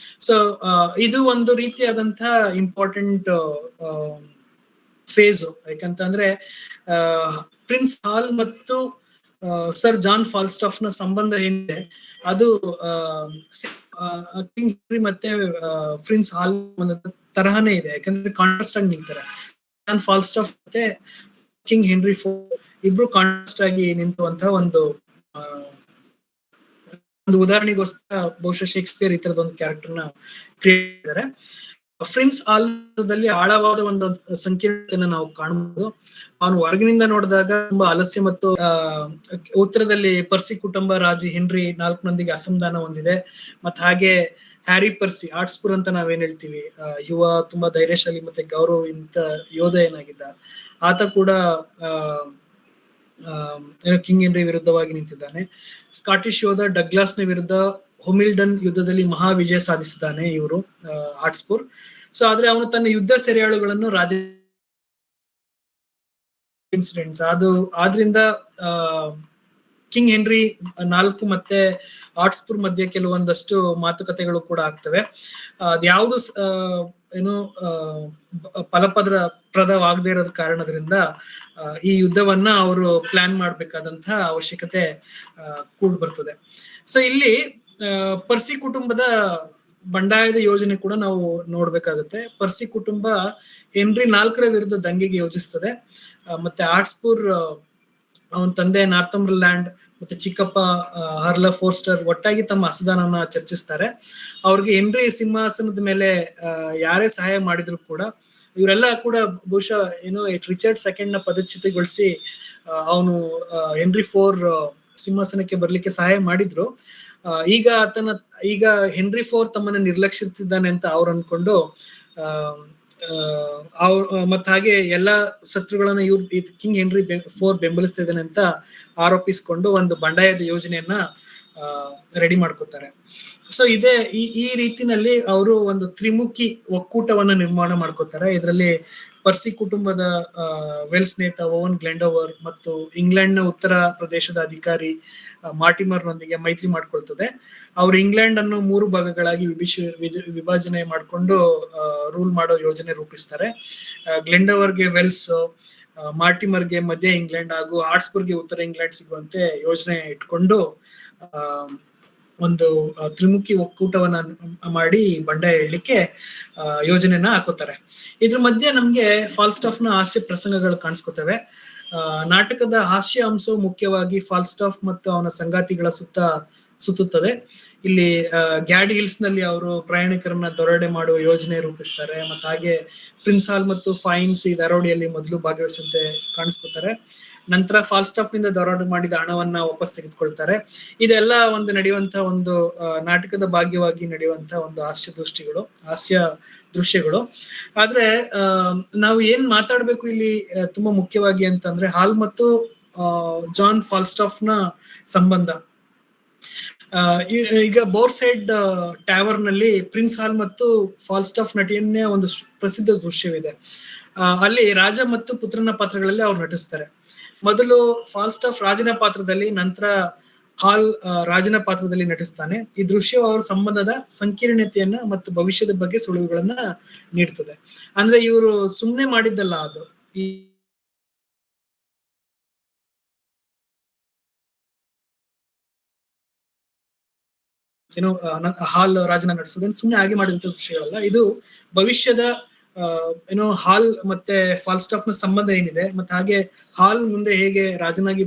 ಸೊ ಇದು ಒಂದು ರೀತಿಯಾದಂತಹ ಇಂಪಾರ್ಟೆಂಟ್ ಫೇಸ್. ಯಾಕಂತಂದ್ರೆ ಪ್ರಿನ್ಸ್ ಹಾಲ್ ಮತ್ತು ಸರ್ ಜಾನ್ ಫಾಲ್ಸ್ಟಾಫ್ ನ ಸಂಬಂಧ ಏನಿದೆ ಅದು ಕಿಂಗ್ ಹೆನ್ರಿ ಮತ್ತೆ ಪ್ರಿನ್ಸ್ ಹಾಲ್ ತರಹನೇ ಇದೆ. ಯಾಕಂದ್ರೆ ಕಾಂಟ್ರಾಸ್ಟ್ ಆಗಿ ನಿಲ್ತಾರೆ. ಜಾನ್ ಫಾಲ್ಸ್ಟಾಫ್ ಮತ್ತೆ ಕಿಂಗ್ ಹೆನ್ರಿ IV ಇಬ್ರು ಕಾಂಟ್ರಾಸ್ಟ್ ಆಗಿ ನಿಂತುವಂತಹ ಒಂದು ಉದಾಹರಣೆಗೋಸ್ಕರ ಬಹುಶಃ ಶೇಕ್ಸ್ಪಿಯರ್ ಈ ತರದ ಒಂದು ಕ್ಯಾರೆಕ್ಟರ್ ನ ಕ್ರಿಯೇಟ್ ಮಾಡಿದ್ದಾರೆ. ಪ್ರಿನ್ಸ್ ಹಾಲ್ದಲ್ಲಿ ಆಳವಾದ ಒಂದು ಸಂಕೀರ್ಣತೆಯನ್ನು ನಾವು ಕಾಣಬಹುದು. ಅವನು ಹೊರಗಿನಿಂದ ನೋಡಿದಾಗ ತುಂಬಾ ಆಲಸ್ಯ ಮತ್ತು ಉತ್ತರದಲ್ಲಿ ಪರ್ಸಿ ಕುಟುಂಬ ರಾಜಿ ಹೆನ್ರಿ IV ಅಸಮಾಧಾನ ಹೊಂದಿದೆ. ಮತ್ ಹಾಗೆ ಹ್ಯಾರಿ ಪರ್ಸಿ ಆರ್ಟ್ಸ್ಪುರ್ ಅಂತ ನಾವೇನ್ ಹೇಳ್ತೀವಿ, ಯುವ ತುಂಬಾ ಧೈರ್ಯಶಾಲಿ ಮತ್ತೆ ಗೌರವಯುತ ಯೋಧ ಏನಾಗಿದ್ದ, ಆತ ಕೂಡ ಕಿಂಗ್ ಹೆನ್ರಿ ವಿರುದ್ಧವಾಗಿ ನಿಂತಿದ್ದಾನೆ. ಸ್ಕಾಟಿಷ್ ಯೋಧ ಡಗ್ಲಾಸ್ ನ ವಿರುದ್ಧ ಹೊಮಿಲ್ಡನ್ ಯುದ್ಧದಲ್ಲಿ ಮಹಾ ವಿಜಯ ಸಾಧಿಸಿದ್ದಾನೆ ಇವರು ಆರ್ಟ್ಸ್ಪುರ್. ಸೊ ಆದ್ರೆ ಅವನು ತನ್ನ ಯುದ್ಧ ಸೆರೆಯಾಳುಗಳನ್ನು ರಾಜ ಇನ್ಸಿಡೆಂಟ್ಸ್ ಆದ್ರಿಂದ ಕಿಂಗ್ ಹೆನ್ರಿ IV ಮತ್ತೆ ಆರ್ಟ್ಸ್ಪುರ್ ಮಧ್ಯೆ ಕೆಲವೊಂದಷ್ಟು ಮಾತುಕತೆಗಳು ಕೂಡ ಆಗ್ತವೆ. ಅದ್ಯಾವುದು ಏನು ಫಲಪ್ರದವಾಗದೇ ಇರೋದ ಕಾರಣದಿಂದ ಈ ಯುದ್ಧವನ್ನ ಅವರು ಪ್ಲಾನ್ ಮಾಡ್ಬೇಕಾದಂತಹ ಅವಶ್ಯಕತೆ ಕೂಡ್ ಬರ್ತದೆ. ಸೊ ಇಲ್ಲಿ ಪರ್ಸಿ ಕುಟುಂಬದ ಬಂಡಾಯದ ಯೋಜನೆ ಕೂಡ ನಾವು ನೋಡ್ಬೇಕಾಗುತ್ತೆ. ಪರ್ಸಿ ಕುಟುಂಬ ಹೆನ್ರಿ IV ವಿರುದ್ಧ ದಂಗೆಗೆ ಯೋಜಿಸ್ತದೆ. ಮತ್ತೆ ಆರ್ಟ್ಸ್ಪುರ್ ಅವನ ತಂದೆ ನಾರ್ಥಂಬರ್ಲ್ಯಾಂಡ್ ಮತ್ತೆ ಚಿಕ್ಕಪ್ಪ ಹರ್ಲ ಫೋರ್ಸ್ಟರ್ ಒಟ್ಟಾಗಿ ತಮ್ಮ ಅಸಮಾಧಾನವನ್ನ ಚರ್ಚಿಸ್ತಾರೆ. ಅವ್ರಿಗೆ ಹೆನ್ರಿ ಸಿಂಹಾಸನದ ಮೇಲೆ ಯಾರೇ ಸಹಾಯ ಮಾಡಿದ್ರು ಕೂಡ ಇವರೆಲ್ಲ ಕೂಡ ಬಹುಶಃ ಏನು ರಿಚರ್ಡ್ II ನ ಪದಚ್ಯುತಿಗೊಳಿಸಿ ಅವನು ಹೆನ್ರಿ IV ಸಿಂಹಾಸನಕ್ಕೆ ಬರ್ಲಿಕ್ಕೆ ಸಹಾಯ ಮಾಡಿದ್ರು. ಈಗ ಹೆನ್ರಿ IV ತಮ್ಮನ್ನ ನಿರ್ಲಕ್ಷಿಸ್ತಿದ್ದಾನೆ ಅಂತ ಅವ್ರು ಅನ್ಕೊಂಡು ಮತ್ತ ಹಾಗೆ ಎಲ್ಲಾ ಶತ್ರುಗಳನ್ನ ಕಿಂಗ್ ಹೆನ್ರಿ IV ಬೆಂಬಲಿಸ್ತಾ ಇದ್ದಾನೆ ಅಂತ ಆರೋಪಿಸ್ಕೊಂಡು ಒಂದು ಬಂಡಾಯದ ಯೋಜನೆಯನ್ನ ರೆಡಿ ಮಾಡ್ಕೋತಾರೆ. ಸೊ ಇದೇ ಈ ರೀತಿನಲ್ಲಿ ಅವರು ಒಂದು ತ್ರಿಮುಖಿ ಒಕ್ಕೂಟವನ್ನ ನಿರ್ಮಾಣ ಮಾಡ್ಕೋತಾರೆ. ಇದರಲ್ಲಿ ಪರ್ಸಿ ಕುಟುಂಬದ ವೆಲ್ಸ್ ನೇತ ಓವನ್ ಗ್ಲೆಂಡೋವರ್ ಮತ್ತು ಇಂಗ್ಲೆಂಡ್ ನ ಉತ್ತರ ಪ್ರದೇಶದ ಅಧಿಕಾರಿ ಮಾರ್ಟಿಮರ್ ನೊಂದಿಗೆ ಮೈತ್ರಿ ಮಾಡ್ಕೊಳ್ತದೆ. ಅವರು ಇಂಗ್ಲೆಂಡ್ ಅನ್ನು 3 ಭಾಗಗಳಾಗಿ ವಿಭಜನೆ ಮಾಡಿಕೊಂಡು ರೂಲ್ ಮಾಡೋ ಯೋಜನೆ ರೂಪಿಸ್ತಾರೆ. ಗ್ಲೆಂಡೋವರ್ಗೆ ವೆಲ್ಸ್, ಮಾರ್ಟಿಮರ್ಗೆ ಮಧ್ಯ ಇಂಗ್ಲೆಂಡ್ ಹಾಗೂ ಆರ್ಟ್ಸ್ಬರ್ಗ್ಗೆ ಉತ್ತರ ಇಂಗ್ಲೆಂಡ್ ಸಿಗುವಂತೆ ಯೋಜನೆ ಇಟ್ಕೊಂಡು ಒಂದು ತ್ರಿಮುಖಿ ಒಕ್ಕೂಟವನ್ನ ಮಾಡಿ ಬಂಡಾಯ ಹೇಳಲಿಕ್ಕೆ ಯೋಜನೆನ ಹಾಕೋತಾರೆ. ಇದ್ರ ಮಧ್ಯೆ ನಮ್ಗೆ ಫಾಲ್ಸ್ಟಾಫ್ ನ ಹಾಸ್ಯ ಪ್ರಸಂಗಗಳು ಕಾಣಿಸ್ಕೊತವೆ. ನಾಟಕದ ಹಾಸ್ಯ ಅಂಶವು ಮುಖ್ಯವಾಗಿ ಫಾಲ್ಸ್ಟಾಫ್ ಮತ್ತು ಅವನ ಸಂಗಾತಿಗಳ ಸುತ್ತುತ್ತದೆ. ಇಲ್ಲಿ ಗ್ಯಾಡಿ ಹಿಲ್ಸ್ ನಲ್ಲಿ ಅವರು ಪ್ರಯಾಣಿಕರನ್ನ ದರೋಡೆ ಮಾಡುವ ಯೋಜನೆ ರೂಪಿಸ್ತಾರೆ. ಮತ್ತೆ ಹಾಗೆ ಪ್ರಿನ್ಸ್ ಹಾಲ್ ಮತ್ತು ಫೈನ್ಸ್ ಈ ದರೋಡೆಯಲ್ಲಿ ಮೊದಲು ಭಾಗವಹಿಸಂತೆ ಕಾಣಿಸ್ಕೊತಾರೆ. ನಂತರ ಫಾಲ್ಸ್ಟಾಫ್ ನಿಂದ ದರೋಡೆ ಮಾಡಿದ ಹಣವನ್ನ ವಾಪಸ್ ತೆಗೆದುಕೊಳ್ತಾರೆ. ಇದೆಲ್ಲ ಒಂದು ನಡೆಯುವಂತಹ ಒಂದು ನಾಟಕದ ಭಾಗ್ಯವಾಗಿ ನಡೆಯುವಂತಹ ಒಂದು ಹಾಸ್ಯ ದೃಶ್ಯಗಳು. ಆದ್ರೆ ನಾವು ಏನ್ ಮಾತಾಡ್ಬೇಕು ಇಲ್ಲಿ ತುಂಬಾ ಮುಖ್ಯವಾಗಿ ಅಂತಂದ್ರೆ ಹಾಲ್ ಮತ್ತು ಜಾನ್ ಫಾಲ್ಸ್ಟಾಫ್ ನ ಸಂಬಂಧ. ಈಗ ಬೋರ್ಸೈಡ್ ಟ್ಯಾವರ್ ನಲ್ಲಿ ಪ್ರಿನ್ಸ್ ಹಾಲ್ ಮತ್ತು ಫಾಲ್ಸ್ಟಾಫ್ ನಟಿಯನ್ನೇ ಒಂದು ಪ್ರಸಿದ್ಧ ದೃಶ್ಯವಿದೆ. ಅಲ್ಲಿ ರಾಜ ಮತ್ತು ಪುತ್ರನ ಪಾತ್ರಗಳಲ್ಲಿ ಅವ್ರು ನಟಿಸ್ತಾರೆ. ಮೊದಲು ಫಾಲ್ಸ್ಟಾಫ್ ರಾಜನ ಪಾತ್ರದಲ್ಲಿ, ನಂತರ ಹಾಲ್ ರಾಜನ ಪಾತ್ರದಲ್ಲಿ ನಟಿಸ್ತಾನೆ. ಈ ದೃಶ್ಯವು ಅವರ ಸಂಬಂಧದ ಸಂಕೀರ್ಣತೆಯನ್ನ ಮತ್ತು ಭವಿಷ್ಯದ ಬಗ್ಗೆ ಸುಳಿವುಗಳನ್ನ ನೀಡ್ತದೆ. ಅಂದ್ರೆ ಇವರು ಸುಮ್ನೆ ಮಾಡಿದ್ದಲ್ಲ ಅದು. ಈ ಏನು ಹಾಲ್ ರಾಜನ ನಡೆಸೋದನ್ನು ಸುಮ್ನೆ ಹಾಗೆ ಮಾಡಿದಂತ ದೃಶ್ಯಗಳಲ್ಲ. ಇದು ಭವಿಷ್ಯದ ಏನೋ ಹಾಲ್ ಮತ್ತೆ ಫಾಲ್ಸ್ಟಾಫ್ ನ ಸಂಬಂಧ ಏನಿದೆ, ಮತ್ತೆ ಹಾಗೆ ಹಾಲ್ ಮುಂದೆ ಹೇಗೆ ರಾಜನಾಗಿ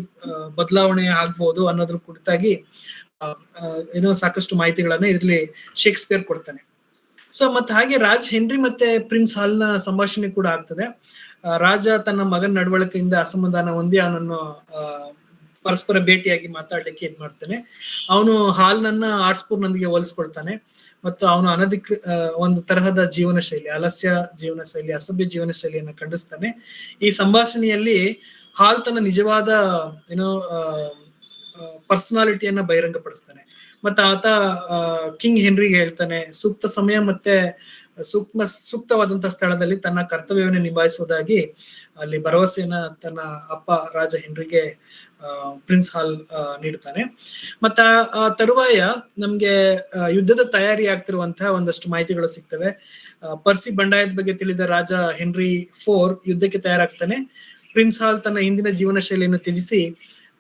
ಬದಲಾವಣೆ ಆಗ್ಬಹುದು ಅನ್ನೋದ್ರ ಕುರಿತಾಗಿ ಏನೋ ಸಾಕಷ್ಟು ಮಾಹಿತಿಗಳನ್ನ ಇದರಲ್ಲಿ ಶೇಕ್ಸ್ಪಿಯರ್ ಕೊಡ್ತಾನೆ. ಸೊ ಮತ್ತೆ ಹಾಗೆ ರಾಜ್ ಹೆನ್ರಿ ಮತ್ತೆ ಪ್ರಿನ್ಸ್ ಹಾಲ್ ನ ಸಂಭಾಷಣೆ ಕೂಡ ಆಗ್ತದೆ. ರಾಜ ತನ್ನ ಮಗನ ನಡವಳಿಕೆಯಿಂದ ಅಸಮಾಧಾನ ಹೊಂದಿ ಅವನನ್ನು ಪರಸ್ಪರ ಭೇಟಿಯಾಗಿ ಮಾತಾಡ್ಲಿಕ್ಕೆ ಇದ್ ಮಾಡ್ತಾನೆ. ಅವನು ಹಾಲ್ನನ್ನ ಆರ್ಟ್ಸ್ಪೂರ್ನೊಂದಿಗೆ ಹೋಲಿಸ್ಕೊಳ್ತಾನೆ ಮತ್ತು ಅವನು ಒಂದು ತರಹದ ಜೀವನ ಶೈಲಿ, ಅಲಸ್ಯ ಜೀವನ ಶೈಲಿ, ಅಸಭ್ಯ ಜೀವನ ಶೈಲಿಯನ್ನು ಖಂಡಿಸ್ತಾನೆ. ಈ ಸಂಭಾಷಣೆಯಲ್ಲಿ ಹಾಲ್ ತನ್ನ ನಿಜವಾದ ಏನೋ ಪರ್ಸನಾಲಿಟಿಯನ್ನ ಬಹಿರಂಗಪಡಿಸ್ತಾನೆ. ಮತ್ತೆ ಆತ ಕಿಂಗ್ ಹೆನ್ರಿಗೆ ಹೇಳ್ತಾನೆ, ಸೂಕ್ತ ಸಮಯ ಮತ್ತೆ ಸೂಕ್ತವಾದಂತಹ ಸ್ಥಳದಲ್ಲಿ ತನ್ನ ಕರ್ತವ್ಯವನ್ನು ನಿಭಾಯಿಸುವುದಾಗಿ ಅಲ್ಲಿ ಭರವಸೆಯನ್ನ ತನ್ನ ಅಪ್ಪ ರಾಜ ಹೆನ್ರಿಗೆ ಪ್ರಿನ್ಸ್ ಹಾಲ್ ನೀಡ್ತಾನೆ. ಮತ್ತ ಆ ತರುವಾಯ ನಮ್ಗೆ ಯುದ್ಧದ ತಯಾರಿ ಆಗ್ತಿರುವಂತಹ ಒಂದಷ್ಟು ಮಾಹಿತಿಗಳು ಸಿಗ್ತವೆ. ಪರ್ಸಿ ಬಂಡಾಯದ ಬಗ್ಗೆ ತಿಳಿದ ರಾಜ ಹೆನ್ರಿ IV ಯುದ್ಧಕ್ಕೆ ತಯಾರಾಗ್ತಾನೆ. ಪ್ರಿನ್ಸ್ ಹಾಲ್ ತನ್ನ ಹಿಂದಿನ ಜೀವನ ಶೈಲಿಯನ್ನು ತ್ಯಜಿಸಿ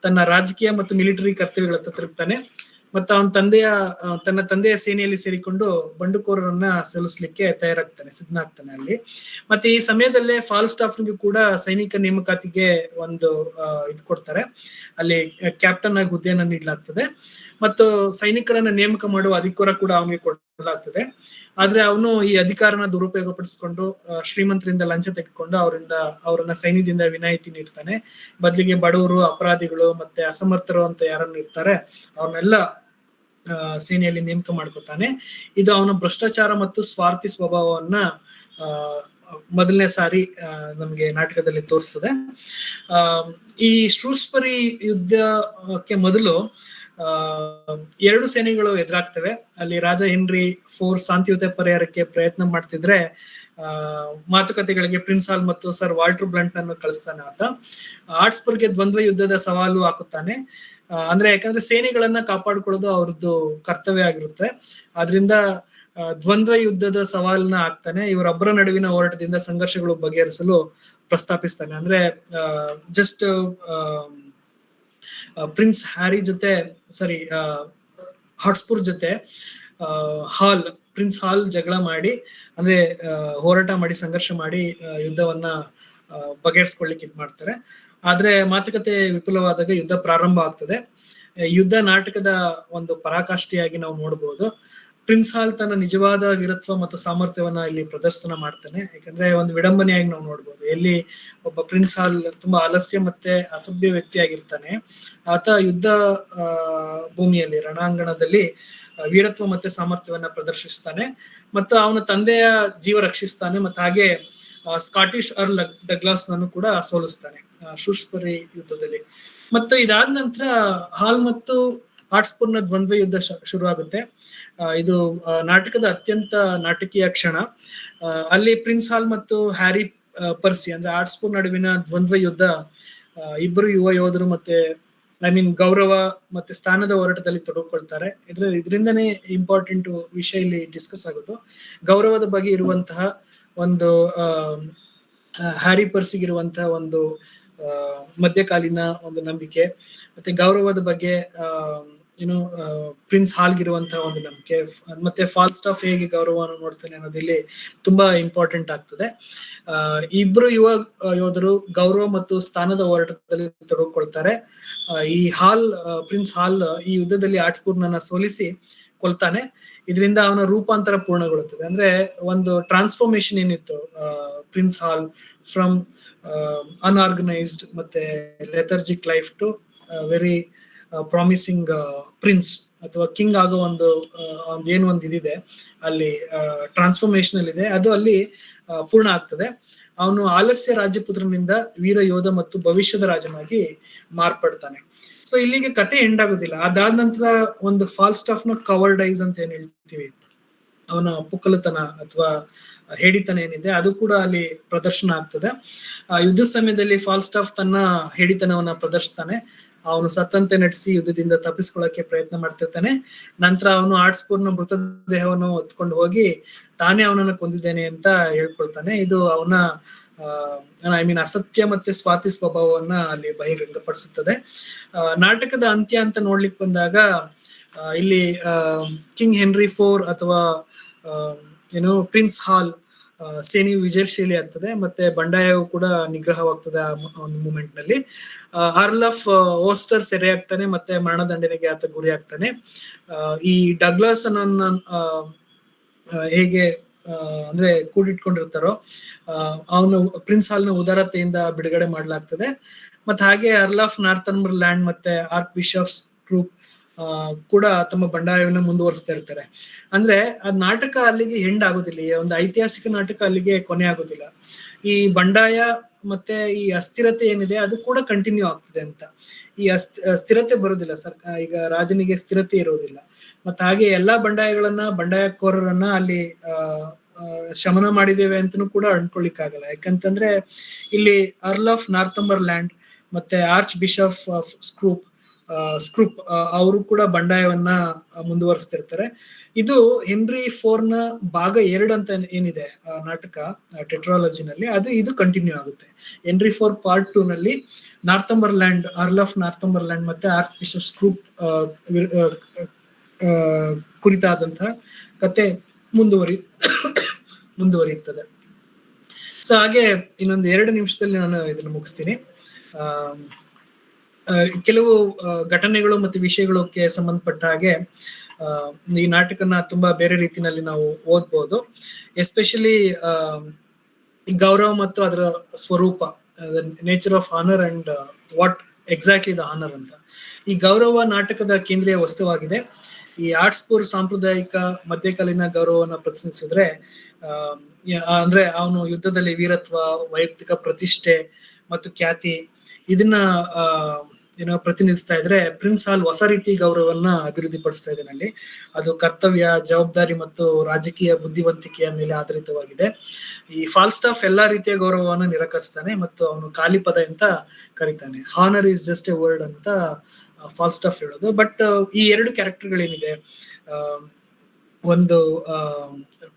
ತನ್ನ ರಾಜಕೀಯ ಮತ್ತು ಮಿಲಿಟರಿ ಕರ್ತವ್ಯಗಳತ್ತ ತಿರುಗ್ತಾನೆ. ಮತ್ತು ತನ್ನ ತಂದೆಯ ಸೇನೆಯಲ್ಲಿ ಸೇರಿಕೊಂಡು ಬಂಡುಕೋರರನ್ನ ಸೋಲಿಸ್ಲಿಕ್ಕೆ ಸಿದ್ಧನಾಗ್ತಾನೆ ಅಲ್ಲಿ. ಮತ್ತೆ ಈ ಸಮಯದಲ್ಲೇ ಫಾಲ್ಸ್ಟಾಫ್ನಿಗೂ ಕೂಡ ಸೈನಿಕ ನೇಮಕಾತಿಗೆ ಒಂದು ಇದು ಕೊಡ್ತಾರೆ. ಅಲ್ಲಿ ಕ್ಯಾಪ್ಟನ್ ಆಗಿ ಹುದ್ದೆಯನ್ನ ನೀಡಲಾಗ್ತದೆ ಮತ್ತು ಸೈನಿಕರನ್ನ ನೇಮಕ ಮಾಡುವ ಅಧಿಕಾರ ಕೂಡ ಅವನಿಗೆ ಕೊಡಲಾಗ್ತದೆ. ಆದ್ರೆ ಅವನು ಈ ಅಧಿಕಾರನ ದುರುಪಯೋಗ ಪಡಿಸ್ಕೊಂಡು ಶ್ರೀಮಂತರಿಂದ ಲಂಚ ತೆಗೆದುಕೊಂಡು ಅವರನ್ನ ಸೈನ್ಯದಿಂದ ವಿನಾಯಿತಿ ನೀಡ್ತಾನೆ. ಬದಲಿಗೆ ಬಡವರು, ಅಪರಾಧಿಗಳು ಮತ್ತೆ ಅಸಮರ್ಥರು ಅಂತ ಯಾರನ್ನ ಇರ್ತಾರೆ ಅವ್ರನ್ನೆಲ್ಲ ಸೇನೆಯಲ್ಲಿ ನೇಮಕ ಮಾಡ್ಕೊತಾನೆ. ಇದು ಅವನ ಭ್ರಷ್ಟಾಚಾರ ಮತ್ತು ಸ್ವಾರ್ಥಿ ಸ್ವಭಾವವನ್ನ ಮೊದಲನೇ ಸಾರಿ ನಮ್ಗೆ ನಾಟಕದಲ್ಲಿ ತೋರಿಸ್ತದೆ. ಈ ಶ್ರೂಸ್ಬರಿ ಯುದ್ಧಕ್ಕೆ ಮೊದಲು ಎರಡು ಸೇನೆಗಳು ಎದುರಾಗ್ತವೆ. ಅಲ್ಲಿ ರಾಜ ಹೆನ್ರಿ IV ಶಾಂತಿಯುತ ಪರಿಹಾರಕ್ಕೆ ಪ್ರಯತ್ನ ಮಾಡ್ತಿದ್ರೆ ಮಾತುಕತೆಗಳಿಗೆ ಪ್ರಿನ್ಸ್ ಹಾಲ್ ಮತ್ತು ಸರ್ ವಾಲ್ಟರ್ ಬ್ಲಂಟ್ ಅನ್ನು ಕಳಿಸ್ತಾನೆ ಆತ. ಆರ್ಟ್ಸ್ಬರ್ಗ್ಗೆ ದ್ವಂದ್ವ ಯುದ್ಧದ ಸವಾಲು ಹಾಕುತ್ತಾನೆ. ಯಾಕಂದ್ರೆ ಸೇನೆಗಳನ್ನ ಕಾಪಾಡ್ಕೊಳ್ಳೋದು ಅವ್ರದ್ದು ಕರ್ತವ್ಯ ಆಗಿರುತ್ತೆ. ಆದ್ರಿಂದ ದ್ವಂದ್ವ ಯುದ್ಧದ ಸವಾಲನ್ನ ಹಾಕ್ತಾನೆ. ಇವರೊಬ್ಬರ ನಡುವಿನ ಹೋರಾಟದಿಂದ ಸಂಘರ್ಷಗಳು ಬಗೆಹರಿಸಲು ಪ್ರಸ್ತಾಪಿಸ್ತಾನೆ. ಜಸ್ಟ್ ಪ್ರಿನ್ಸ್ ಹ್ಯಾರಿ ಜೊತೆ ಹಾಟ್ಸ್ಪೂರ್ ಜೊತೆ ಪ್ರಿನ್ಸ್ ಹಾಲ್ ಜಗಳ ಮಾಡಿ ಹೋರಾಟ ಮಾಡಿ ಸಂಘರ್ಷ ಮಾಡಿ ಯುದ್ಧವನ್ನ ಬಗೆಹರಿಸ್ಕೊಳ್ಳಿಕ್ಕೆ ಇದ್ ಮಾಡ್ತಾರೆ. ಆದ್ರೆ ಮಾತುಕತೆ ವಿಫಲವಾದಾಗ ಯುದ್ಧ ಪ್ರಾರಂಭ ಆಗ್ತದೆ. ಯುದ್ಧ ನಾಟಕದ ಒಂದು ಪರಾಕಾಷ್ಠೆಯಾಗಿ ನಾವು ನೋಡಬಹುದು. ಪ್ರಿನ್ಸ್ ಹಾಲ್ ತನ್ನ ನಿಜವಾದ ವೀರತ್ವ ಮತ್ತು ಸಾಮರ್ಥ್ಯವನ್ನ ಇಲ್ಲಿ ಪ್ರದರ್ಶನ ಮಾಡ್ತಾನೆ. ಯಾಕಂದ್ರೆ ಒಂದು ವಿಡಂಬನೆಯಾಗಿ ನಾವು ನೋಡ್ಬೋದು. ಎಲ್ಲಿ ಒಬ್ಬ ಪ್ರಿನ್ಸ್ ಹಾಲ್ ತುಂಬಾ ಆಲಸ್ಯ ಮತ್ತೆ ಅಸಭ್ಯ ವ್ಯಕ್ತಿಯಾಗಿರ್ತಾನೆ. ಆತ ಯುದ್ಧ ಭೂಮಿಯಲ್ಲಿ ರಣಾಂಗಣದಲ್ಲಿ ವೀರತ್ವ ಮತ್ತೆ ಸಾಮರ್ಥ್ಯವನ್ನ ಪ್ರದರ್ಶಿಸ್ತಾನೆ ಮತ್ತು ಅವನ ತಂದೆಯ ಜೀವ ರಕ್ಷಿಸ್ತಾನೆ. ಮತ್ತೆ ಹಾಗೆ ಸ್ಕಾಟಿಷ್ ಅರ್ಲ್ ಡಗ್ಲಾಸ್ ನನ್ನು ಕೂಡ ಸೋಲಿಸ್ತಾನೆ ಶೂಸ್ಬರಿ ಯುದ್ಧದಲ್ಲಿ. ಮತ್ತು ಇದಾದ ನಂತರ ಹಾಲ್ ಮತ್ತು ಆರ್ಟ್ಸ್ಪೂರ್ನ ದ್ವಂದ್ವ ಯುದ್ಧ ಶುರು ಆಗುತ್ತೆ. ಇದು ನಾಟಕದ ಅತ್ಯಂತ ನಾಟಕೀಯ ಕ್ಷಣ. ಅಲ್ಲಿ ಪ್ರಿನ್ಸ್ ಹಾಲ್ ಮತ್ತು ಹ್ಯಾರಿ ಪರ್ಸಿ ಆರ್ಟ್ಸ್ಪೂರ್ ನಡುವಿನ ದ್ವಂದ್ವ ಯುದ್ಧ ಇಬ್ಬರು ಯುವ ಯೋಧರು ಮತ್ತೆ ಗೌರವ ಮತ್ತೆ ಸ್ಥಾನದ ಹೋರಾಟದಲ್ಲಿ ತೊಡಗಿಕೊಳ್ತಾರೆ. ಇದರಿಂದನೇ ಇಂಪಾರ್ಟೆಂಟ್ ವಿಷಯ ಇಲ್ಲಿ ಡಿಸ್ಕಸ್ ಆಗೋದು. ಗೌರವದ ಬಗ್ಗೆ ಇರುವಂತಹ ಒಂದು ಹ್ಯಾರಿ ಪರ್ಸಿಗಿರುವಂತಹ ಒಂದು ಮಧ್ಯಕಾಲೀನ ಒಂದು ನಂಬಿಕೆ, ಮತ್ತೆ ಗೌರವದ ಬಗ್ಗೆ ಪ್ರಿನ್ಸ್ ಹಾಲ್ಗಿರುವಂತಹ ಒಂದು ನಂಬಿಕೆ, ಮತ್ತೆ ಫಾಲ್ಸ್ಟಾಫ್ ಹೇಗೆ ಗೌರವವನ್ನು ನೋಡ್ತಾನೆ ಅನ್ನೋದಿಲ್ಲಿ ತುಂಬಾ ಇಂಪಾರ್ಟೆಂಟ್ ಆಗ್ತದೆ. ಇಬ್ರು ಯುವ ಯೋಧರು ಗೌರವ ಮತ್ತು ಸ್ಥಾನದ ಹೋರಾಟದಲ್ಲಿ ತೊಡಗಿಕೊಳ್ತಾರೆ. ಈ ಪ್ರಿನ್ಸ್ ಹಾಲ್ ಈ ಯುದ್ಧದಲ್ಲಿ ಆರ್ಟ್ಸ್ಪೂರ್ನ ಸೋಲಿಸಿ ಕೊಲ್ತಾನೆ. ಇದರಿಂದ ಅವನ ರೂಪಾಂತರ ಪೂರ್ಣಗೊಳ್ಳುತ್ತದೆ. ಒಂದು ಟ್ರಾನ್ಸ್ಫಾರ್ಮೇಶನ್ ಏನಿತ್ತು ಪ್ರಿನ್ಸ್ ಹಾಲ್ ಫ್ರಮ್ ಅನ್ಆರ್ಗನೈಸ್ಡ್ ಮತ್ತೆ lethargic life to very promising prince ಅಥವಾ ಕಿಂಗ್ ಆಗೋ ಏನು ಒಂದು ಇದಿದೆ ಅಲ್ಲಿ ಟ್ರಾನ್ಸ್ಫಾರ್ಮೇಶನ್ ಅಲ್ಲಿ ಇದೆ, ಅದು ಅಲ್ಲಿ ಪೂರ್ಣ ಆಗ್ತದೆ. ಅವನು ಆಲಸ್ಯ ರಾಜ್ಯಪುತ್ರನಿಂದ ವೀರ ಯೋಧ ಮತ್ತು ಭವಿಷ್ಯದ ರಾಜನಾಗಿ ಮಾರ್ಪಡ್ತಾನೆ. ಸೊ ಇಲ್ಲಿಗೆ ಕತೆ ಎಂಡ್ ಆಗೋದಿಲ್ಲ. ಅದಾದ ನಂತರ ಒಂದು ಫಾಲ್ಸ್ಟಾಫ್ನ ಕವರ್ಡೈಸ್ ಅಂತ ಏನ್ ಹೇಳ್ತೀವಿ, ಅವನ ಪುಕ್ಕಲತನ ಅಥವಾ ಹೇಡಿತನ ಏನಿದೆ ಅದು ಕೂಡ ಅಲ್ಲಿ ಪ್ರದರ್ಶನ ಆಗ್ತದೆ. ಯುದ್ಧದ ಸಮಯದಲ್ಲಿ ಫಾಲ್ಸ್ಟಾಫ್ ತನ್ನ ಹೇಡಿತನವನ್ನ ಪ್ರದರ್ಶಿಸ್ತಾನೆ. ಅವನು ಸತ್ತಂತೆ ನಟಿಸಿ ಯುದ್ಧದಿಂದ ತಪ್ಪಿಸ್ಕೊಳ್ಳಕ್ಕೆ ಪ್ರಯತ್ನ ಮಾಡ್ತಿರ್ತಾನೆ. ನಂತರ ಅವನು ಆರ್ಟ್ಸ್ಪೂರ್ನ ಮೃತದೇಹವನ್ನು ಹೊತ್ಕೊಂಡು ಹೋಗಿ ತಾನೇ ಅವನನ್ನ ಕೊಂದಿದ್ದೇನೆ ಅಂತ ಹೇಳ್ಕೊಳ್ತಾನೆ. ಇದು ಅವನ ಅಸತ್ಯ ಮತ್ತೆ ಸ್ವಾರ್ಥಿ ಸ್ವಭಾವವನ್ನ ಅಲ್ಲಿ ಬಹಿರಂಗಪಡಿಸುತ್ತದೆ. ನಾಟಕದ ಅಂತ್ಯ ಅಂತ ನೋಡ್ಲಿಕ್ಕೆ ಬಂದಾಗ ಇಲ್ಲಿ ಕಿಂಗ್ ಹೆನ್ರಿ IV ಅಥವಾ ಪ್ರಿನ್ಸ್ ಹಾಲ್ ಸೇನೆಯು ವಿಜಯಶೀಲಿ ಆಗ್ತದೆ, ಮತ್ತೆ ಬಂಡಾಯವು ಕೂಡ ನಿಗ್ರಹವಾಗ್ತದೆ. ಆ ಒಂದು ಮೂಮೆಂಟ್ ನಲ್ಲಿ ಅರ್ಲ್ ಆಫ್ ಓಸ್ಟರ್ ಸೆರೆ ಆಗ್ತಾನೆ, ಮತ್ತೆ ಮರಣದಂಡನೆಗೆ ಆತ ಗುರಿ ಆಗ್ತಾನೆ. ಈ ಡಗ್ಲಾಸ್ ಅನ್ನ ಹೇಗೆ ಅಂದ್ರೆ ಕೂಡಿಟ್ಕೊಂಡಿರ್ತಾರೋ ಅವನು ಪ್ರಿನ್ಸ್ ಹಾಲ್ನ ಉದಾರತೆಯಿಂದ ಬಿಡುಗಡೆ ಮಾಡಲಾಗ್ತದೆ. ಮತ್ತೆ ಹಾಗೆ ಅರ್ಲ್ ಆಫ್ ನಾರ್ಥಂಬರ್ಲ್ಯಾಂಡ್ ಮತ್ತೆ ಆರ್ಕ್ ಬಿಷಪ್ಸ್ ಗ್ರೂಪ್ ಕೂಡ ತಮ್ಮ ಬಂಡಾಯವನ್ನು ಮುಂದುವರಿಸ್ತಾ ಇರ್ತಾರೆ. ಅಂದ್ರೆ ಅದ್ ನಾಟಕ ಅಲ್ಲಿಗೆ ಎಂಡ್ ಆಗೋದಿಲ್ಲ, ಈ ಒಂದು ಐತಿಹಾಸಿಕ ನಾಟಕ ಅಲ್ಲಿಗೆ ಕೊನೆ ಆಗೋದಿಲ್ಲ. ಈ ಬಂಡಾಯ ಮತ್ತೆ ಈ ಅಸ್ಥಿರತೆ ಏನಿದೆ ಅದು ಕೂಡ ಕಂಟಿನ್ಯೂ ಆಗ್ತದೆ ಅಂತ. ಈ ಸ್ಥಿರತೆ ಬರುದಿಲ್ಲ, ಈಗ ರಾಜನಿಗೆ ಸ್ಥಿರತೆ ಇರೋದಿಲ್ಲ. ಮತ್ತೆ ಹಾಗೆ ಎಲ್ಲಾ ಬಂಡಾಯಕೋರರನ್ನ ಅಲ್ಲಿ ಶಮನ ಮಾಡಿದ್ದೇವೆ ಅಂತನೂ ಕೂಡ ಅನ್ಕೊಳ್ಳಿಕ್ಕಾಗಲ್ಲ. ಯಾಕಂತಂದ್ರೆ ಇಲ್ಲಿ ಅರ್ಲ್ ಆಫ್ ನಾರ್ಥಂಬರ್ಲ್ಯಾಂಡ್ ಮತ್ತೆ ಆರ್ಚ್ ಬಿಷಪ್ ಆಫ್ ಸ್ಕ್ರೂಪ್ ಅವರು ಕೂಡ ಬಂಡಾಯವನ್ನ ಮುಂದುವರಿಸ್ತಿರ್ತಾರೆ. ಇದು ಹೆನ್ರಿ IV ನ ಭಾಗ 2 ಅಂತ ಏನಿದೆ ನಾಟಕ ಟೆಟ್ರಾಲಜಿನಲ್ಲಿ, ಇದು ಕಂಟಿನ್ಯೂ ಆಗುತ್ತೆ. ಹೆನ್ರಿ IV ಪಾರ್ಟ್ 2 ನಲ್ಲಿ ನಾರ್ಥಂಬರ್ಲ್ಯಾಂಡ್, ಅರ್ಲ್ ಆಫ್ ನಾರ್ಥಂಬರ್ಲ್ಯಾಂಡ್ ಮತ್ತೆ ಆರ್ಚ್ ಬಿಷಪ್ ಸ್ಕ್ರೂಪ್ ಕುರಿತಾದಂತಹ ಕತೆ ಮುಂದುವರಿಯುತ್ತದೆ. ಸೊ ಹಾಗೆ ಇನ್ನೊಂದು 2 ನಿಮಿಷದಲ್ಲಿ ನಾನು ಇದನ್ನು ಮುಗಿಸ್ತೀನಿ. ಕೆಲವು ಘಟನೆಗಳು ಮತ್ತು ವಿಷಯಗಳಿಗೆ ಸಂಬಂಧಪಟ್ಟ ಹಾಗೆ ಈ ನಾಟಕನ ತುಂಬಾ ಬೇರೆ ರೀತಿಯಲ್ಲಿ ನಾವು ಓದ್ಬೋದು. ಎಸ್ಪೆಷಲಿ ಗೌರವ ಮತ್ತು ಅದರ ಸ್ವರೂಪ, nature of honour and what exactly the honour ಅಂತ. ಈ ಗೌರವ ನಾಟಕದ ಕೇಂದ್ರೀಯ ವಸ್ತುವಾಗಿದೆ. ಈ ಆರ್ಟ್ಸ್ಪುರ್ ಸಾಂಪ್ರದಾಯಿಕ ಮಧ್ಯಕಾಲೀನ ಗೌರವವನ್ನು ಪ್ರತಿನಿಧಿಸಿದ್ರೆ ಅಂದ್ರೆ ಅವನು ಯುದ್ಧದಲ್ಲಿ ವೀರತ್ವ, ವೈಯಕ್ತಿಕ ಪ್ರತಿಷ್ಠೆ ಮತ್ತು ಖ್ಯಾತಿ ಇದನ್ನ ಪ್ರತಿನಿಧಿಸ್ತಾ ಇದ್ರೆ, ಪ್ರಿನ್ಸ್ ಹಾಲ್ ಹೊಸ ರೀತಿ ಗೌರವವನ್ನ ಅಭಿವೃದ್ಧಿ ಪಡಿಸ್ತಾ ಇದ್ದಾನೆ ಅಲ್ಲಿ. ಅದು ಕರ್ತವ್ಯ, ಜವಾಬ್ದಾರಿ ಮತ್ತು ರಾಜಕೀಯ ಬುದ್ಧಿವಂತಿಕೆಯ ಮೇಲೆ ಆಧಾರಿತವಾಗಿದೆ. ಈ ಫಾಲ್ಸ್ಟಾಫ್ ಎಲ್ಲಾ ರೀತಿಯ ಗೌರವವನ್ನು ನಿರಾಕರಿಸ್ತಾನೆ ಮತ್ತು ಅವನು ಖಾಲಿ ಪದ ಅಂತ ಕರೀತಾನೆ. Honour is just a word ಅಂತ ಫಾಲ್ಸ್ಟಾಫ್ ಹೇಳೋದು. ಬಟ್ ಈ 2 ಕ್ಯಾರೆಕ್ಟರ್ಗಳೇನಿದೆ, ಒಂದು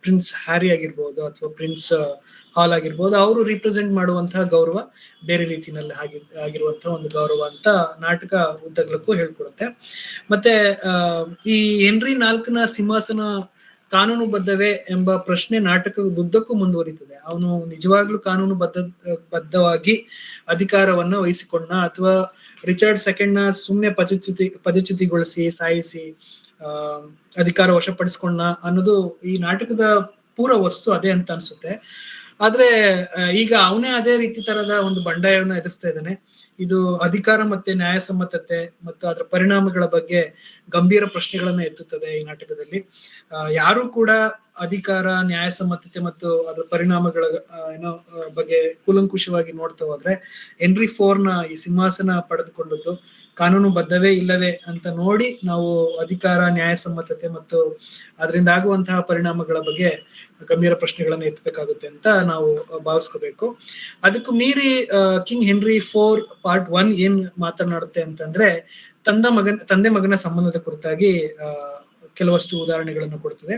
ಪ್ರಿನ್ಸ್ ಹ್ಯಾರಿ ಆಗಿರ್ಬೋದು ಅಥವಾ ಪ್ರಿನ್ಸ್ ಹಾಲ್ ಆಗಿರ್ಬೋದು, ಅವರು ರಿಪ್ರೆಸೆಂಟ್ ಮಾಡುವಂತಹ ಗೌರವ ಬೇರೆ ರೀತಿಯಲ್ಲಿ ಆಗಿರುವಂತಹ ಒಂದು ಗೌರವ ಅಂತ ನಾಟಕ ಉದ್ದಗಲಕ್ಕೂ ಹೇಳ್ಕೊಡುತ್ತೆ. ಮತ್ತೆ ಈ ಹೆನ್ರಿ IV ಸಿಂಹಾಸನ ಕಾನೂನುಬದ್ಧವೇ ಎಂಬ ಪ್ರಶ್ನೆ ನಾಟಕದುದ್ದಕ್ಕೂ ಮುಂದುವರಿತದೆ. ಅವನು ನಿಜವಾಗ್ಲೂ ಕಾನೂನುಬದ್ಧವಾಗಿ ಅಧಿಕಾರವನ್ನ ವಹಿಸಿಕೊಂಡ ಅಥವಾ ರಿಚರ್ಡ್ II ಸುಮ್ನೆ ಪದಚ್ಯುತಿಗೊಳಿಸಿ ಸಾಯಿಸಿ ಅಧಿಕಾರ ವಶಪಡಿಸ್ಕೊಂಡ ಅನ್ನೋದು ಈ ನಾಟಕದ ಪೂರ ವಸ್ತು ಅದೇ ಅಂತ ಅನ್ಸುತ್ತೆ. ಆದ್ರೆ ಈಗ ಅವನೇ ಅದೇ ರೀತಿ ತರದ ಒಂದು ಬಂಡಾಯವನ್ನ ಎದುರಿಸ್ತಾ ಇದ್ದಾನೆ. ಇದು ಅಧಿಕಾರ ಮತ್ತೆ ನ್ಯಾಯಸಮ್ಮತತೆ ಮತ್ತು ಅದರ ಪರಿಣಾಮಗಳ ಬಗ್ಗೆ ಗಂಭೀರ ಪ್ರಶ್ನೆಗಳನ್ನ ಎತ್ತುತ್ತದೆ ಈ ನಾಟಕದಲ್ಲಿ. ಯಾರು ಕೂಡ ಅಧಿಕಾರ, ನ್ಯಾಯಸಮ್ಮತತೆ ಮತ್ತು ಅದರ ಪರಿಣಾಮಗಳ ಬಗ್ಗೆ ಕೂಲಂಕುಷವಾಗಿ ನೋಡ್ತಾ ಹೋದ್ರೆ, ಹೆನ್ರಿ IV ಈ ಸಿಂಹಾಸನ ಪಡೆದುಕೊಂಡದ್ದು ಕಾನೂನುಬದ್ಧವೇ ಇಲ್ಲವೇ ಅಂತ ನೋಡಿ ನಾವು ಅಧಿಕಾರ, ನ್ಯಾಯಸಮ್ಮತತೆ ಮತ್ತು ಅದರಿಂದ ಆಗುವಂತಹ ಪರಿಣಾಮಗಳ ಬಗ್ಗೆ ಗಂಭೀರ ಪ್ರಶ್ನೆಗಳನ್ನ ಎತ್ತಬೇಕಾಗುತ್ತೆ ಅಂತ ನಾವು ಭಾವಿಸ್ಕೋಬೇಕು. ಅದಕ್ಕೂ ಮೀರಿ ಕಿಂಗ್ ಹೆನ್ರಿ IV ಪಾರ್ಟ್ 1 ಏನ್ ಮಾತನಾಡುತ್ತೆ ಅಂತಂದ್ರೆ, ತಂದೆ ಮಗನ ಸಂಬಂಧದ ಕುರಿತಾಗಿ ಕೆಲವಷ್ಟು ಉದಾಹರಣೆಗಳನ್ನು ಕೊಡ್ತದೆ.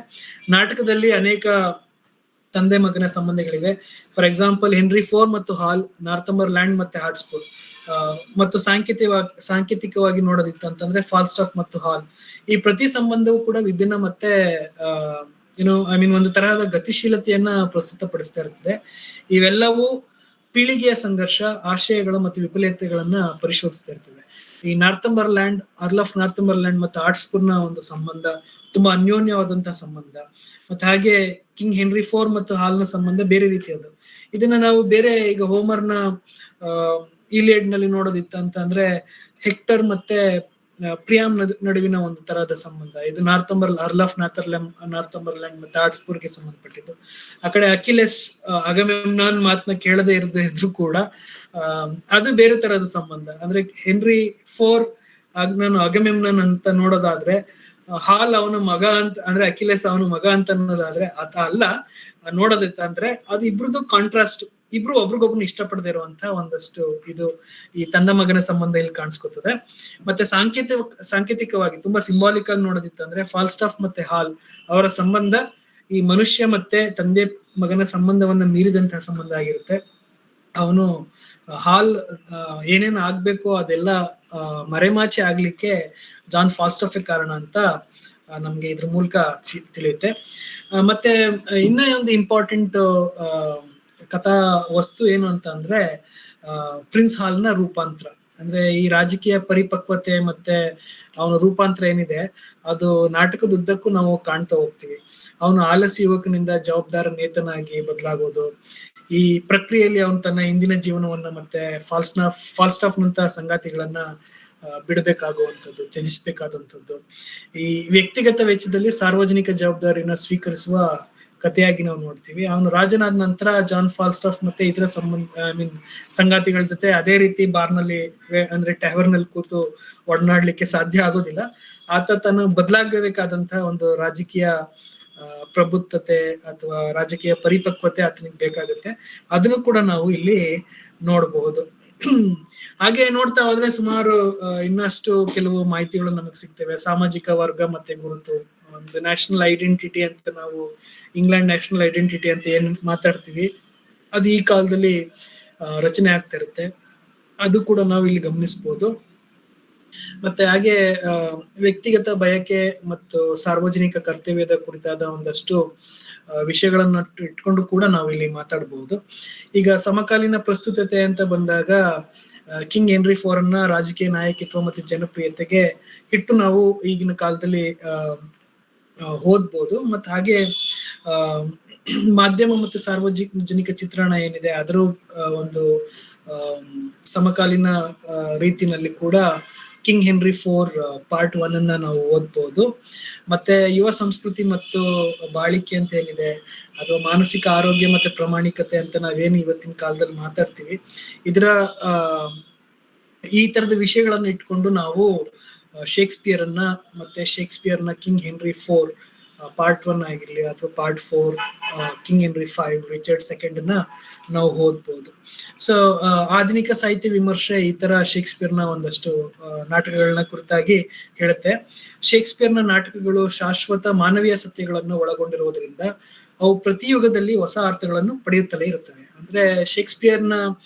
ನಾಟಕದಲ್ಲಿ ಅನೇಕ ತಂದೆ ಮಗನ ಸಂಬಂಧಗಳಿವೆ. ಫಾರ್ ಎಕ್ಸಾಂಪಲ್ ಹೆನ್ರಿ IV ಮತ್ತು ಹಾಲ್, ನಾರ್ಥಂಬರ್ಲ್ಯಾಂಡ್ ಮತ್ತೆ ಆರ್ಟ್ಸ್ಪುರ್. ಮತ್ತು ಸಾಂಕೇತಿಕವಾಗಿ ನೋಡೋದಿತ್ತು ಅಂತಂದ್ರೆ ಫಾಲ್ಸ್ಟಾಫ್ ಮತ್ತು ಹಾಲ್. ಈ ಪ್ರತಿ ಸಂಬಂಧವೂ ಕೂಡ ವಿಭಿನ್ನ ಮತ್ತೆ ಒಂದು ತರಹದ ಗತಿಶೀಲತೆಯನ್ನ ಪ್ರಸ್ತುತಪಡಿಸ್ತಾ ಇರ್ತದೆ. ಇವೆಲ್ಲವೂ ಪೀಳಿಗೆಯ ಸಂಘರ್ಷ, ಆಶಯಗಳು ಮತ್ತು ವಿಫಲತೆಗಳನ್ನ ಪರಿಶೋಧಿಸ್ತಾ ಇರ್ತದೆ. ಈ ನಾರ್ಥಂಬರ್ಲ್ಯಾಂಡ್, ಅರ್ಲ್ ಆಫ್ ನಾರ್ಥಂಬರ್ಲ್ಯಾಂಡ್ ಮತ್ತು ಆರ್ಟ್ಸ್ಪುರ್ನ ಒಂದು ಸಂಬಂಧ ತುಂಬಾ ಅನ್ಯೋನ್ಯವಾದಂತಹ ಸಂಬಂಧ. ಮತ್ತೆ ಹಾಗೆ ಕಿಂಗ್ ಹೆನ್ರಿ IV ಮತ್ತು ಹಾಲ್ನ ಸಂಬಂಧ ಬೇರೆ ರೀತಿಯದು. ಇದನ್ನ ನಾವು ಬೇರೆ ಈಗ ಹೋಮರ್ನ ಇಲಿಯಡ್ ನಲ್ಲಿ ನೋಡೋದಿತ್ತ ಅಂತ ಅಂದ್ರೆ ಹೆಕ್ಟರ್ ಮತ್ತೆ ಪ್ರಿಯಾಮ್ ನಡುವಿನ ಒಂದು ತರಹದ ಸಂಬಂಧ. ಇದು ಅರ್ಲ್ ಆಫ್ ನಾರ್ಥಂಬರ್ಲ್ಯಾಂಡ್ ಮತ್ತೆ ಆರ್ಟ್ಸ್ಪುರ್ಗೆ ಸಂಬಂಧಪಟ್ಟಿದ್ದು. ಆ ಕಡೆ ಅಕಿಲೆಸ್ ಅಗಮೆಮ್ನಾನ್ ಮಾತನ್ನ ಕೇಳದೆ ಇದ್ರು ಕೂಡ ಅದು ಬೇರೆ ತರಹದ ಸಂಬಂಧ. ಅಂದ್ರೆ ಹೆನ್ರಿ IV ನಾನು ಅಗಮೆಮ್ನಾನ್ ಅಂತ ನೋಡೋದಾದ್ರೆ, ಹಾಲ್ ಅವನ ಮಗ ಅಂತ ಅಂದ್ರೆ ಅಕಿಲೆಸ್ ಅವನ ಮಗ ಅಂತ ಅನ್ನೋದಾದ್ರೆ ಅಲ್ಲ ನೋಡೋದಿತ್ತ ಅಂದ್ರೆ ಅದು ಇಬ್ರದ್ದು ಕಾಂಟ್ರಾಸ್ಟ್. ಇಬ್ರು ಒಬ್ರಿಗೊಬ್ರನ್ನ ಇಷ್ಟಪಡದೆ ಇರುವಂತಹ ಒಂದಷ್ಟು ಇದು ಈ ತಂದೆ ಮಗನ ಸಂಬಂಧ ಇಲ್ಲಿ ಕಾಣಿಸ್ಕೊತದೆ. ಮತ್ತೆ ಸಾಂಕೇತಿಕವಾಗಿ ತುಂಬಾ ಸಿಂಬಾಲಿಕ್ ಆಗಿ ನೋಡೋದಿತ್ತಂದ್ರೆ ಫಾಲ್ಸ್ಟಾಫ್ ಮತ್ತೆ ಹಾಲ್ ಅವರ ಸಂಬಂಧ ಈ ಮನುಷ್ಯ ಮತ್ತೆ ತಂದೆ ಮಗನ ಸಂಬಂಧವನ್ನ ಮೀರಿದಂತಹ ಸಂಬಂಧ ಆಗಿರುತ್ತೆ. ಅವನು ಹಾಲ್ ಏನೇನು ಆಗ್ಬೇಕು ಅದೆಲ್ಲ ಮರೆಮಾಚಿ ಆಗ್ಲಿಕ್ಕೆ ಜಾನ್ ಫಾಲ್ಸ್ಟಾಫೇ ಕಾರಣ ಅಂತ ನಮ್ಗೆ ಇದ್ರ ಮೂಲಕ ತಿಳಿಯುತ್ತೆ. ಮತ್ತೆ ಇನ್ನ ಒಂದು ಇಂಪಾರ್ಟೆಂಟ್ ಕಥಾ ವಸ್ತು ಏನು ಅಂತ ಅಂದ್ರೆ ಪ್ರಿನ್ಸ್ ಹಾಲ್ನ ರೂಪಾಂತರ. ಅಂದ್ರೆ ಈ ರಾಜಕೀಯ ಪರಿಪಕ್ವತೆ ಮತ್ತೆ ಅವನ ರೂಪಾಂತರ ಏನಿದೆ ಅದು ನಾಟಕದ ಉದ್ದಕ್ಕೂ ನಾವು ಕಾಣ್ತಾ ಹೋಗ್ತೀವಿ. ಅವನು ಆಲಸಿ ಯುವಕನಿಂದ ಜವಾಬ್ದಾರ ನೇತನಾಗಿ ಬದಲಾಗೋದು, ಈ ಪ್ರಕ್ರಿಯೆಯಲ್ಲಿ ಅವನು ತನ್ನ ಹಿಂದಿನ ಜೀವನವನ್ನ ಮತ್ತೆ ಫಾಲ್ಸ್ಟಾಫ್ನಂತ ಸಂಗಾತಿಗಳನ್ನ ಬಿಡಬೇಕಾಗುವಂಥದ್ದು, ತ್ಯಜಿಸಬೇಕಾದಂಥದ್ದು, ಈ ವ್ಯಕ್ತಿಗತ ವೆಚ್ಚದಲ್ಲಿ ಸಾರ್ವಜನಿಕ ಜವಾಬ್ದಾರಿನ ಸ್ವೀಕರಿಸುವ ಕಥೆಯಾಗಿ ನಾವು ನೋಡ್ತೀವಿ. ಅವನು ರಾಜನಾದ ನಂತರ ಜಾನ್ ಫಾಲ್ಸ್ಟಾಫ್ ಮತ್ತೆ ಇತರ ಸಂಗಾತಿಗಳ ಜೊತೆ ಅದೇ ರೀತಿ ಬಾರ್ನಲ್ಲಿ ಅಂದ್ರೆ ಟ್ಯಾವರ್ನಲ್ಲಿ ಕೂತು ಒಡನಾಡ್ಲಿಕ್ಕೆ ಸಾಧ್ಯ ಆಗೋದಿಲ್ಲ. ಆತ ತಾನು ಬದಲಾಗಬೇಕಾದಂತಹ ಒಂದು ರಾಜಕೀಯ ಪ್ರಬುದ್ಧತೆ ಅಥವಾ ರಾಜಕೀಯ ಪರಿಪಕ್ವತೆ ಆತನಿಗೆ ಬೇಕಾಗುತ್ತೆ. ಅದನ್ನು ಕೂಡ ನಾವು ಇಲ್ಲಿ ನೋಡಬಹುದು. ಹಾಗೆ ನೋಡ್ತಾ ಹೋದ್ರೆ ಸುಮಾರು ಇನ್ನಷ್ಟು ಕೆಲವು ಮಾಹಿತಿಗಳು ನಮಗೆ ಸಿಗ್ತವೆ. ಸಾಮಾಜಿಕ ವರ್ಗ ಮತ್ತೆ ಗುರುತು, ಒಂದು ನ್ಯಾಷನಲ್ ಐಡೆಂಟಿಟಿ ಅಂತ ನಾವು ಇಂಗ್ಲೆಂಡ್ ನ್ಯಾಷನಲ್ ಐಡೆಂಟಿಟಿ ಅಂತ ಏನ್ ಮಾತಾಡ್ತೀವಿ, ಅದು ಈ ಕಾಲದಲ್ಲಿ ರಚನೆ ಆಗ್ತಾ ಇರುತ್ತೆ. ಅದು ಕೂಡ ನಾವು ಇಲ್ಲಿ ಗಮನಿಸಬಹುದು. ಮತ್ತೆ ಹಾಗೆ ವ್ಯಕ್ತಿಗತ ಬಯಕೆ ಮತ್ತು ಸಾರ್ವಜನಿಕ ಕರ್ತವ್ಯದ ಕುರಿತಾದ ಒಂದಷ್ಟು ವಿಷಯಗಳನ್ನ ಇಟ್ಕೊಂಡು ಕೂಡ ನಾವು ಇಲ್ಲಿ ಮಾತಾಡಬಹುದು. ಈಗ ಸಮಕಾಲೀನ ಪ್ರಸ್ತುತತೆ ಅಂತ ಬಂದಾಗ ಕಿಂಗ್ ಹೆನ್ರಿ IV ಅನ್ನ ರಾಜಕೀಯ ನಾಯಕತ್ವ ಮತ್ತು ಜನಪ್ರಿಯತೆಗೆ ಇಟ್ಟು ನಾವು ಈಗಿನ ಕಾಲದಲ್ಲಿ ಓದ್ಬೋದು. ಮತ್ತು ಹಾಗೆ ಮಾಧ್ಯಮ ಮತ್ತು ಸಾರ್ವಜನಿಕ ಚಿತ್ರಣ ಏನಿದೆ ಅದರ ಒಂದು ಸಮಕಾಲೀನ ರೀತಿನಲ್ಲಿ ಕೂಡ ಕಿಂಗ್ ಹೆನ್ರಿ IV ಪಾರ್ಟ್ 1 ಅನ್ನ ನಾವು ಓದ್ಬೋದು. ಮತ್ತೆ ಯುವ ಸಂಸ್ಕೃತಿ ಮತ್ತು ಬಾಳಿಕೆ ಅಂತ ಏನಿದೆ, ಅಥವಾ ಮಾನಸಿಕ ಆರೋಗ್ಯ ಮತ್ತೆ ಪ್ರಾಮಾಣಿಕತೆ ಅಂತ ನಾವೇನು ಇವತ್ತಿನ ಕಾಲದಲ್ಲಿ ಮಾತಾಡ್ತೀವಿ, ಇದರ ಈ ತರದ ವಿಷಯಗಳನ್ನ ಇಟ್ಕೊಂಡು ನಾವು ಶೇಕ್ಸ್ಪಿಯರ್ ಅನ್ನ ಮತ್ತೆ ಶೇಕ್ಸ್ಪಿಯರ್ನ ಕಿಂಗ್ ಹೆನ್ರಿ IV ಪಾರ್ಟ್ 1 ಆಗಿರ್ಲಿ ಅಥವಾ part 4 king henry V Richard II ನಾವು ಓದ್ಬೋದು. ಸೊ ಆಧುನಿಕ ಸಾಹಿತ್ಯ ವಿಮರ್ಶೆ ಈ ತರ ಶೇಕ್ಸ್ಪಿಯರ್ನ ಒಂದಷ್ಟು ನಾಟಕಗಳನ್ನ ಕುರಿತಾಗಿ ಹೇಳುತ್ತೆ. ಶೇಕ್ಸ್ಪಿಯರ್ನ ನಾಟಕಗಳು ಶಾಶ್ವತ ಮಾನವೀಯ ಸತ್ಯಗಳನ್ನು ಒಳಗೊಂಡಿರುವುದರಿಂದ ಅವು ಪ್ರತಿ ಯುಗದಲ್ಲಿ ಹೊಸ ಅರ್ಥಗಳನ್ನು ಪಡೆಯುತ್ತಲೇ ಇರುತ್ತವೆ. ಅಂದ್ರೆ ಶೇಕ್ಸ್ಪಿಯರ್ನ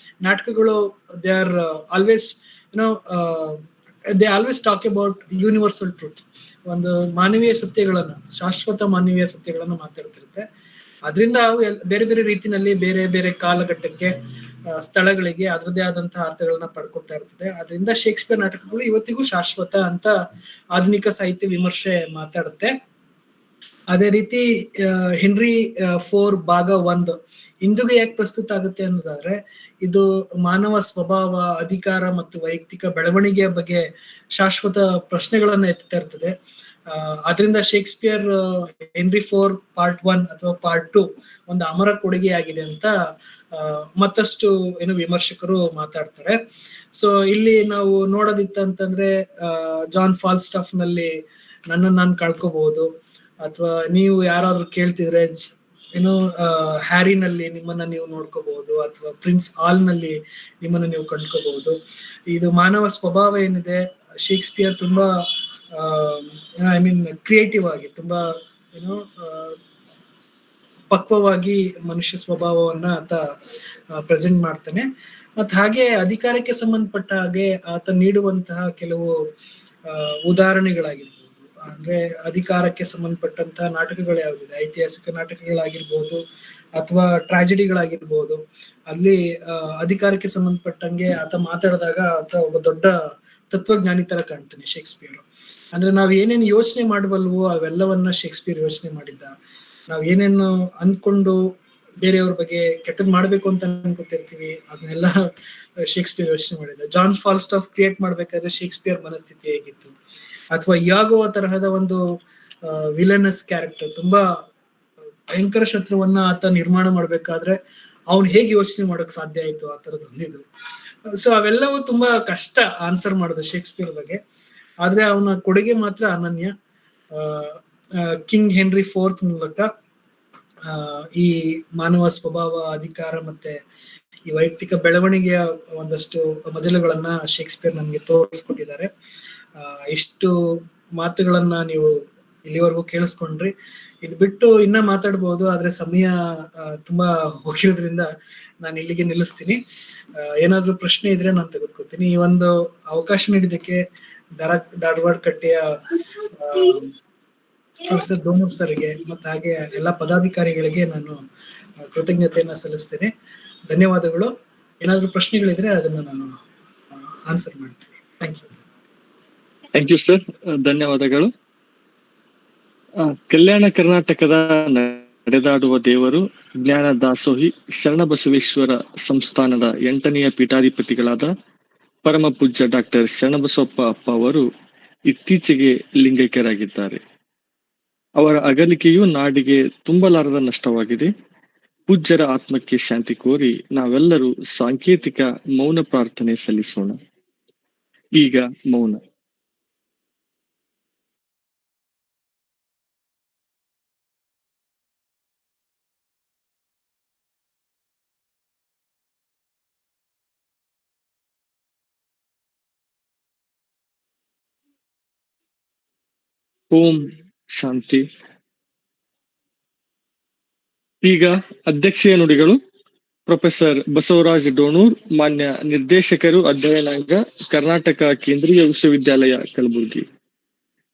ನಾಟಕಗಳು they are always they always talk about universal truth, ಒಂದು ಮಾನವೀಯ ಸತ್ಯಗಳನ್ನ, ಶಾಶ್ವತ ಮಾನವೀಯ ಸತ್ಯಗಳನ್ನ ಮಾತಾಡ್ತಿರುತ್ತೆ. ಅದರಿಂದ ಅವು ಬೇರೆ ಬೇರೆ ರೀತಿನಲ್ಲಿ ಬೇರೆ ಬೇರೆ ಕಾಲಘಟ್ಟಕ್ಕೆ ಸ್ಥಳಗಳಿಗೆ ಅದರದೇ ಆದಂತಹ ಅರ್ಥಗಳನ್ನ ಪಡ್ಕೊಳ್ತಾ ಇರ್ತದೆ. ಅದರಿಂದ ಶೇಕ್ಸ್ಪಿಯರ್ ನಾಟಕಗಳು ಇವತ್ತಿಗೂ ಶಾಶ್ವತ ಅಂತ ಆಧುನಿಕ ಸಾಹಿತ್ಯ ವಿಮರ್ಶೆ ಮಾತಾಡುತ್ತೆ. ಅದೇ ರೀತಿ ಹೆನ್ರಿ IV ಭಾಗ 1 ಇಂದಿಗೂ ಯಾಕೆ ಪ್ರಸ್ತುತ ಆಗುತ್ತೆ ಅನ್ನೋದಾದ್ರೆ, ಇದು ಮಾನವ ಸ್ವಭಾವ, ಅಧಿಕಾರ ಮತ್ತು ವೈಯಕ್ತಿಕ ಬೆಳವಣಿಗೆಯ ಬಗ್ಗೆ ಶಾಶ್ವತ ಪ್ರಶ್ನೆಗಳನ್ನ ಎತ್ತುತ್ತಾ ಇರ್ತದೆ. ಅದರಿಂದ ಶೇಕ್ಸ್ಪಿಯರ್ ಹೆನ್ರಿ IV ಪಾರ್ಟ್ 1 ಅಥವಾ ಪಾರ್ಟ್ 2 ಒಂದು ಅಮರ ಕೊಡುಗೆಯಾಗಿದೆ ಅಂತ ಮತ್ತಷ್ಟು ವಿಮರ್ಶಕರು ಮಾತಾಡ್ತಾರೆ. ಸೊ ಇಲ್ಲಿ ನಾವು ನೋಡೋದಿತ್ತಂತಂದ್ರೆ ಜಾನ್ ಫಾಲ್ಸ್ಟಾಫ್ ನಲ್ಲಿ ನನ್ನನ್ನು ನಾನು ಕಳ್ಕೋಬಹುದು, ಅಥವಾ ನೀವು ಯಾರಾದ್ರೂ ಕೇಳ್ತಿದ್ರೆ ಹ್ಯಾರಿನಲ್ಲಿ ನಿಮ್ಮನ್ನ ನೀವು ನೋಡ್ಕೋಬಹುದು, ಅಥವಾ ಪ್ರಿನ್ಸ್ ಆಲ್ ನಲ್ಲಿ ನಿಮ್ಮನ್ನ ನೀವು ಕಂಡ್ಕೋಬಹುದು. ಇದು ಮಾನವ ಸ್ವಭಾವ ಏನಿದೆ, ಶೇಕ್ಸ್ಪಿಯರ್ ತುಂಬಾ ಕ್ರಿಯೇಟಿವ್ ಆಗಿ, ತುಂಬಾ ಪಕ್ವವಾಗಿ ಮನುಷ್ಯ ಸ್ವಭಾವವನ್ನ ಆತ ಪ್ರೆಸೆಂಟ್ ಮಾಡ್ತಾನೆ. ಮತ್ತು ಹಾಗೆ ಅಧಿಕಾರಕ್ಕೆ ಸಂಬಂಧಪಟ್ಟ ಹಾಗೆ ಆತ ನೀಡುವಂತಹ ಕೆಲವು ಉದಾಹರಣೆಗಳಾಗಿರ್ಬೋದು, ಅಂದ್ರೆ ಅಧಿಕಾರಕ್ಕೆ ಸಂಬಂಧಪಟ್ಟಂತಹ ನಾಟಕಗಳು ಯಾವುದಿದೆ, ಐತಿಹಾಸಿಕ ನಾಟಕಗಳಾಗಿರ್ಬೋದು ಅಥವಾ ಟ್ರಾಜಿಡಿಗಳಾಗಿರ್ಬೋದು, ಅಲ್ಲಿ ಅಧಿಕಾರಕ್ಕೆ ಸಂಬಂಧಪಟ್ಟಂಗೆ ಆತ ಮಾತಾಡಿದಾಗ ಆತ ಒಬ್ಬ ದೊಡ್ಡ ತತ್ವಜ್ಞಾನಿ ತರ ಕಾಣ್ತಾನೆ ಶೇಕ್ಸ್ಪಿಯರ್. ಅಂದ್ರೆ ನಾವ್ ಏನೇನು ಯೋಚನೆ ಮಾಡಬಲ್ವೋ ಅವೆಲ್ಲವನ್ನ ಶೇಕ್ಸ್ಪಿಯರ್ ಯೋಚನೆ ಮಾಡಿದ್ದ. ನಾವ್ ಏನೇನು ಅನ್ಕೊಂಡು ಬೇರೆಯವ್ರ ಬಗ್ಗೆ ಕೆಟ್ಟದ್ ಮಾಡ್ಬೇಕು ಅಂತ ಅನ್ಕೊತಿರ್ತೀವಿ, ಅದನ್ನೆಲ್ಲ ಶೇಕ್ಸ್ಪಿಯರ್ ಯೋಚನೆ ಮಾಡಿದ್ದ. ಜಾನ್ ಫಾಲ್ಸ್ಟಾಫ್ ಕ್ರಿಯೇಟ್ ಮಾಡ್ಬೇಕಾದ್ರೆ ಶೇಕ್ಸ್ಪಿಯರ್ ಮನಸ್ಥಿತಿ ಹೇಗಿತ್ತು, ಅಥವಾ ಯಾಗೋ ತರಹದ ಒಂದು ವಿಲನಸ್ ಕ್ಯಾರೆಕ್ಟರ್, ತುಂಬಾ ಭಯಂಕರ ಶತ್ರುವನ್ನ ಆತ ನಿರ್ಮಾಣ ಮಾಡ್ಬೇಕಾದ್ರೆ ಅವ್ನು ಹೇಗೆ ಯೋಚನೆ ಮಾಡಕ್ ಸಾಧ್ಯ ಆಯ್ತು, ಆ ತರದೊಂದಿದು. ಸೊ ಅವೆಲ್ಲವೂ ತುಂಬಾ ಕಷ್ಟ ಆನ್ಸರ್ ಮಾಡೋದು ಶೇಕ್ಸ್ಪಿಯರ್ ಬಗ್ಗೆ. ಆದ್ರೆ ಅವನ ಕೊಡುಗೆ ಮಾತ್ರ ಅನನ್ಯ. ಕಿಂಗ್ ಹೆನ್ರಿ IV ಮೂಲಕ ಈ ಮಾನವ ಸ್ವಭಾವ, ಅಧಿಕಾರ ಮತ್ತೆ ಈ ವೈಯಕ್ತಿಕ ಬೆಳವಣಿಗೆಯ ಒಂದಷ್ಟು ಮಜಲುಗಳನ್ನ ಶೇಕ್ಸ್ಪಿಯರ್ ನಮ್ಗೆ ತೋರಿಸ್ಕೊಟ್ಟಿದ್ದಾರೆ. ಇಷ್ಟು ಮಾತುಗಳನ್ನ ನೀವು ಇಲ್ಲಿವರೆಗೂ ಕೇಳಿಸ್ಕೊಂಡ್ರಿ. ಇದು ಬಿಟ್ಟು ಇನ್ನ ಮಾತಾಡ್ಬೋದು, ಆದ್ರೆ ಸಮಯ ತುಂಬಾ ಹೋಗಿರೋದ್ರಿಂದ ನಾನು ಇಲ್ಲಿಗೆ ನಿಲ್ಲಿಸ್ತೀನಿ. ಏನಾದ್ರೂ ಪ್ರಶ್ನೆ ಇದ್ರೆ ನಾನು ತೆಗೆದುಕೊಳ್ತೀನಿ. ಈ ಒಂದು ಅವಕಾಶ ನೀಡಿದ್ದಕ್ಕೆ ಧಾರವಾಡ ಕಟ್ಟೆಯ ಪ್ರೊಫೆಸರ್ ದೋಮೂರ್ ಸರ್ಗೆ ಮತ್ತು ಹಾಗೆ ಎಲ್ಲ ಪದಾಧಿಕಾರಿಗಳಿಗೆ ನಾನು ಕೃತಜ್ಞತೆಯನ್ನ ಸಲ್ಲಿಸ್ತೇನೆ. ಧನ್ಯವಾದಗಳು. ಏನಾದ್ರೂ ಪ್ರಶ್ನೆಗಳಿದ್ರೆ ಅದನ್ನ ನಾನು ಆನ್ಸರ್ ಮಾಡ್ತೀನಿ. Thank you. Thank you sir, ಧನ್ಯವಾದಗಳು. ಕಲ್ಯಾಣ ಕರ್ನಾಟಕದ ನಡೆದಾಡುವ ದೇವರು ಜ್ಞಾನ ದಾಸೋಹಿ ಶರಣಬಸವೇಶ್ವರ ಸಂಸ್ಥಾನದ 8ನೆಯ ಪೀಠಾಧಿಪತಿಗಳಾದ ಪರಮ ಪೂಜ್ಯ ಡಾಕ್ಟರ್ ಶರಣಬಸವಪ್ಪ ಅಪ್ಪ ಅವರು ಇತ್ತೀಚೆಗೆ ಲಿಂಗೈಕ್ಯರಾಗಿದ್ದಾರೆ. ಅವರ ಅಗಲಿಕೆಯು ನಾಡಿಗೆ ತುಂಬಲಾರದ ನಷ್ಟವಾಗಿದೆ. ಪೂಜ್ಯರ ಆತ್ಮಕ್ಕೆ ಶಾಂತಿ ಕೋರಿ ನಾವೆಲ್ಲರೂ ಸಾಂಕೇತಿಕ ಮೌನ ಪ್ರಾರ್ಥನೆ ಸಲ್ಲಿಸೋಣ. ಈಗ ಮೌನ. ಓಂ ಶಾಂತಿ. ಈಗ ಅಧ್ಯಕ್ಷೀಯ ನುಡಿಗಳು. ಪ್ರೊಫೆಸರ್ ಬಸವರಾಜ್ ಡೋಣೂರ್, ಮಾನ್ಯ ನಿರ್ದೇಶಕರು, ಅಧ್ಯಯನಾಂಗ, ಕರ್ನಾಟಕ ಕೇಂದ್ರೀಯ ವಿಶ್ವವಿದ್ಯಾಲಯ ಕಲಬುರಗಿ.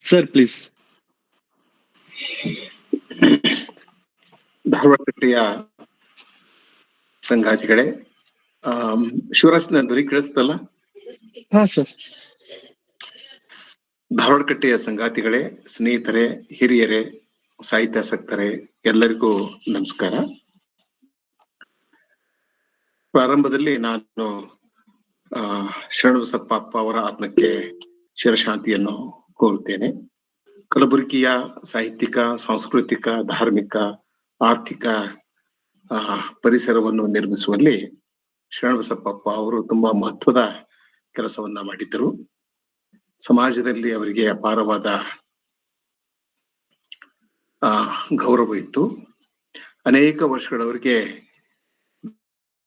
Sir please. ಧಾರವಾಡಕಟ್ಟೆಯ ಸಂಗಾತಿಗಳೇ, ಶಿವರಾಜ್ ನನ್ನ ಧ್ವನಿ ಕೇಳಿಸ್ತಲ್ಲ? ಹಾ ಸರ್. ಧಾರವಾಡಕಟ್ಟೆಯ ಸಂಗಾತಿಗಳೇ, ಸ್ನೇಹಿತರೆ, ಹಿರಿಯರೇ, ಸಾಹಿತ್ಯಾಸಕ್ತರೇ, ಎಲ್ಲರಿಗೂ ನಮಸ್ಕಾರ. ಪ್ರಾರಂಭದಲ್ಲಿ ನಾನು ಶರಣಬಸಪ್ಪ ಅಪ್ಪ ಅವರ ಆತ್ಮಕ್ಕೆ ಚಿರಶಾಂತಿಯನ್ನು ಕೋರುತ್ತೇನೆ. ಕಲಬುರಗಿಯ ಸಾಹಿತ್ಯಿಕ, ಸಾಂಸ್ಕೃತಿಕ, ಧಾರ್ಮಿಕ, ಆರ್ಥಿಕ ಪರಿಸರವನ್ನು ನಿರ್ಮಿಸುವಲ್ಲಿ ಶರಣಬಸಪ್ಪ ಅಪ್ಪ ಅವರು ತುಂಬಾ ಮಹತ್ವದ ಕೆಲಸವನ್ನ ಮಾಡಿದ್ದರು. ಸಮಾಜದಲ್ಲಿ ಅವರಿಗೆ ಅಪಾರವಾದ ಗೌರವ ಇತ್ತು. ಅನೇಕ ವರ್ಷಗಳವರೆಗೆ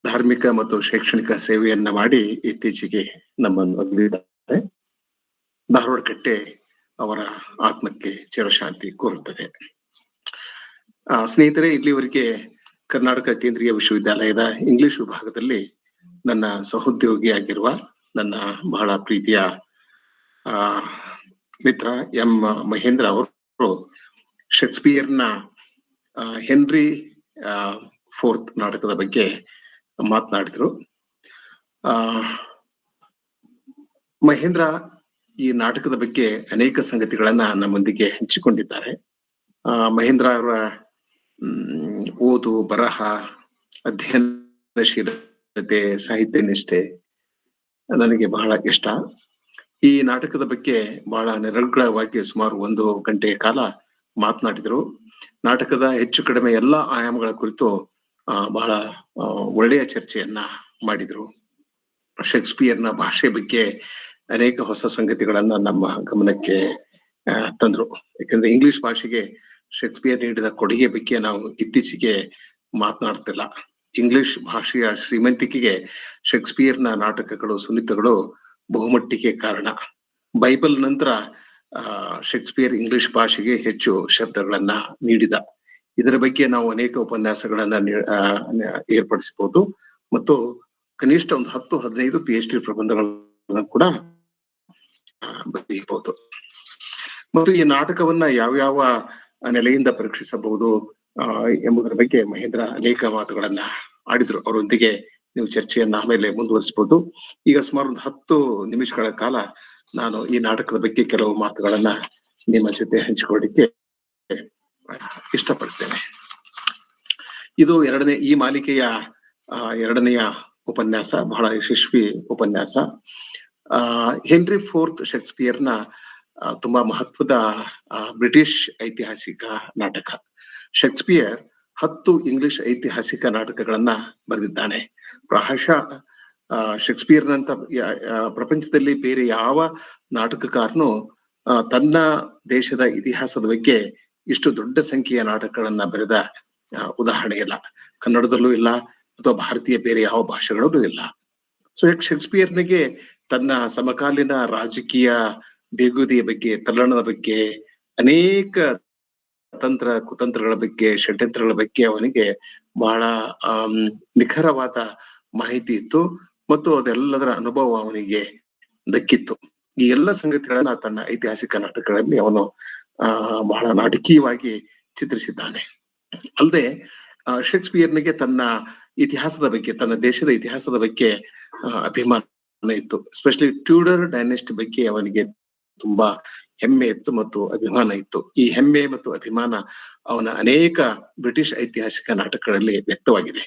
ಧಾರ್ಮಿಕ ಮತ್ತು ಶೈಕ್ಷಣಿಕ ಸೇವೆಯನ್ನ ಮಾಡಿ ಇತ್ತೀಚೆಗೆ ನಮ್ಮನ್ನು ಅಗಲಿದ್ದಾರೆ. ಧಾರವಾಡಕಟ್ಟೆ ಅವರ ಆತ್ಮಕ್ಕೆ ಚಿರಶಾಂತಿ ಕೋರುತ್ತದೆ. ಸ್ನೇಹಿತರೆ, ಇಲ್ಲಿವರೆಗೆ ಕರ್ನಾಟಕ ಕೇಂದ್ರೀಯ ವಿಶ್ವವಿದ್ಯಾಲಯದ ಇಂಗ್ಲಿಷ್ ವಿಭಾಗದಲ್ಲಿ ನನ್ನ ಸಹೋದ್ಯೋಗಿಯಾಗಿರುವ ನನ್ನ ಬಹಳ ಪ್ರೀತಿಯ ಮಿತ್ರ ಎಂ ಮಹೇಂದ್ರ ಅವರು ಶೇಕ್ಸ್ಪಿಯರ್ನ ಹೆನ್ರಿ ಫೋರ್ತ್ ನಾಟಕದ ಬಗ್ಗೆ ಮಾತನಾಡಿದ್ರು. ಮಹೇಂದ್ರ ಈ ನಾಟಕದ ಬಗ್ಗೆ ಅನೇಕ ಸಂಗತಿಗಳನ್ನ ನಮ್ಮೊಂದಿಗೆ ಹಂಚಿಕೊಂಡಿದ್ದಾರೆ. ಮಹೇಂದ್ರ ಅವರ ಓದು, ಬರಹ, ಅಧ್ಯಯನಶೀಲತೆ, ಸಾಹಿತ್ಯ ನಿಷ್ಠೆ ನನಗೆ ಬಹಳ ಇಷ್ಟ. ಈ ನಾಟಕದ ಬಗ್ಗೆ ಬಹಳ ನಿರರ್ಗಳವಾಗಿ ಸುಮಾರು 1 ಗಂಟೆಯ ಕಾಲ ಮಾತನಾಡಿದರು. ನಾಟಕದ ಹೆಚ್ಚು ಕಡಿಮೆ ಎಲ್ಲ ಆಯಾಮಗಳ ಕುರಿತು ಬಹಳ ಒಳ್ಳೆಯ ಚರ್ಚೆಯನ್ನ ಮಾಡಿದ್ರು. ಶೇಕ್ಸ್ಪಿಯರ್ನ ಭಾಷೆ ಬಗ್ಗೆ ಅನೇಕ ಹೊಸ ಸಂಗತಿಗಳನ್ನ ನಮ್ಮ ಗಮನಕ್ಕೆ ತಂದ್ರು. ಯಾಕಂದ್ರೆ ಇಂಗ್ಲಿಷ್ ಭಾಷೆಗೆ ಶೇಕ್ಸ್ಪಿಯರ್ ನೀಡಿದ ಕೊಡುಗೆ ಬಗ್ಗೆ ನಾವು ಇತ್ತೀಚೆಗೆ ಮಾತನಾಡ್ತಿಲ್ಲ. ಇಂಗ್ಲಿಷ್ ಭಾಷೆಯ ಶ್ರೀಮಂತಿಕೆಗೆ ಶೇಕ್ಸ್ಪಿಯರ್ನ ನಾಟಕಗಳು, ಸುನಿತಗಳು ಬಹುಮಟ್ಟಿಗೆ ಕಾರಣ. ಬೈಬಲ್ ನಂತರ ಶೇಕ್ಸ್ಪಿಯರ್ ಇಂಗ್ಲಿಷ್ ಭಾಷೆಗೆ ಹೆಚ್ಚು ಶಬ್ದಗಳನ್ನ ನೀಡಿದ. ಇದರ ಬಗ್ಗೆ ನಾವು ಅನೇಕ ಉಪನ್ಯಾಸಗಳನ್ನ ಏರ್ಪಡಿಸಬಹುದು ಮತ್ತು ಕನಿಷ್ಠ ಒಂದು 10-15 PhD ಪ್ರಬಂಧಗಳನ್ನ ಕೂಡ ಬರೆಯಬಹುದು. ಮತ್ತು ಈ ನಾಟಕವನ್ನ ಯಾವ್ಯಾವ ನೆಲೆಯಿಂದ ಪರೀಕ್ಷಿಸಬಹುದು ಎಂಬುದರ ಬಗ್ಗೆ ಮಹೇಂದ್ರ ಅನೇಕ ಮಾತುಗಳನ್ನ ಆಡಿದ್ರು. ಅವರೊಂದಿಗೆ ನೀವು ಚರ್ಚೆಯನ್ನ ಆಮೇಲೆ ಮುಂದುವರಿಸಬಹುದು. ಈಗ ಸುಮಾರು ಒಂದು 10 ನಿಮಿಷಗಳ ಕಾಲ ನಾನು ಈ ನಾಟಕದ ಬಗ್ಗೆ ಕೆಲವು ಮಾತುಗಳನ್ನ ನಿಮ್ಮ ಜೊತೆ ಹಂಚಿಕೊಳ್ಳಿಕ್ಕೆ ಇಷ್ಟಪಡ್ತೇನೆ. ಇದು ಈ ಮಾಲಿಕೆಯ 2ನೆಯ ಉಪನ್ಯಾಸ, ಬಹಳ ಯಶಸ್ವಿ ಉಪನ್ಯಾಸ. ಹೆನ್ರಿ ಫೋರ್ತ್ ಶೇಕ್ಸ್ಪಿಯರ್ನ ತುಂಬಾ ಮಹತ್ವದ ಬ್ರಿಟಿಷ್ ಐತಿಹಾಸಿಕ ನಾಟಕ. ಶೇಕ್ಸ್ಪಿಯರ್ 10 ಇಂಗ್ಲಿಷ್ ಐತಿಹಾಸಿಕ ನಾಟಕಗಳನ್ನ ಬರೆದಿದ್ದಾನೆ. ಪ್ರಾಯಶಃ ಶೇಕ್ಸ್ಪಿಯರ್ನಂತ ಪ್ರಪಂಚದಲ್ಲಿ ಬೇರೆ ಯಾವ ನಾಟಕಕಾರನು ತನ್ನ ದೇಶದ ಇತಿಹಾಸದ ಬಗ್ಗೆ ಇಷ್ಟು ದೊಡ್ಡ ಸಂಖ್ಯೆಯ ನಾಟಕಗಳನ್ನ ಬರೆದ ಉದಾಹರಣೆ ಇಲ್ಲ. ಕನ್ನಡದಲ್ಲೂ ಇಲ್ಲ ಅಥವಾ ಭಾರತೀಯ ಬೇರೆ ಯಾವ ಭಾಷೆಗಳಲ್ಲೂ ಇಲ್ಲ. ಸೊ ಶೇಕ್ಸ್ಪಿಯರ್ನಿಗೆ ತನ್ನ ಸಮಕಾಲೀನ ರಾಜಕೀಯ ಬೇಗುದಿಯ ಬಗ್ಗೆ, ತಲ್ಲಣದ ಬಗ್ಗೆ, ಅನೇಕ ತಂತ್ರ ಕುತಂತ್ರಗಳ ಬಗ್ಗೆ, ಷಡ್ಯಂತ್ರಗಳ ಬಗ್ಗೆ ಅವನಿಗೆ ಬಹಳ ನಿಖರವಾದ ಮಾಹಿತಿ ಇತ್ತು ಮತ್ತು ಅದೆಲ್ಲದರ ಅನುಭವ ಅವನಿಗೆ ದಕ್ಕಿತ್ತು. ಈ ಎಲ್ಲ ಸಂಗತಿಗಳನ್ನ ತನ್ನ ಐತಿಹಾಸಿಕ ನಾಟಕಗಳಲ್ಲಿ ಅವನು ಬಹಳ ನಾಟಕೀಯವಾಗಿ ಚಿತ್ರಿಸಿದ್ದಾನೆ. ಅಲ್ಲದೆ ಶೇಕ್ಸ್ಪಿಯರ್ನಿಗೆ ತನ್ನ ಇತಿಹಾಸದ ಬಗ್ಗೆ, ತನ್ನ ದೇಶದ ಇತಿಹಾಸದ ಬಗ್ಗೆ ಅಭಿಮಾನ ಇತ್ತು. ಎಸ್ಪೆಷಲಿ ಟ್ಯೂಡರ್ ಡೈನೆಸ್ಟಿ ಬಗ್ಗೆ ಅವನಿಗೆ ತುಂಬಾ ಹೆಮ್ಮೆ ಇತ್ತು ಮತ್ತು ಅಭಿಮಾನ ಇತ್ತು. ಈ ಹೆಮ್ಮೆ ಮತ್ತು ಅಭಿಮಾನ ಅವನ ಅನೇಕ ಬ್ರಿಟಿಷ್ ಐತಿಹಾಸಿಕ ನಾಟಕಗಳಲ್ಲಿ ವ್ಯಕ್ತವಾಗಿದೆ.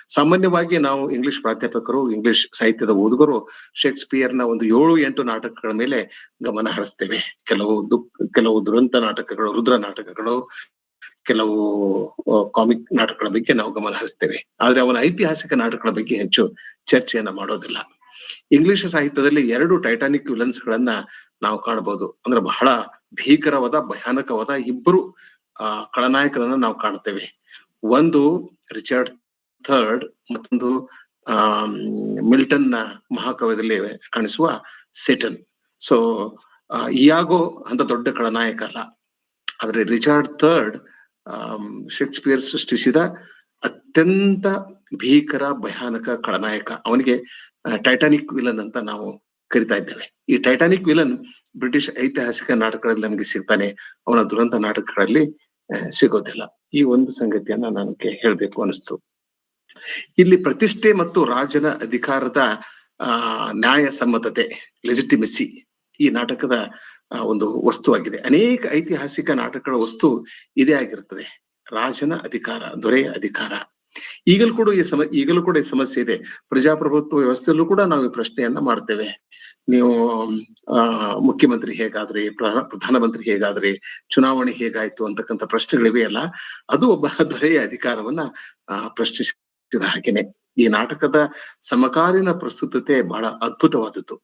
ಸಾಮಾನ್ಯವಾಗಿ ನಾವು ಇಂಗ್ಲಿಷ್ ಪ್ರಾಧ್ಯಾಪಕರು, ಇಂಗ್ಲಿಷ್ ಸಾಹಿತ್ಯದ ಓದುಗರು ಶೇಕ್ಸ್ಪಿಯರ್ನ ಒಂದು 7-8 ನಾಟಕಗಳ ಮೇಲೆ ಗಮನ ಹರಿಸ್ತೇವೆ. ಕೆಲವು ದುರಂತ ನಾಟಕಗಳು, ರುದ್ರ ನಾಟಕಗಳು, ಕೆಲವು ಕಾಮಿಕ್ ನಾಟಕಗಳ ಬಗ್ಗೆ ನಾವು ಗಮನ ಹರಿಸ್ತೇವೆ. ಆದ್ರೆ ಅವನ ಐತಿಹಾಸಿಕ ನಾಟಕಗಳ ಬಗ್ಗೆ ಹೆಚ್ಚು ಚರ್ಚೆಯನ್ನ ಮಾಡೋದಿಲ್ಲ. ಇಂಗ್ಲಿಷ್ ಸಾಹಿತ್ಯದಲ್ಲಿ 2 ಟೈಟಾನಿಕ್ ವಿಲನ್ಸ್ ಗಳನ್ನ ನಾವು ಕಾಣಬಹುದು. ಅಂದ್ರೆ ಬಹಳ ಭೀಕರವಾದ, ಭಯಾನಕವಾದ ಇಬ್ಬರು ಖಳನಾಯಕರನ್ನ ನಾವು ಕಾಣ್ತೇವೆ. ಒಂದು ರಿಚರ್ಡ್ ಥರ್ಡ್, ಮತ್ತೊಂದು ಮಿಲ್ಟನ್ ನ ಮಹಾಕಾವ್ಯದಲ್ಲಿ ಕಾಣಿಸುವ ಸೇಟನ್. ಸೊ ಇಯಾಗೋ ಅಂತ ದೊಡ್ಡ ಖಳನಾಯಕ ಅಲ್ಲ, ಆದ್ರೆ ರಿಚರ್ಡ್ ಥರ್ಡ್ ಶೇಕ್ಸ್ಪಿಯರ್ ಸೃಷ್ಟಿಸಿದ ಅತ್ಯಂತ ಭೀಕರ ಭಯಾನಕ ಖಳನಾಯಕ. ಅವನಿಗೆ ಟೈಟಾನಿಕ್ ವಿಲನ್ ಅಂತ ನಾವು ಕರಿತಾ ಇದ್ದೇವೆ. ಈ ಟೈಟಾನಿಕ್ ವಿಲನ್ ಬ್ರಿಟಿಷ್ ಐತಿಹಾಸಿಕ ನಾಟಕಗಳಲ್ಲಿ ನಮಗೆ ಸಿಗ್ತಾನೆ, ಅವನ ದುರಂತ ನಾಟಕಗಳಲ್ಲಿ ಸಿಗೋದಿಲ್ಲ. ಈ ಒಂದು ಸಂಗತಿಯನ್ನ ನನಗೆ ಹೇಳ್ಬೇಕು ಅನಿಸ್ತು. ಇಲ್ಲಿ ಪ್ರತಿಷ್ಠೆ ಮತ್ತು ರಾಜನ ಅಧಿಕಾರದ ನ್ಯಾಯ ಸಮ್ಮತತೆ, ಲೆಜಿಟಿಮೆಸಿ ಈ ನಾಟಕದ ಒಂದು ವಸ್ತುವಾಗಿದೆ. ಅನೇಕ ಐತಿಹಾಸಿಕ ನಾಟಕಗಳ ವಸ್ತು ಇದೇ ಆಗಿರ್ತದೆ, ರಾಜನ ಅಧಿಕಾರ, ದೊರೆಯ ಅಧಿಕಾರ. ಈಗಲೂ ಕೂಡ ಈ ಸಮಸ್ಯೆ ಇದೆ. ಪ್ರಜಾಪ್ರಭುತ್ವ ವ್ಯವಸ್ಥೆಯಲ್ಲೂ ಕೂಡ ನಾವು ಈ ಪ್ರಶ್ನೆಯನ್ನ ಮಾಡ್ತೇವೆ. ನೀವು ಮುಖ್ಯಮಂತ್ರಿ ಹೇಗಾದ್ರಿ, ಪ್ರಧಾನಮಂತ್ರಿ ಹೇಗಾದ್ರಿ, ಚುನಾವಣೆ ಹೇಗಾಯ್ತು ಅಂತಕ್ಕಂಥ ಪ್ರಶ್ನೆಗಳಿವೆ ಅಲ್ಲ, ಅದು ಒಬ್ಬ ದೊರೆಯ ಅಧಿಕಾರವನ್ನ ಪ್ರಶ್ನಿಸಿದ ಹಾಗೇನೆ. ಈ ನಾಟಕದ ಸಮಕಾಲೀನ ಪ್ರಸ್ತುತತೆ ಬಹಳ ಅದ್ಭುತವಾದದ್ದು.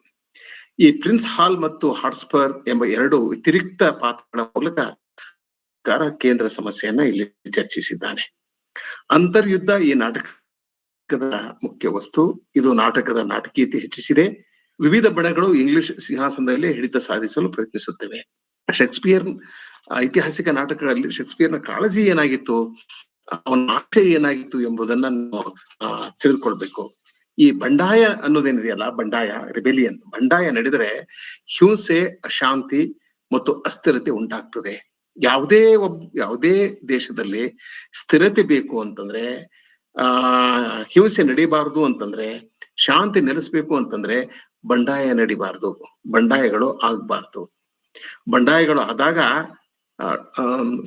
ಈ ಪ್ರಿನ್ಸ್ ಹಾಲ್ ಮತ್ತು ಹಾಟ್ಸ್ಪರ್ ಎಂಬ 2 ವ್ಯತಿರಿಕ್ತ ಪಾತ್ರಗಳ ಮೂಲಕ ಕೇಂದ್ರ ಸಮಸ್ಯೆಯನ್ನ ಇಲ್ಲಿ ಚರ್ಚಿಸಿದ್ದಾನೆ. ಅಂತರ್ಯುದ್ಧ ಈ ನಾಟಕದ ಮುಖ್ಯ ವಸ್ತು. ಇದು ನಾಟಕದ ನಾಟಕೀಯತೆ ಹೆಚ್ಚಿಸಿದೆ. ವಿವಿಧ ಬಣಗಳು ಇಂಗ್ಲಿಷ್ ಸಿಂಹಾಸನದಲ್ಲಿ ಹಿಡಿತ ಸಾಧಿಸಲು ಪ್ರಯತ್ನಿಸುತ್ತವೆ. ಶೇಕ್ಸ್ಪಿಯರ್ ಐತಿಹಾಸಿಕ ನಾಟಕಗಳಲ್ಲಿ ಶೇಕ್ಸ್ಪಿಯರ್ನ ಕಾಳಜಿ ಏನಾಗಿತ್ತು, ಅವನ ಆಶಯ ಏನಾಗಿತ್ತು ಎಂಬುದನ್ನ ನಾವು ತಿಳಿದುಕೊಳ್ಬೇಕು. ಈ ಬಂಡಾಯ ಅನ್ನೋದೇನಿದೆಯಲ್ಲ, ರಿಬೆಲಿಯನ್, ಬಂಡಾಯ ನಡೆದರೆ ಹಿಂಸೆ, ಅಶಾಂತಿ ಮತ್ತು ಅಸ್ಥಿರತೆ ಉಂಟಾಗ್ತದೆ. ಯಾವುದೇ ದೇಶದಲ್ಲಿ ಸ್ಥಿರತೆ ಬೇಕು ಅಂತಂದ್ರೆ, ಹಿಂಸೆ ನಡೀಬಾರದು ಅಂತಂದ್ರೆ, ಶಾಂತಿ ನೆಲೆಸ್ಬೇಕು ಅಂತಂದ್ರೆ ಬಂಡಾಯ ನಡಿಬಾರ್ದು, ಬಂಡಾಯಗಳು ಆಗ್ಬಾರ್ದು. ಬಂಡಾಯಗಳು ಆದಾಗ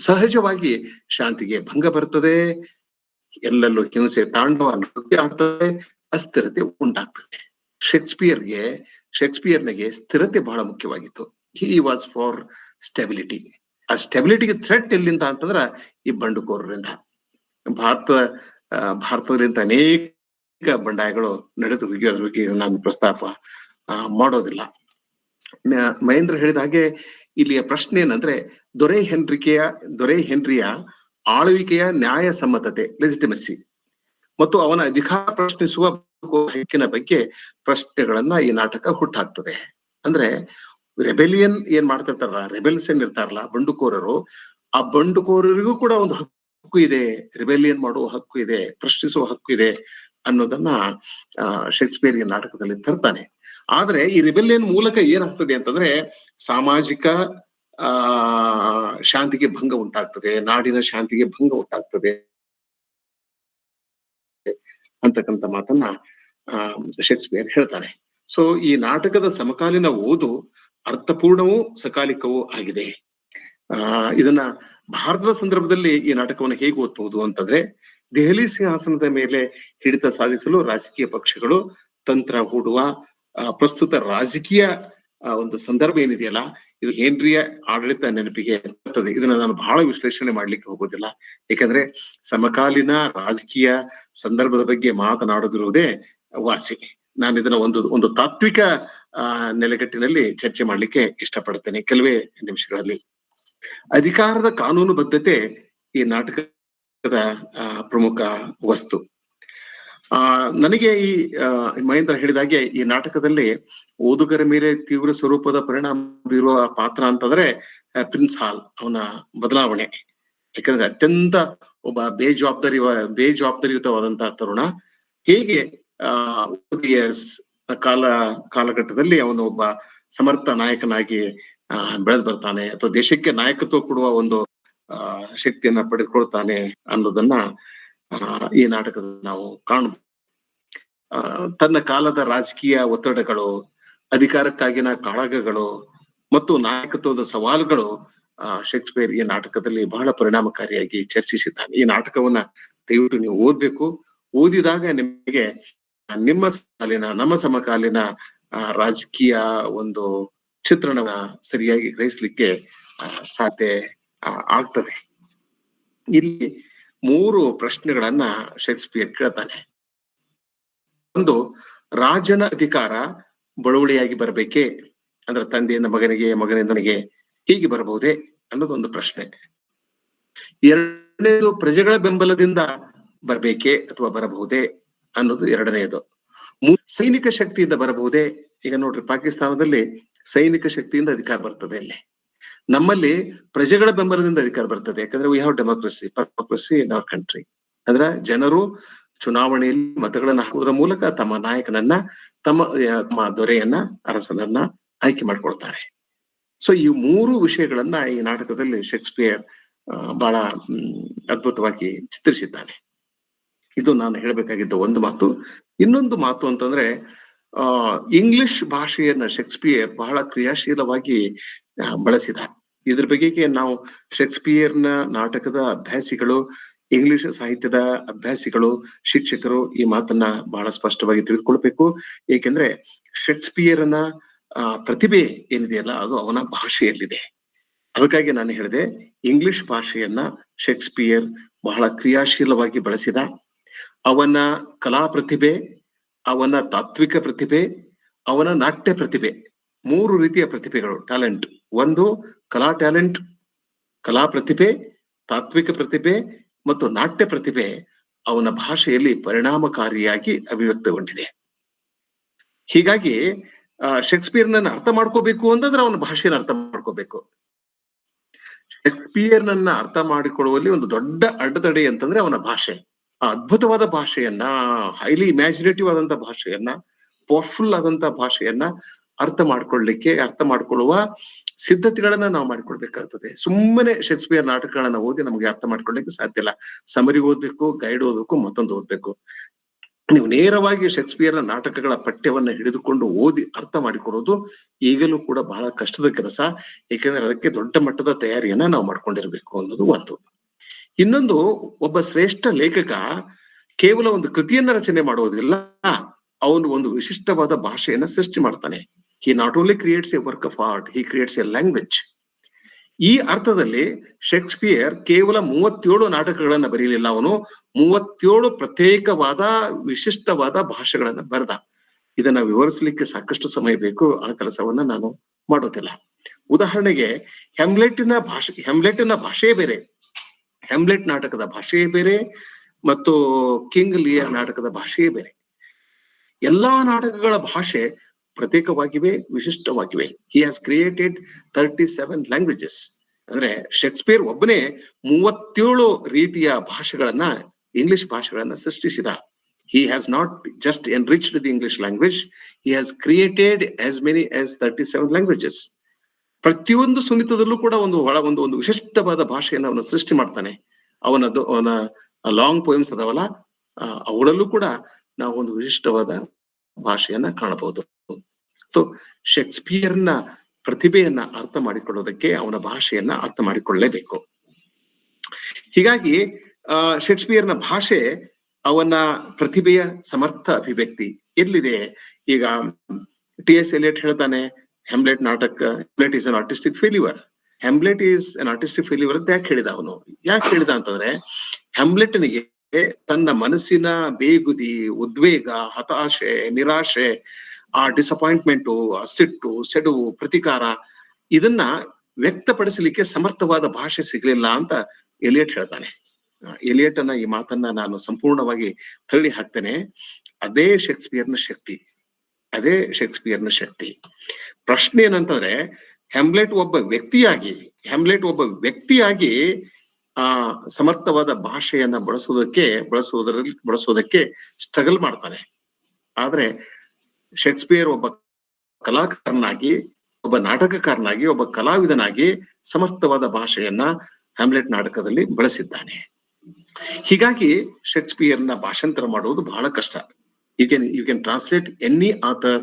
ಸಹಜವಾಗಿ ಶಾಂತಿಗೆ ಭಂಗ ಬರ್ತದೆ, ಎಲ್ಲೆಲ್ಲೂ ಹಿಂಸೆ ತಾಂಡವ ನೃತ್ಯ ಆಗ್ತದೆ, ಅಸ್ಥಿರತೆ ಉಂಟಾಗ್ತದೆ. ಶೇಕ್ಸ್ಪಿಯರ್ನಿಗೆ ಸ್ಥಿರತೆ ಬಹಳ ಮುಖ್ಯವಾಗಿತ್ತು. He was for stability. ಆ ಸ್ಟೆಬಿಲಿಟಿಗೆ ಥ್ರೆಟ್ ಎಲ್ಲಿಂದ ಅಂತಂದ್ರ ಈ ಬಂಡುಕೋರರಿಂದ. ಭಾರತದಿಂದ ಅನೇಕ ಬಂಡಾಯಗಳು ನಡೆದು ಹೋಗಿ ಬಗ್ಗೆ ನಾನು ಪ್ರಸ್ತಾಪ ಮಾಡೋದಿಲ್ಲ. ಮಹೇಂದ್ರ ಹೇಳಿದ ಹಾಗೆ ಇಲ್ಲಿಯ ಪ್ರಶ್ನೆ ಏನಂದ್ರೆ, ದೊರೆ ಹೆನ್ರಿಯ ಆಳ್ವಿಕೆಯ ನ್ಯಾಯ ಸಮ್ಮತತೆ, ಲೆಜಿಟಿಮಸಿ, ಮತ್ತು ಅವನ ಅಧಿಕಾರ ಪ್ರಶ್ನಿಸುವ ಹಕ್ಕಿನ ಬಗ್ಗೆ ಪ್ರಶ್ನೆಗಳನ್ನ ಈ ನಾಟಕ ಹುಟ್ಟಾಕ್ತದೆ. ಅಂದ್ರೆ ರೆಬೆಲಿಯನ್ ಏನ್ ಮಾಡ್ತಿರ್ತಾರಲ್ಲ, ರೆಬೆಲ್ಸ್ ಏನ್ ಇರ್ತಾರಲ್ಲ, ಬಂಡುಕೋರರು, ಆ ಬಂಡುಕೋರರಿಗೂ ಕೂಡ ಒಂದು ಹಕ್ಕು ಇದೆ, ರಿಬೆಲಿಯನ್ ಮಾಡುವ ಹಕ್ಕು ಇದೆ, ಪ್ರಶ್ನಿಸುವ ಹಕ್ಕು ಇದೆ ಅನ್ನೋದನ್ನ ಶೇಕ್ಸ್ಪಿಯರ್ ಈ ನಾಟಕದಲ್ಲಿ ತರ್ತಾನೆ. ಆದ್ರೆ ಈ ರಿಬೆಲಿಯನ್ ಮೂಲಕ ಏನಾಗ್ತದೆ ಅಂತಂದ್ರೆ, ಸಾಮಾಜಿಕ ಶಾಂತಿಗೆ ಭಂಗ ಉಂಟಾಗ್ತದೆ, ನಾಡಿನ ಶಾಂತಿಗೆ ಭಂಗ ಉಂಟಾಗ್ತದೆ ಅಂತಕ್ಕಂಥ ಮಾತನ್ನ ಶೇಕ್ಸ್ಪಿಯರ್ ಹೇಳ್ತಾನೆ. ಸೊ ಈ ನಾಟಕದ ಸಮಕಾಲೀನ ಓದು ಅರ್ಥಪೂರ್ಣವೂ ಸಕಾಲಿಕವೂ ಆಗಿದೆ. ಇದನ್ನ ಭಾರತದ ಸಂದರ್ಭದಲ್ಲಿ ಈ ನಾಟಕವನ್ನು ಹೇಗೆ ಓದ್ಬಹುದು ಅಂತಂದ್ರೆ, ದೆಹಲಿ ಸಿಂಹಾಸನದ ಮೇಲೆ ಹಿಡಿತ ಸಾಧಿಸಲು ರಾಜಕೀಯ ಪಕ್ಷಗಳು ತಂತ್ರ ಹೂಡುವ ಪ್ರಸ್ತುತ ರಾಜಕೀಯ ಒಂದು ಸಂದರ್ಭ ಏನಿದೆಯಲ್ಲ, ಇದು ಹೆನ್ರಿಯ ಆಡಳಿತ ನೆನಪಿಗೆ ಬರ್ತದೆ. ಇದನ್ನ ನಾನು ಬಹಳ ವಿಶ್ಲೇಷಣೆ ಮಾಡ್ಲಿಕ್ಕೆ ಹೋಗೋದಿಲ್ಲ, ಯಾಕಂದ್ರೆ ಸಮಕಾಲೀನ ರಾಜಕೀಯ ಸಂದರ್ಭದ ಬಗ್ಗೆ ಮಾತನಾಡದಿರುವುದೇ ವಾಸಿ. ನಾನು ಇದನ್ನ ಒಂದು ತಾತ್ವಿಕ ನೆಲೆಗಟ್ಟಿನಲ್ಲಿ ಚರ್ಚೆ ಮಾಡ್ಲಿಕ್ಕೆ ಇಷ್ಟಪಡ್ತೇನೆ ಕೆಲವೇ ನಿಮಿಷಗಳಲ್ಲಿ. ಅಧಿಕಾರದ ಕಾನೂನು ಬದ್ಧತೆ ಈ ನಾಟಕದ ಪ್ರಮುಖ ವಸ್ತು. ನನಗೆ ಈ ಮಹೇಂದ್ರ ಹೇಳಿದಾಗೆ ಈ ನಾಟಕದಲ್ಲಿ ಓದುಗರ ಮೇಲೆ ತೀವ್ರ ಸ್ವರೂಪದ ಪರಿಣಾಮ ಬೀರುವ ಪಾತ್ರ ಅಂತಂದ್ರೆ ಪ್ರಿನ್ಸ್ ಹಾಲ್, ಅವನ ಬದಲಾವಣೆ. ಯಾಕಂದ್ರೆ ಅತ್ಯಂತ ಒಬ್ಬ ಬೇಜವಾಬ್ದಾರಿಯುತವಾದಂತಹ ತರುಣ ಹೇಗೆ ಕಾಲಘಟ್ಟದಲ್ಲಿ ಅವನು ಒಬ್ಬ ಸಮರ್ಥ ನಾಯಕನಾಗಿ ಬೆಳೆದು ಬರ್ತಾನೆ, ಅಥವಾ ದೇಶಕ್ಕೆ ನಾಯಕತ್ವ ಕೊಡುವ ಒಂದು ಶಕ್ತಿಯನ್ನ ಪಡೆದುಕೊಳ್ತಾನೆ ಅನ್ನೋದನ್ನ ಈ ನಾಟಕದಲ್ಲಿ ನಾವು ಕಾಣಬಹುದು. ತನ್ನ ಕಾಲದ ರಾಜಕೀಯ ಒತ್ತಡಗಳು, ಅಧಿಕಾರಕ್ಕಾಗಿನ ಕಾಳಗಗಳು ಮತ್ತು ನಾಯಕತ್ವದ ಸವಾಲುಗಳು ಶೇಕ್ಸ್ಪಿಯರ್ ಈ ನಾಟಕದಲ್ಲಿ ಬಹಳ ಪರಿಣಾಮಕಾರಿಯಾಗಿ ಚರ್ಚಿಸಿದ್ದಾನೆ. ಈ ನಾಟಕವನ್ನ ದಯವಿಟ್ಟು ನೀವು ಓದ್ಬೇಕು. ಓದಿದಾಗ ನಿಮಗೆ ನಿಮ್ಮ ಸಾಲಿನ ನಮ್ಮ ಸಮಕಾಲೀನ ರಾಜಕೀಯ ಒಂದು ಚಿತ್ರಣವನ್ನ ಸರಿಯಾಗಿ ಗ್ರಹಿಸ್ಲಿಕ್ಕೆ ಸಾಧ್ಯ ಆಗ್ತದೆ. ಇಲ್ಲಿ 3 ಪ್ರಶ್ನೆಗಳನ್ನ ಶೇಕ್ಸ್ಪಿಯರ್ ಕೇಳ್ತಾನೆ. ಒಂದು, ರಾಜನ ಅಧಿಕಾರ ಬಳುವಳಿಯಾಗಿ ಬರಬೇಕೇ, ಅಂದ್ರೆ ತಂದೆಯಿಂದ ಮಗನಿಗೆ, ಮಗನಿಂದ ನನಗೆ ಹೀಗೆ ಬರಬಹುದೇ ಅನ್ನೋದೊಂದು ಪ್ರಶ್ನೆ. ಎರಡನೇದು, ಪ್ರಜೆಗಳ ಬೆಂಬಲದಿಂದ ಬರಬೇಕೇ ಅಥವಾ ಬರಬಹುದೇ ಅನ್ನೋದು ಎರಡನೆಯದು. ಸೈನಿಕ ಶಕ್ತಿಯಿಂದ ಬರಬಹುದೇ? ಈಗ ನೋಡ್ರಿ, ಪಾಕಿಸ್ತಾನದಲ್ಲಿ ಸೈನಿಕ ಶಕ್ತಿಯಿಂದ ಅಧಿಕಾರ ಬರ್ತದೆ, ಇಲ್ಲಿ ನಮ್ಮಲ್ಲಿ ಪ್ರಜೆಗಳ ಬೆಂಬಲದಿಂದ ಅಧಿಕಾರ ಬರ್ತದೆ. ಯಾಕಂದ್ರೆ we have democracy in our country. ಅಂದ್ರೆ ಜನರು ಚುನಾವಣೆಯಲ್ಲಿ ಮತಗಳನ್ನ ಹಾಕುವುದರ ಮೂಲಕ ತಮ್ಮ ನಾಯಕನನ್ನ, ತಮ್ಮ ದೊರೆಯನ್ನ, ಅರಸನನ್ನ ಆಯ್ಕೆ ಮಾಡ್ಕೊಳ್ತಾರೆ. ಸೊ ಈ 3 ವಿಷಯಗಳನ್ನ ಈ ನಾಟಕದಲ್ಲಿ ಶೇಕ್ಸ್ಪಿಯರ್ ಬಹಳ ಅದ್ಭುತವಾಗಿ ಚಿತ್ರಿಸಿದ್ದಾನೆ. ಇದು ನಾನು ಹೇಳ್ಬೇಕಾಗಿದ್ದ ಒಂದು ಮಾತು. ಇನ್ನೊಂದು ಮಾತು ಅಂತಂದ್ರೆ, ಇಂಗ್ಲಿಷ್ ಭಾಷೆಯನ್ನ ಶೇಕ್ಸ್ಪಿಯರ್ ಬಹಳ ಕ್ರಿಯಾಶೀಲವಾಗಿ ಬಳಸಿದ. ಇದ್ರ ಬಗೆಗೆ ನಾವು ಶೇಕ್ಸ್ಪಿಯರ್ನ ನಾಟಕದ ಅಭ್ಯಾಸಿಗಳು, ಇಂಗ್ಲಿಷ್ ಸಾಹಿತ್ಯದ ಅಭ್ಯಾಸಿಗಳು, ಶಿಕ್ಷಕರು ಈ ಮಾತನ್ನ ಬಹಳ ಸ್ಪಷ್ಟವಾಗಿ ತಿಳಿದುಕೊಳ್ಬೇಕು. ಏಕೆಂದ್ರೆ ಶೇಕ್ಸ್ಪಿಯರ್ನ ಪ್ರತಿಭೆ ಏನಿದೆಯಲ್ಲ, ಅದು ಅವನ ಭಾಷೆಯಲ್ಲಿದೆ. ಅದಕ್ಕಾಗಿ ನಾನು ಹೇಳಿದೆ, ಇಂಗ್ಲಿಷ್ ಭಾಷೆಯನ್ನ ಶೇಕ್ಸ್ಪಿಯರ್ ಬಹಳ ಕ್ರಿಯಾಶೀಲವಾಗಿ ಬಳಸಿದ. ಅವನ ಕಲಾ ಪ್ರತಿಭೆ, ಅವನ ತಾತ್ವಿಕ ಪ್ರತಿಭೆ, ಅವನ ನಾಟ್ಯ ಪ್ರತಿಭೆ, 3 ರೀತಿಯ ಪ್ರತಿಭೆಗಳು, ಟ್ಯಾಲೆಂಟ್. ಒಂದು ಕಲಾ ಟ್ಯಾಲೆಂಟ್, ಕಲಾ ಪ್ರತಿಭೆ, ತಾತ್ವಿಕ ಪ್ರತಿಭೆ ಮತ್ತು ನಾಟ್ಯ ಪ್ರತಿಭೆ ಅವನ ಭಾಷೆಯಲ್ಲಿ ಪರಿಣಾಮಕಾರಿಯಾಗಿ ಅಭಿವ್ಯಕ್ತಗೊಂಡಿದೆ. ಹೀಗಾಗಿ ಶೇಕ್ಸ್ಪಿಯರ್ನನ್ನ ಅರ್ಥ ಮಾಡ್ಕೋಬೇಕು ಅಂತಂದ್ರೆ ಅವನ ಭಾಷೆಯನ್ನು ಅರ್ಥ ಮಾಡ್ಕೋಬೇಕು. ಶೇಕ್ಸ್ಪಿಯರ್ನನ್ನ ಅರ್ಥ ಮಾಡಿಕೊಳ್ಳುವಲ್ಲಿ ಒಂದು ದೊಡ್ಡ ಅಡ್ಡತಡೆ ಅಂತಂದ್ರೆ ಅವನ ಭಾಷೆ. ಆ ಅದ್ಭುತವಾದ ಭಾಷೆಯನ್ನ, ಹೈಲಿ ಇಮ್ಯಾಜಿನೇಟಿವ್ ಆದಂತ ಭಾಷೆಯನ್ನ, ಪವರ್ಫುಲ್ ಆದಂತ ಭಾಷೆಯನ್ನ ಅರ್ಥ ಮಾಡ್ಕೊಳ್ಳುವ ಸಿದ್ಧತೆಗಳನ್ನ ನಾವು ಮಾಡ್ಕೊಳ್ಬೇಕಾಗ್ತದೆ. ಸುಮ್ಮನೆ ಶೇಕ್ಸ್ಪಿಯರ್ ನಾಟಕಗಳನ್ನ ಓದಿ ನಮ್ಗೆ ಅರ್ಥ ಮಾಡ್ಕೊಳ್ಳಿಕ್ಕೆ ಸಾಧ್ಯ ಇಲ್ಲ. ಸಮರಿ ಓದ್ಬೇಕು, ಗೈಡ್ ಓದ್ಬೇಕು, ಮತ್ತೊಂದು ಓದ್ಬೇಕು. ನೀವು ನೇರವಾಗಿ ಶೇಕ್ಸ್ಪಿಯರ್ನ ನಾಟಕಗಳ ಪಠ್ಯವನ್ನ ಹಿಡಿದುಕೊಂಡು ಓದಿ ಅರ್ಥ ಮಾಡಿಕೊಡೋದು ಈಗಲೂ ಕೂಡ ಬಹಳ ಕಷ್ಟದ ಕೆಲಸ. ಏಕೆಂದ್ರೆ ಅದಕ್ಕೆ ದೊಡ್ಡ ಮಟ್ಟದ ತಯಾರಿಯನ್ನ ನಾವು ಮಾಡ್ಕೊಂಡಿರ್ಬೇಕು ಅನ್ನೋದು ಒಂದು. ಇನ್ನೊಂದು, ಒಬ್ಬ ಶ್ರೇಷ್ಠ ಲೇಖಕ ಕೇವಲ ಒಂದು ಕೃತಿಯನ್ನ ರಚನೆ ಮಾಡುವುದಿಲ್ಲ, ಅವನು ಒಂದು ವಿಶಿಷ್ಟವಾದ ಭಾಷೆಯನ್ನ ಸೃಷ್ಟಿ ಮಾಡ್ತಾನೆ. He not only creates a work of art, he creates a language. ಈ ಅರ್ಥದಲ್ಲಿ ಶೇಕ್ಸ್ಪಿಯರ್ ಕೇವಲ 37 ನಾಟಕಗಳನ್ನ ಬರೀಲಿಲ್ಲ, ಅವನು 37 ಪ್ರತ್ಯೇಕವಾದ ವಿಶಿಷ್ಟವಾದ ಭಾಷೆಗಳನ್ನ ಬರೆದ. ಇದನ್ನ ವಿವರಿಸಲಿಕ್ಕೆ ಸಾಕಷ್ಟು ಸಮಯ ಬೇಕು, ಆ ಕೆಲಸವನ್ನ ನಾನು ಮಾಡೋದಿಲ್ಲ. ಉದಾಹರಣೆಗೆ, ಹೆಮ್ಲೆಟ್ನ ಭಾಷೆಯೇ ಬೇರೆ, ಹೆಮ್ಲೆಟ್ ನಾಟಕದ ಭಾಷೆಯೇ ಬೇರೆ ಮತ್ತು ಕಿಂಗ್ ಲಿಯರ್ ನಾಟಕದ ಭಾಷೆಯೇ ಬೇರೆ. ಎಲ್ಲಾ ನಾಟಕಗಳ ಭಾಷೆ ಪ್ರತ್ಯೇಕವಾಗಿವೆ, ವಿಶಿಷ್ಟವಾಗಿವೆ. He has created 37 languages. ಅಂದ್ರೆ ಶೇಕ್ಸ್ಪಿಯರ್ ಒಬ್ಬನೇ 37 ರೀತಿಯ ಭಾಷೆಗಳನ್ನ, ಇಂಗ್ಲಿಷ್ ಭಾಷೆಗಳನ್ನ ಸೃಷ್ಟಿಸಿದ. He has not just enriched the English language, he has created as many as 37 languages. ಪ್ರತಿಯೊಂದು ಸುನ್ನಿತದಲ್ಲೂ ಕೂಡ ಒಂದು ವಿಶಿಷ್ಟವಾದ ಭಾಷೆಯನ್ನು ಅವನು ಸೃಷ್ಟಿ ಮಾಡ್ತಾನೆ. ಅವನ ಲಾಂಗ್ ಪೋಯಮ್ಸ್ ಅದಾವಲ್ಲ, ಅವುಗಳಲ್ಲೂ ಕೂಡ ನಾವು ಒಂದು ವಿಶಿಷ್ಟವಾದ ಭಾಷೆಯನ್ನ ಕಾಣಬಹುದು. ಸೊ ಶೇಕ್ಸ್ಪಿಯರ್ನ ಪ್ರತಿಭೆಯನ್ನ ಅರ್ಥ ಮಾಡಿಕೊಳ್ಳೋದಕ್ಕೆ ಅವನ ಭಾಷೆಯನ್ನ ಅರ್ಥ ಮಾಡಿಕೊಳ್ಳಲೇಬೇಕು. ಹೀಗಾಗಿ ಶೇಕ್ಸ್ಪಿಯರ್ನ ಭಾಷೆ ಅವನ ಪ್ರತಿಭೆಯ ಸಮರ್ಥ ಅಭಿವ್ಯಕ್ತಿ ಎಲ್ಲಿದೆ? ಈಗ ಟಿ.ಎಸ್. ಎಲಿಯಟ್ ಹೇಳ್ತಾನೆ, ಹೆಮ್ಲೆಟ್ ನಾಟಕ, Hamlet is an artistic failure. Hamlet is an artistic failure ಅಂತ ಯಾಕೆ ಹೇಳಿದ ಅವನು? ಯಾಕೆ ಹೇಳಿದ ಅಂತಂದ್ರೆ, ಹೆಮ್ಲೆಟ್ನಿಗೆ ತನ್ನ ಮನಸ್ಸಿನ ಬೇಗುದಿ, ಉದ್ವೇಗ, ಹತಾಶೆ, ನಿರಾಶೆ, ಆ ಡಿಸಪಾಯಿಂಟ್ಮೆಂಟು, ಆ ಸಿಟ್ಟು, ಸೆಡುವು, ಪ್ರತಿಕಾರ, ಇದನ್ನ ವ್ಯಕ್ತಪಡಿಸಲಿಕ್ಕೆ ಸಮರ್ಥವಾದ ಭಾಷೆ ಸಿಗ್ಲಿಲ್ಲ ಅಂತ ಎಲಿಯಟ್ ಹೇಳ್ತಾನೆ. ಎಲಿಯಟ್ನ ಈ ಮಾತನ್ನ ನಾನು ಸಂಪೂರ್ಣವಾಗಿ ತಳ್ಳಿ ಹಾಕ್ತೇನೆ. ಅದೇ ಶೇಕ್ಸ್ಪಿಯರ್ನ ಶಕ್ತಿ, ಅದೇ ಶೇಕ್ಸ್ಪಿಯರ್ನ ಶಕ್ತಿ. ಪ್ರಶ್ನೆ ಏನಂತಂದ್ರೆ, ಹೆಮ್ಲೆಟ್ ಒಬ್ಬ ವ್ಯಕ್ತಿಯಾಗಿ ಸಮರ್ಥವಾದ ಭಾಷೆಯನ್ನ ಬಳಸುವುದಕ್ಕೆ ಸ್ಟ್ರಗಲ್ ಮಾಡ್ತಾನೆ. ಆದ್ರೆ ಶೇಕ್ಸ್ಪಿಯರ್ ಒಬ್ಬ ಕಲಾಕಾರನಾಗಿ, ಒಬ್ಬ ನಾಟಕಕಾರನಾಗಿ, ಒಬ್ಬ ಕಲಾವಿದನಾಗಿ ಸಮರ್ಥವಾದ ಭಾಷೆಯನ್ನ ಹ್ಯಾಮ್ಲೆಟ್ ನಾಟಕದಲ್ಲಿ ಬಳಸಿದ್ದಾನೆ. ಹೀಗಾಗಿ ಶೇಕ್ಸ್ಪಿಯರ್ನ ಭಾಷಾಂತರ ಮಾಡುವುದು ಬಹಳ ಕಷ್ಟ. You can translate any author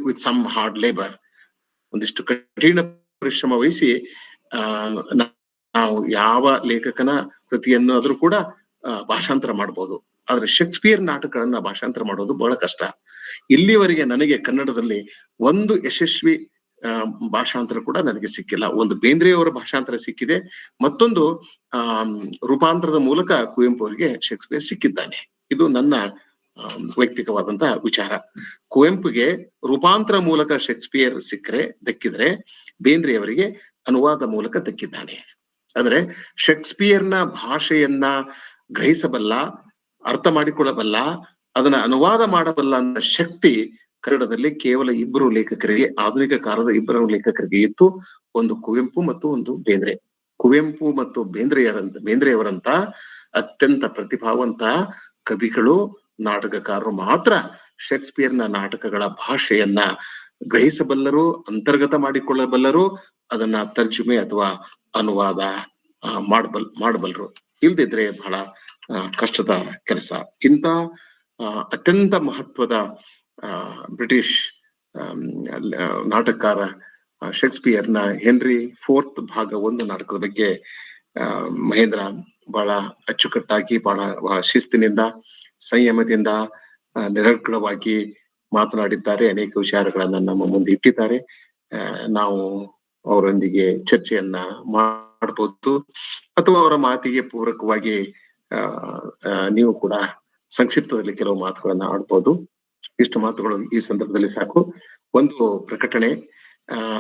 with some hard labor. ಒಂದಿಷ್ಟು ಕಠಿಣ ಪರಿಶ್ರಮ ವಹಿಸಿ ನಾವು ಯಾವ ಲೇಖಕನ ಕೃತಿಯನ್ನು ಆದ್ರೂ ಕೂಡ ಭಾಷಾಂತರ ಮಾಡಬಹುದು. ಆದ್ರೆ ಶೇಕ್ಸ್ಪಿಯರ್ ನಾಟಕಗಳನ್ನ ಭಾಷಾಂತರ ಮಾಡೋದು ಬಹಳ ಕಷ್ಟ. ಇಲ್ಲಿವರೆಗೆ ನನಗೆ ಕನ್ನಡದಲ್ಲಿ ಒಂದು ಯಶಸ್ವಿ ಭಾಷಾಂತರ ಕೂಡ ನನಗೆ ಸಿಕ್ಕಿಲ್ಲ. ಒಂದು ಬೇಂದ್ರೆಯವರ ಭಾಷಾಂತರ ಸಿಕ್ಕಿದೆ, ಮತ್ತೊಂದು ರೂಪಾಂತರದ ಮೂಲಕ ಕುವೆಂಪು ಅವರಿಗೆ ಶೇಕ್ಸ್ಪಿಯರ್ ಸಿಕ್ಕಿದ್ದಾನೆ. ಇದು ನನ್ನ ವೈಯಕ್ತಿಕವಾದಂತಹ ವಿಚಾರ. ಕುವೆಂಪುಗೆ ರೂಪಾಂತರ ಮೂಲಕ ಶೇಕ್ಸ್ಪಿಯರ್ ದಕ್ಕಿದ್ರೆ ಬೇಂದ್ರೆಯವರಿಗೆ ಅನುವಾದ ಮೂಲಕ ದಕ್ಕಿದ್ದಾನೆ. ಅಂದ್ರೆ ಶೇಕ್ಸ್ಪಿಯರ್ನ ಭಾಷೆಯನ್ನ ಗ್ರಹಿಸಬಲ್ಲ, ಅರ್ಥ ಮಾಡಿಕೊಳ್ಳಬಲ್ಲ, ಅದನ್ನ ಅನುವಾದ ಮಾಡಬಲ್ಲ ಅನ್ನೋ ಶಕ್ತಿ ಕನ್ನಡದಲ್ಲಿ ಕೇವಲ ಇಬ್ಬರು ಲೇಖಕರಿಗೆ, ಆಧುನಿಕ ಕಾಲದ ಇಬ್ಬರು ಲೇಖಕರಿಗೆ ಇತ್ತು. ಒಂದು ಕುವೆಂಪು ಮತ್ತು ಒಂದು ಬೇಂದ್ರೆ. ಕುವೆಂಪು ಮತ್ತು ಬೇಂದ್ರೆಯವರಂತ ಅತ್ಯಂತ ಪ್ರತಿಭಾವಂತ ಕವಿಗಳು, ನಾಟಕಕಾರರು ಮಾತ್ರ ಶೇಕ್ಸ್ಪಿಯರ್ನ ನಾಟಕಗಳ ಭಾಷೆಯನ್ನ ಗ್ರಹಿಸಬಲ್ಲರು, ಅಂತರ್ಗತ ಮಾಡಿಕೊಳ್ಳಬಲ್ಲರು, ಅದನ್ನ ತರ್ಜುಮೆ ಅಥವಾ ಅನುವಾದ ಮಾಡಬಲ್ಲರು. ಇಲ್ದಿದ್ರೆ ಬಹಳ ಕಷ್ಟದ ಕೆಲಸ. ಇಂಥ ಅತ್ಯಂತ ಮಹತ್ವದ ಬ್ರಿಟಿಷ್ ನಾಟಕಕಾರ ಶೇಕ್ಸ್ಪಿಯರ್ನ ಹೆನ್ರಿ IV ಭಾಗ 1 ನಾಟಕದ ಬಗ್ಗೆ ಮಹೇಂದ್ರ ಬಹಳ ಅಚ್ಚುಕಟ್ಟಾಗಿ, ಬಹಳ ಶಿಸ್ತಿನಿಂದ, ಸಂಯಮದಿಂದ, ನಿರರ್ಗಳವಾಗಿ ಮಾತನಾಡಿದ್ದಾರೆ. ಅನೇಕ ವಿಚಾರಗಳನ್ನ ನಮ್ಮ ಮುಂದೆ ಇಟ್ಟಿದ್ದಾರೆ. ನಾವು ಅವರೊಂದಿಗೆ ಚರ್ಚೆಯನ್ನ ಮಾಡಬಹುದು, ಅಥವಾ ಅವರ ಮಾತಿಗೆ ಪೂರಕವಾಗಿ ನೀವು ಕೂಡ ಸಂಕ್ಷಿಪ್ತದಲ್ಲಿ ಕೆಲವು ಮಾತುಗಳನ್ನ ಆಡ್ಬೋದು. ಇಷ್ಟು ಮಾತುಗಳು ಈ ಸಂದರ್ಭದಲ್ಲಿ ಸಾಕು. ಒಂದು ಪ್ರಕಟಣೆ,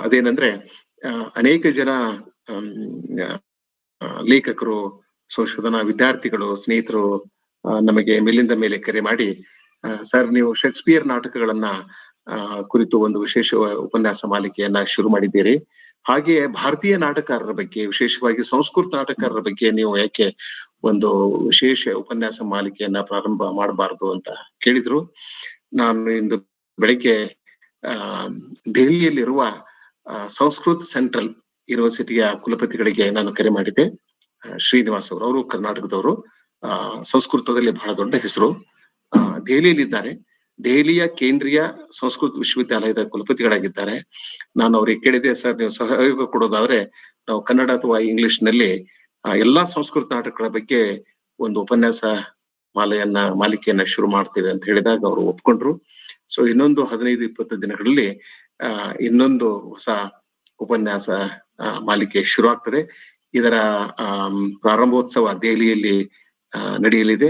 ಅದೇನಂದ್ರೆ ಅನೇಕ ಜನ ಲೇಖಕರು, ಸಂಶೋಧನಾ ವಿದ್ಯಾರ್ಥಿಗಳು, ಸ್ನೇಹಿತರು ನಮಗೆ ಮೇಲಿಂದ ಮೇಲೆ ಕರೆ ಮಾಡಿ, ಸರ್ ನೀವು ಶೇಕ್ಸ್ಪಿಯರ್ ನಾಟಕಗಳನ್ನ ಕುರಿತು ಒಂದು ವಿಶೇಷ ಉಪನ್ಯಾಸ ಮಾಲಿಕೆಯನ್ನ ಶುರು ಮಾಡಿದ್ದೀರಿ, ಹಾಗೆಯೇ ಭಾರತೀಯ ನಾಟಕಕಾರರ ಬಗ್ಗೆ, ವಿಶೇಷವಾಗಿ ಸಂಸ್ಕೃತ ನಾಟಕಕಾರರ ಬಗ್ಗೆ ನೀವು ಯಾಕೆ ಒಂದು ವಿಶೇಷ ಉಪನ್ಯಾಸ ಮಾಲಿಕೆಯನ್ನ ಪ್ರಾರಂಭ ಮಾಡಬಾರದು ಅಂತ ಕೇಳಿದ್ರು. ನಾನು ಇಂದು ಬೆಳಿಗ್ಗೆ ದೆಹಲಿಯಲ್ಲಿರುವ ಸಂಸ್ಕೃತ್ ಸೆಂಟ್ರಲ್ ಯೂನಿವರ್ಸಿಟಿಯ ಕುಲಪತಿಗಳಿಗೆ ನಾನು ಕರೆ ಮಾಡಿದ್ದೆ. ಶ್ರೀನಿವಾಸ್ ಅವರು ಕರ್ನಾಟಕದವರು, ಸಂಸ್ಕೃತದಲ್ಲಿ ಬಹಳ ದೊಡ್ಡ ಹೆಸರು, ದೆಹಲಿಯಲ್ಲಿದ್ದಾರೆ. ದೆಹಲಿಯ ಕೇಂದ್ರೀಯ ಸಂಸ್ಕೃತ ವಿಶ್ವವಿದ್ಯಾಲಯದ ಕುಲಪತಿಗಳಾಗಿದ್ದಾರೆ. ನಾನು ಅವ್ರಿಗೆ ಕೇಳಿದೆ, ಸರ್ ನೀವು ಸಹಯೋಗ ಕೊಡೋದಾದ್ರೆ ನಾವು ಕನ್ನಡ ಅಥವಾ ಇಂಗ್ಲಿಷ್ ನಲ್ಲಿ ಎಲ್ಲಾ ಸಂಸ್ಕೃತ ನಾಟಕಗಳ ಬಗ್ಗೆ ಒಂದು ಉಪನ್ಯಾಸ ಮಾಲಿಕೆಯನ್ನ ಶುರು ಮಾಡ್ತೇವೆ ಅಂತ ಹೇಳಿದಾಗ ಅವರು ಒಪ್ಕೊಂಡ್ರು. ಸೊ ಇನ್ನೊಂದು 15-20 ದಿನಗಳಲ್ಲಿ ಇನ್ನೊಂದು ಹೊಸ ಉಪನ್ಯಾಸ ಮಾಲಿಕೆ ಶುರು ಆಗ್ತದೆ. ಇದರ ಪ್ರಾರಂಭೋತ್ಸವ ದೆಹಲಿಯಲ್ಲಿ ನಡೆಯಲಿದೆ.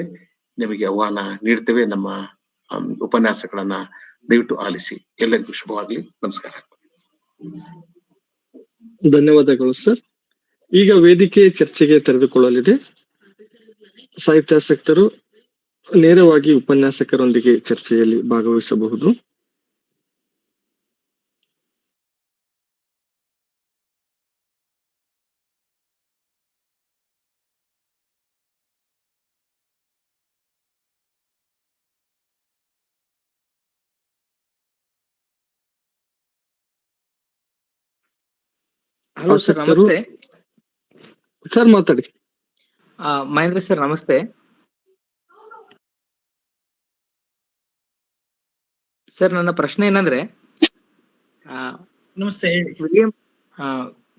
ನಿಮಗೆ ಆಹ್ವಾನ ನೀಡ್ತೇವೆ. ನಮ್ಮ ಉಪನ್ಯಾಸಗಳನ್ನ ದಯವಿಟ್ಟು ಆಲಿಸಿ. ಎಲ್ಲರಿಗೂ ಶುಭವಾಗ್ಲಿ. ನಮಸ್ಕಾರ. ಧನ್ಯವಾದಗಳು ಸರ್. ಈಗ ವೇದಿಕೆ ಚರ್ಚೆಗೆ ತೆರೆದುಕೊಳ್ಳಲಿದೆ. ಸಾಹಿತ್ಯಾಸಕ್ತರು ನೇರವಾಗಿ ಉಪನ್ಯಾಸಕರೊಂದಿಗೆ ಚರ್ಚೆಯಲ್ಲಿ ಭಾಗವಹಿಸಬಹುದು. ಹಲೋ ಸರ್, ನಮಸ್ತೆ. ಸರ್ ಮಾತಾಡಿ. ಮಹೇಂದ್ರ ಸರ್ ನಮಸ್ತೆ. ಸರ್ ನನ್ನ ಪ್ರಶ್ನೆ ಏನಂದ್ರೆ, ನಮಸ್ತೆ, ಹೇಳಿ.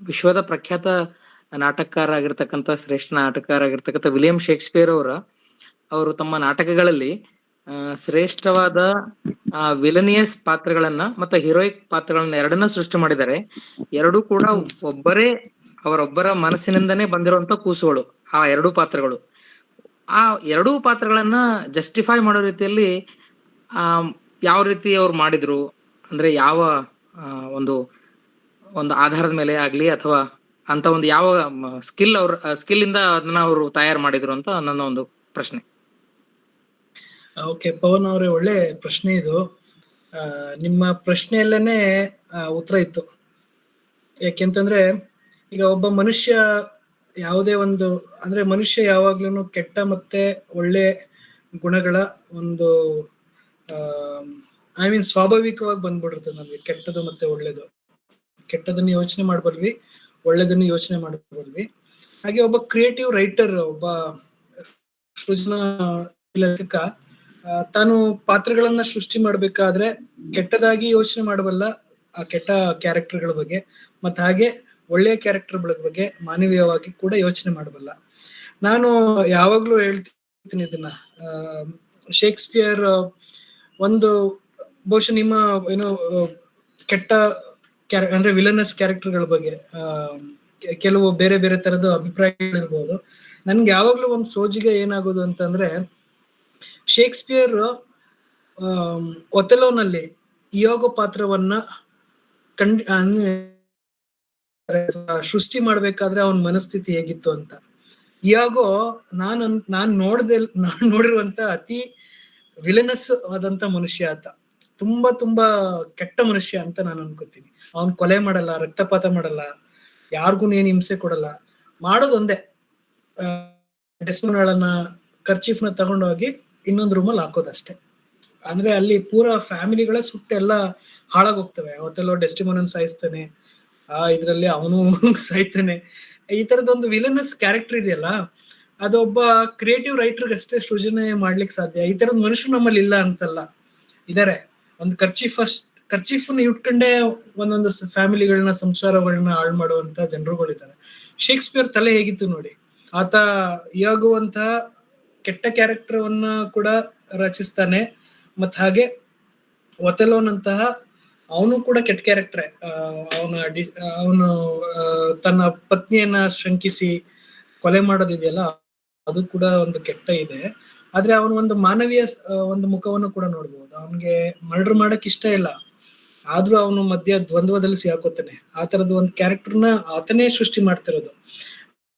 ವಿಶ್ವದ ಪ್ರಖ್ಯಾತ ನಾಟಕಕಾರ ಆಗಿರ್ತಕ್ಕಂಥ, ಶ್ರೇಷ್ಠ ನಾಟಕಕಾರ ಆಗಿರ್ತಕ್ಕಂಥ ವಿಲಿಯಂ ಶೇಕ್ಸ್ಪಿಯರ್ ಅವರು ತಮ್ಮ ನಾಟಕಗಳಲ್ಲಿ ಶ್ರೇಷ್ಠವಾದ ವಿಲನಿಯಸ್ ಪಾತ್ರಗಳನ್ನ ಮತ್ತು ಹೀರೋಯಿಕ್ ಪಾತ್ರಗಳನ್ನ ಎರಡನ್ನ ಸೃಷ್ಟಿ ಮಾಡಿದ್ದಾರೆ. ಎರಡೂ ಕೂಡ ಅವರೊಬ್ಬರ ಮನಸ್ಸಿನಿಂದನೇ ಬಂದಿರುವಂತ ಕೂಸುಗಳು ಆ ಎರಡೂ ಪಾತ್ರಗಳು. ಆ ಎರಡೂ ಪಾತ್ರಗಳನ್ನ ಜಸ್ಟಿಫೈ ಮಾಡೋ ರೀತಿಯಲ್ಲಿ ಯಾವ ರೀತಿ ಅವ್ರು ಮಾಡಿದ್ರು, ಅಂದ್ರೆ ಯಾವ ಒಂದು ಆಧಾರದ ಮೇಲೆ ಆಗ್ಲಿ, ಅಥವಾ ಅಂತ ಒಂದು ಯಾವ ಸ್ಕಿಲ್ ಇಂದ ಅದನ್ನ ಅವರು ತಯಾರು ಮಾಡಿದ್ರು ಅಂತ ನನ್ನ ಒಂದು ಪ್ರಶ್ನೆ. ಓಕೆ ಪವನ್ ಅವರೇ, ಒಳ್ಳೆ ಪ್ರಶ್ನೆ ಇದು. ನಿಮ್ಮ ಪ್ರಶ್ನೆಯಲ್ಲೇನೆ ಉತ್ತರ ಇತ್ತು. ಯಾಕೆಂತಂದ್ರೆ ಈಗ ಒಬ್ಬ ಮನುಷ್ಯ ಯಾವುದೇ ಒಂದು, ಅಂದ್ರೆ ಮನುಷ್ಯ ಯಾವಾಗ್ಲೂ ಕೆಟ್ಟ ಮತ್ತೆ ಒಳ್ಳೆ ಗುಣಗಳ ಒಂದು ಸ್ವಾಭಾವಿಕವಾಗಿ ಬಂದ್ಬಿಡುತ್ತೆ ನಮ್ಗೆ. ಕೆಟ್ಟದು ಮತ್ತೆ ಒಳ್ಳೇದು, ಕೆಟ್ಟದನ್ನು ಯೋಚನೆ ಮಾಡಬಲ್ವಿ, ಒಳ್ಳೇದನ್ನು ಯೋಚನೆ ಮಾಡಬಲ್ವಿ. ಹಾಗೆ ಒಬ್ಬ ಕ್ರಿಯೇಟಿವ್ ರೈಟರ್, ಒಬ್ಬ ಸೃಜನ ಲೇಖಕ ತಾನು ಪಾತ್ರಗಳನ್ನ ಸೃಷ್ಟಿ ಮಾಡ್ಬೇಕಾದ್ರೆ ಕೆಟ್ಟದಾಗಿ ಯೋಚನೆ ಮಾಡಬಲ್ಲ, ಆ ಕೆಟ್ಟ ಕ್ಯಾರೆಕ್ಟರ್ಗಳ ಬಗ್ಗೆ, ಮತ್ತು ಹಾಗೆ ಒಳ್ಳೆಯ ಕ್ಯಾರೆಕ್ಟರ್ಗಳ ಬಗ್ಗೆ ಮಾನವೀಯವಾಗಿ ಕೂಡ ಯೋಚನೆ ಮಾಡಬಲ್ಲ. ನಾನು ಯಾವಾಗ್ಲೂ ಹೇಳ್ತೀನಿ ಇದನ್ನ, ಶೇಕ್ಸ್ಪಿಯರ್ ಒಂದು ಬಹುಶಃ ನಿಮ್ಮ ಏನೋ ಕೆಟ್ಟ ಅಂದ್ರೆ ವಿಲನಸ್ ಕ್ಯಾರೆಕ್ಟರ್ಗಳ ಬಗ್ಗೆ ಕೆಲವು ಬೇರೆ ಬೇರೆ ತರದ ಅಭಿಪ್ರಾಯಗಳಿರ್ಬೋದು. ನನ್ಗೆ ಯಾವಾಗ್ಲೂ ಒಂದು ಸೋಜಿಗೆ ಏನಾಗೋದು ಅಂತಂದ್ರೆ, ಶೇಕ್ಸ್ಪಿಯರ್ ಒಥೆಲೋನಲ್ಲಿ ಇಯಾಗೋ ಪಾತ್ರವನ್ನ ಸೃಷ್ಟಿ ಮಾಡ್ಬೇಕಾದ್ರೆ ಅವನ ಮನಸ್ಥಿತಿ ಹೇಗಿತ್ತು ಅಂತ. ಇಯಾಗೋ ನಾನ್ ನೋಡಿರುವಂತ ಅತಿ ವಿಲನಸ್ ಆದಂತ ಮನುಷ್ಯ ಆತ. ತುಂಬಾ ತುಂಬಾ ಕೆಟ್ಟ ಮನುಷ್ಯ ಅಂತ ನಾನು ಅನ್ಕೋತೀನಿ. ಅವನ್ ಕೊಲೆ ಮಾಡಲ್ಲ, ರಕ್ತಪಾತ ಮಾಡಲ್ಲ, ಯಾರಿಗೂ ಏನ್ ಹಿಂಸೆ ಕೊಡಲ್ಲ. ಮಾಡೋದೊಂದೇ, ಡೆಸ್ಮೊಂಡ್ಗಳನ್ನ ಕರ್ಚೀಫ್ನ ತಗೊಂಡೋಗಿ ಇನ್ನೊಂದು ರೂಮಲ್ಲಿ ಹಾಕೋದಷ್ಟೇ. ಅಂದ್ರೆ ಅಲ್ಲಿ ಪೂರಾ ಫ್ಯಾಮಿಲಿಗಳೇ ಸುಟ್ಟೆಲ್ಲ ಹಾಳಾಗೋಗ್ತವೆ. ಅವತ್ತೆಲ್ಲೋ ಡೆಸ್ಟಿಮೋನನ್ ಸಾಯಿಸ್ತಾನೆ, ಇದ್ರಲ್ಲಿ ಅವನು ಸಾಯ್ತಾನೆ. ಈ ತರದೊಂದು ವಿಲನಸ್ ಕ್ಯಾರೆಕ್ಟರ್ ಇದೆಯಲ್ಲ, ಅದೊಬ್ಬ ಕ್ರಿಯೇಟಿವ್ ರೈಟರ್ಗೆ ಅಷ್ಟೇ ಸೃಜನೆ ಮಾಡ್ಲಿಕ್ಕೆ ಸಾಧ್ಯ. ಈ ತರದ ಮನುಷ್ಯರು ನಮ್ಮಲ್ಲಿ ಇಲ್ಲ ಅಂತಲ್ಲ, ಇದಾರೆ. ಒಂದು ಕರ್ಚೀಫ್ನ ಇಟ್ಕೊಂಡೇ ಒಂದೊಂದು ಫ್ಯಾಮಿಲಿಗಳನ್ನ, ಸಂಸಾರಗಳನ್ನ ಹಾಳು ಮಾಡುವಂತ ಜನರುಗಳಿದ್ದಾರೆ. ಶೇಕ್ಸ್ಪಿಯರ್ ತಲೆ ಹೇಗಿತ್ತು ನೋಡಿ. ಆತ ಇಯಾಗುವಂತಹ ಕೆಟ್ಟ ಕ್ಯಾರೆಕ್ಟರ್ವನ್ನ ಕೂಡ ರಚಿಸ್ತಾನೆ, ಮತ್ ಹಾಗೆ ಒಥೆಲೋನಂತಹ ಅವನು ಕೂಡ ಕೆಟ್ಟ ಕ್ಯಾರೆಕ್ಟ್ರೆ. ಅವನು ತನ್ನ ಪತ್ನಿಯನ್ನ ಶಂಕಿಸಿ ಕೊಲೆ ಮಾಡೋದಿದೆಯಲ್ಲ, ಅದು ಕೂಡ ಒಂದು ಕೆಟ್ಟ ಇದೆ. ಆದ್ರೆ ಅವನು ಒಂದು ಮಾನವೀಯ ಒಂದು ಮುಖವನ್ನು ಕೂಡ ನೋಡ್ಬೋದು. ಅವನ್ಗೆ ಮರ್ಡರ್ ಮಾಡಕ್ ಇಷ್ಟ ಇಲ್ಲ, ಆದ್ರೂ ಅವನು ಮಧ್ಯ ದ್ವಂದ್ವದಲ್ಲಿ ಸಿಗಾಕೋತಾನೆ. ಆ ತರದ ಒಂದು ಕ್ಯಾರೆಕ್ಟರ್ನ ಆತನೇ ಸೃಷ್ಟಿ ಮಾಡ್ತಿರೋದು.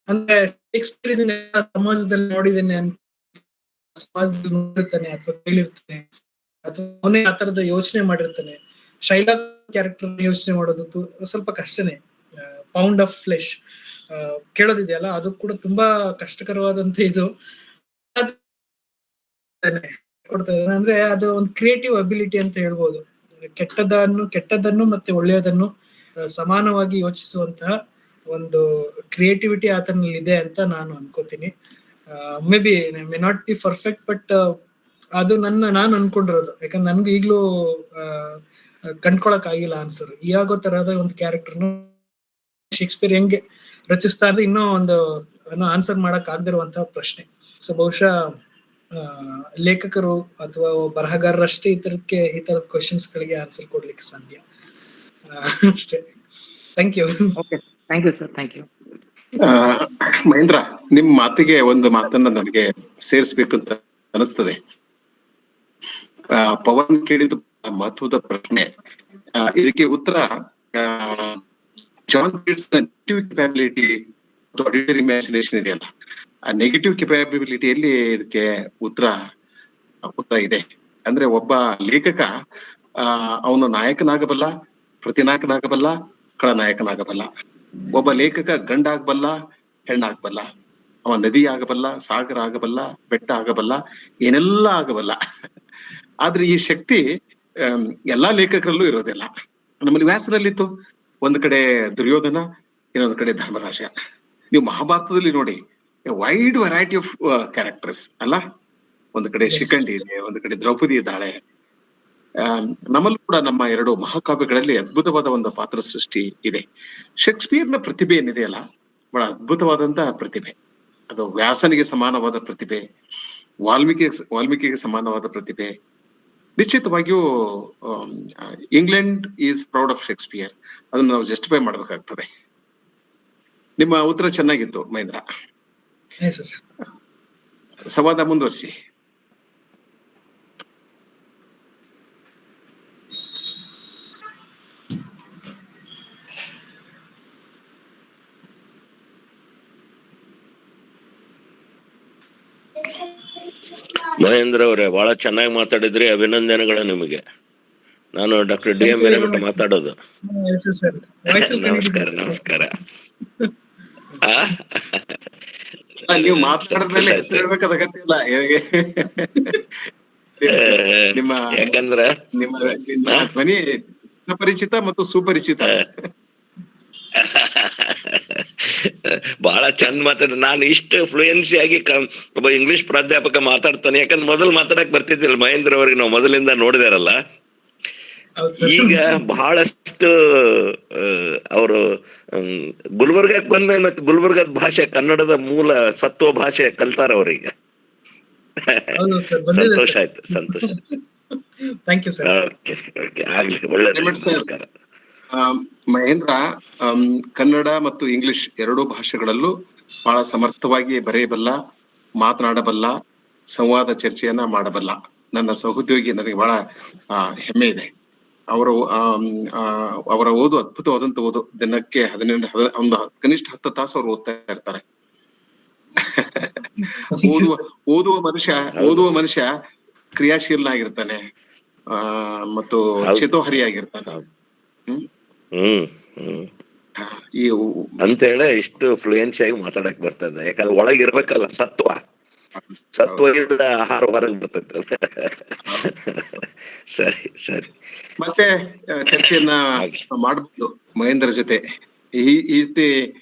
ಅಂದ್ರೆ ಶೇಕ್ಸ್ಪಿಯರ್ ಸಮಾಜದಲ್ಲಿ ನೋಡಿದ್ದೇನೆ ಅಂತ, ಸಮಾಜದಲ್ಲಿ ನೋಡಿರ್ತಾನೆ ಅಥವಾ ಕೇಳಿರ್ತಾನೆ, ಅಥವಾ ಅವನೇ ಆ ತರದ ಯೋಚನೆ ಮಾಡಿರ್ತಾನೆ. ಶೈಲಾಕ್ ಕ್ಯಾರೆಕ್ಟರ್ ಯೋಚನೆ ಮಾಡೋದು ಸ್ವಲ್ಪ ಕಷ್ಟನೇ. ಪೌಂಡ್ ಆಫ್ ಫ್ಲೆಶ್ ಕೇಳೋದಿದೆಯಲ್ಲ, ಅದು ಕೂಡ ತುಂಬಾ ಕಷ್ಟಕರವಾದಂತ ಇದು ಕೊಡ್ತದೆ. ಅಂದ್ರೆ ಅದು ಒಂದು ಕ್ರಿಯೇಟಿವ್ ಅಬಿಲಿಟಿ ಅಂತ ಹೇಳ್ಬೋದು. ಕೆಟ್ಟದನ್ನು ಮತ್ತೆ ಒಳ್ಳೆಯದನ್ನು ಸಮಾನವಾಗಿ ಯೋಚಿಸುವಂತಹ ಒಂದು ಕ್ರಿಯೇಟಿವಿಟಿ ಆತನಲ್ಲಿ ಇದೆ ಅಂತ ನಾನು ಅನ್ಕೋತೀನಿ. May not be perfect, but ಅದು ನಾನು ಅನ್ಕೊಂಡಿರೋದು. ಯಾಕಂದ್ರೆ ನನ್ಗೂ ಈಗ್ಲೂ ಕಂಡ್ಕೊಳಕ್ ಆಗಿಲ್ಲ ಆನ್ಸರ್. ಇಯಾಗೋ ತರಹದ ಒಂದು ಕ್ಯಾರೆಕ್ಟರ್ನ ಶೇಕ್ಸ್ಪಿಯರ್ ಹೆಂಗೆ ರಚಿಸ್ತಾ ಇರೋದು ಇನ್ನೂ ಒಂದು ಆನ್ಸರ್ ಮಾಡಕ್ ಆಗದಿರುವಂತಹ ಪ್ರಶ್ನೆ. ಸೊ ಬಹುಶಃ ಲೇಖಕರು ಅಥವಾ ಬರಹಗಾರರಷ್ಟೇ ಈ ತರದ ಕ್ವಶನ್ಸ್ ಗಳಿಗೆ ಆನ್ಸರ್ ಕೊಡ್ಲಿಕ್ಕೆ ಸಾಧ್ಯ. ಅಷ್ಟೇ. Thank you. Thank you sir, thank you. Mahendra, ನಿಮ್ ಮಾತಿಗೆ ಒಂದು ಮಾತನ್ನ ನನಗೆ ಸೇರಿಸ್ಬೇಕಂತ ಅನಿಸ್ತದೆ. ಪವನ್ ಕೇಳಿದ ಮಹತ್ವದ ಪ್ರಶ್ನೆ, ಇದಕ್ಕೆ ಉತ್ತರ ಜಾನ್ ಕೀಟ್ಸ್ ನೆಗೆಟಿವ್ ಕೆಪಾಬಿಲಿಟಿ ಮತ್ತು ಆಡಿಟರಿ ಇಮ್ಯಾಜಿನೇಷನ್ ಇದೆಯಲ್ಲ, ಆ ನೆಗೆಟಿವ್ ಕೆಪಾಬಿಲಿಟಿಯಲ್ಲಿ ಇದಕ್ಕೆ ಉತ್ತರ ಇದೆ. ಅಂದ್ರೆ ಒಬ್ಬ ಲೇಖಕ ಅವನು ನಾಯಕನಾಗಬಲ್ಲ, ಪ್ರತಿನಾಯಕನಾಗಬಲ್ಲ, ಖಳನಾಯಕನಾಗಬಲ್ಲ. ಒಬ್ಬ ಲೇಖಕ ಗಂಡಾಗಬಲ್ಲ, ಹೆಣ್ಣಾಗಬಲ್ಲ. ಅವ ನದಿ ಆಗಬಲ್ಲ, ಸಾಗರ ಆಗಬಲ್ಲ, ಬೆಟ್ಟ ಆಗಬಲ್ಲ, ಏನೆಲ್ಲ ಆಗಬಲ್ಲ. ಆದ್ರೆ ಈ ಶಕ್ತಿ ಎಲ್ಲಾ ಲೇಖಕರಲ್ಲೂ ಇರೋದಿಲ್ಲ. ನಮ್ಮಲ್ಲಿ ವ್ಯಾಸನಲ್ಲಿತ್ತು, ಒಂದ್ ಕಡೆ ದುರ್ಯೋಧನ, ಇನ್ನೊಂದ್ ಕಡೆ ಧರ್ಮರಾಜ. ನೀವು ಮಹಾಭಾರತದಲ್ಲಿ ನೋಡಿ, ವೈಡ್ ವೆರೈಟಿ ಆಫ್ ಕ್ಯಾರೆಕ್ಟರ್ಸ್ ಅಲ್ಲ. ಒಂದ್ ಕಡೆ ಶಿಖಂಡಿ ಇದೆ, ಒಂದ್ ಕಡೆ ದ್ರೌಪದಿ ಇದ್ದಾಳೆ. ನಮ್ಮಲ್ಲೂ ಕೂಡ ನಮ್ಮ ಎರಡು ಮಹಾಕಾವ್ಯಗಳಲ್ಲಿ ಅದ್ಭುತವಾದ ಒಂದು ಪಾತ್ರ ಸೃಷ್ಟಿ ಇದೆ. ಶೇಕ್ಸ್ಪಿಯರ್ನ ಪ್ರತಿಭೆ ಏನಿದೆಯಲ್ಲ, ಬಹಳ ಅದ್ಭುತವಾದಂತಹ ಪ್ರತಿಭೆ. ಅದು ವ್ಯಾಸನಿಗೆ ಸಮಾನವಾದ ಪ್ರತಿಭೆ, ವಾಲ್ಮೀಕಿಗೆ ಸಮಾನವಾದ ಪ್ರತಿಭೆ. ನಿಶ್ಚಿತವಾಗಿಯೂ England is proud of Shakespeare. ಅದನ್ನ ನಾವು ಜಸ್ಟಿಫೈ ಮಾಡ್ಬೇಕಾಗ್ತದೆ. ನಿಮ್ಮ ಉತ್ತರ ಚೆನ್ನಾಗಿತ್ತು ಮಹೇಂದ್ರ. ಸಂವಾದ ಮುಂದುವರಿಸಿ. ಮಹೇಂದ್ರ ಅವರೇ, ಬಹಳ ಚೆನ್ನಾಗಿ ಮಾತಾಡಿದ್ರಿ, ಅಭಿನಂದನೆಗಳು ನಿಮಗೆ. ನಾನು ಡಾಕ್ಟರ್ ಡಿ.ಎಂ. ಹಿರೇಮಠ ಮಾತಾಡೋದು. ನಮಸ್ಕಾರ ನಮಸ್ಕಾರ. ನೀವು ಮಾತಾಡಿದ್ಮೇಲೆ ಹೆಸರು ಹೇಳ್ಬೇಕಾದ ಅಗತ್ಯ ಇಲ್ಲ. ನಿಮ್ಮ ಯಾಕಂದ್ರ ನಿಮ್ಮ ಧ್ವನಿ ಪರಿಚಿತ ಮತ್ತು ಸುಪರಿಚಿತ. ಬಹಳ ಚಂದ ಮಾತಾಡ. ನಾನು ಇಷ್ಟು ಫ್ಲೂಯೆನ್ಸಿ ಆಗಿ ಒಬ್ಬ ಇಂಗ್ಲಿಷ್ ಪ್ರಾಧ್ಯಾಪಕ ಮಾತಾಡ್ತಾನೆ, ಯಾಕಂದ್ರೆ ಮೊದಲು ಮಾತಾಡಕ್ ಬರ್ತಿದ್ದಿಲ್ಲ ಮಹೇಂದ್ರ ಅವ್ರಿಗೆ, ನಾವು ಮೊದಲಿಂದ ನೋಡಿದಾರಲ್ಲ. ಈಗ ಬಹಳಷ್ಟು ಅವರು ಗುಲ್ಬರ್ಗಕ್ಕೆ ಬಂದ ಮತ್ತೆ ಗುಲ್ಬರ್ಗದ ಭಾಷೆ, ಕನ್ನಡದ ಮೂಲ ಸತ್ವ ಭಾಷೆ ಕಲ್ತಾರ ಅವ್ರೀಗ. ಸಂತೋಷ ಆಯ್ತು, ಸಂತೋಷ. Thank you sir. Okay okay, ಆಗ್ಲಿ, ಒಳ್ಳೆದು, ನಮಸ್ಕಾರ. ಮಹೇಂದ್ರ ಕನ್ನಡ ಮತ್ತು ಇಂಗ್ಲಿಷ್ ಎರಡೂ ಭಾಷೆಗಳಲ್ಲೂ ಬಹಳ ಸಮರ್ಥವಾಗಿ ಬರೆಯಬಲ್ಲ, ಮಾತನಾಡಬಲ್ಲ, ಸಂವಾದ ಚರ್ಚೆಯನ್ನ ಮಾಡಬಲ್ಲ ನನ್ನ ಸಹೋದ್ಯೋಗಿ. ನನಗೆ ಬಹಳ ಹೆಮ್ಮೆ ಇದೆ. ಅವರ ಓದು ಅದ್ಭುತವಾದಂತ ಓದು. ದಿನಕ್ಕೆ ಒಂದು ಕನಿಷ್ಠ 10 ತಾಸು ಅವ್ರು ಓದ್ತಾ ಇರ್ತಾರೆ. ಓದುವ ಮನುಷ್ಯ ಕ್ರಿಯಾಶೀಲನಾಗಿರ್ತಾನೆ ಮತ್ತು ಚೇತೋಹರಿಯಾಗಿರ್ತಾನೆ. ಅಂತ ಹೇಳಿ ಇಷ್ಟು ಫ್ಲೂಯೆನ್ಸಿ ಆಗಿ ಮಾತಾಡಕ್ ಬರ್ತದೆ, ಯಾಕಂದ್ರೆ ಒಳಗಿರ್ಬೇಕಲ್ಲ ಸತ್ವ ಇಲ್ಲದ ಆಹಾರ ಹೊರಗೆ ಬರ್ತೈತೆ. ಸರಿ ಸರಿ, ಮತ್ತೆ ಚರ್ಚೆಯನ್ನ ಮಾಡಬಹುದು ಮಹೇಂದ್ರ ಜೊತೆ. Is the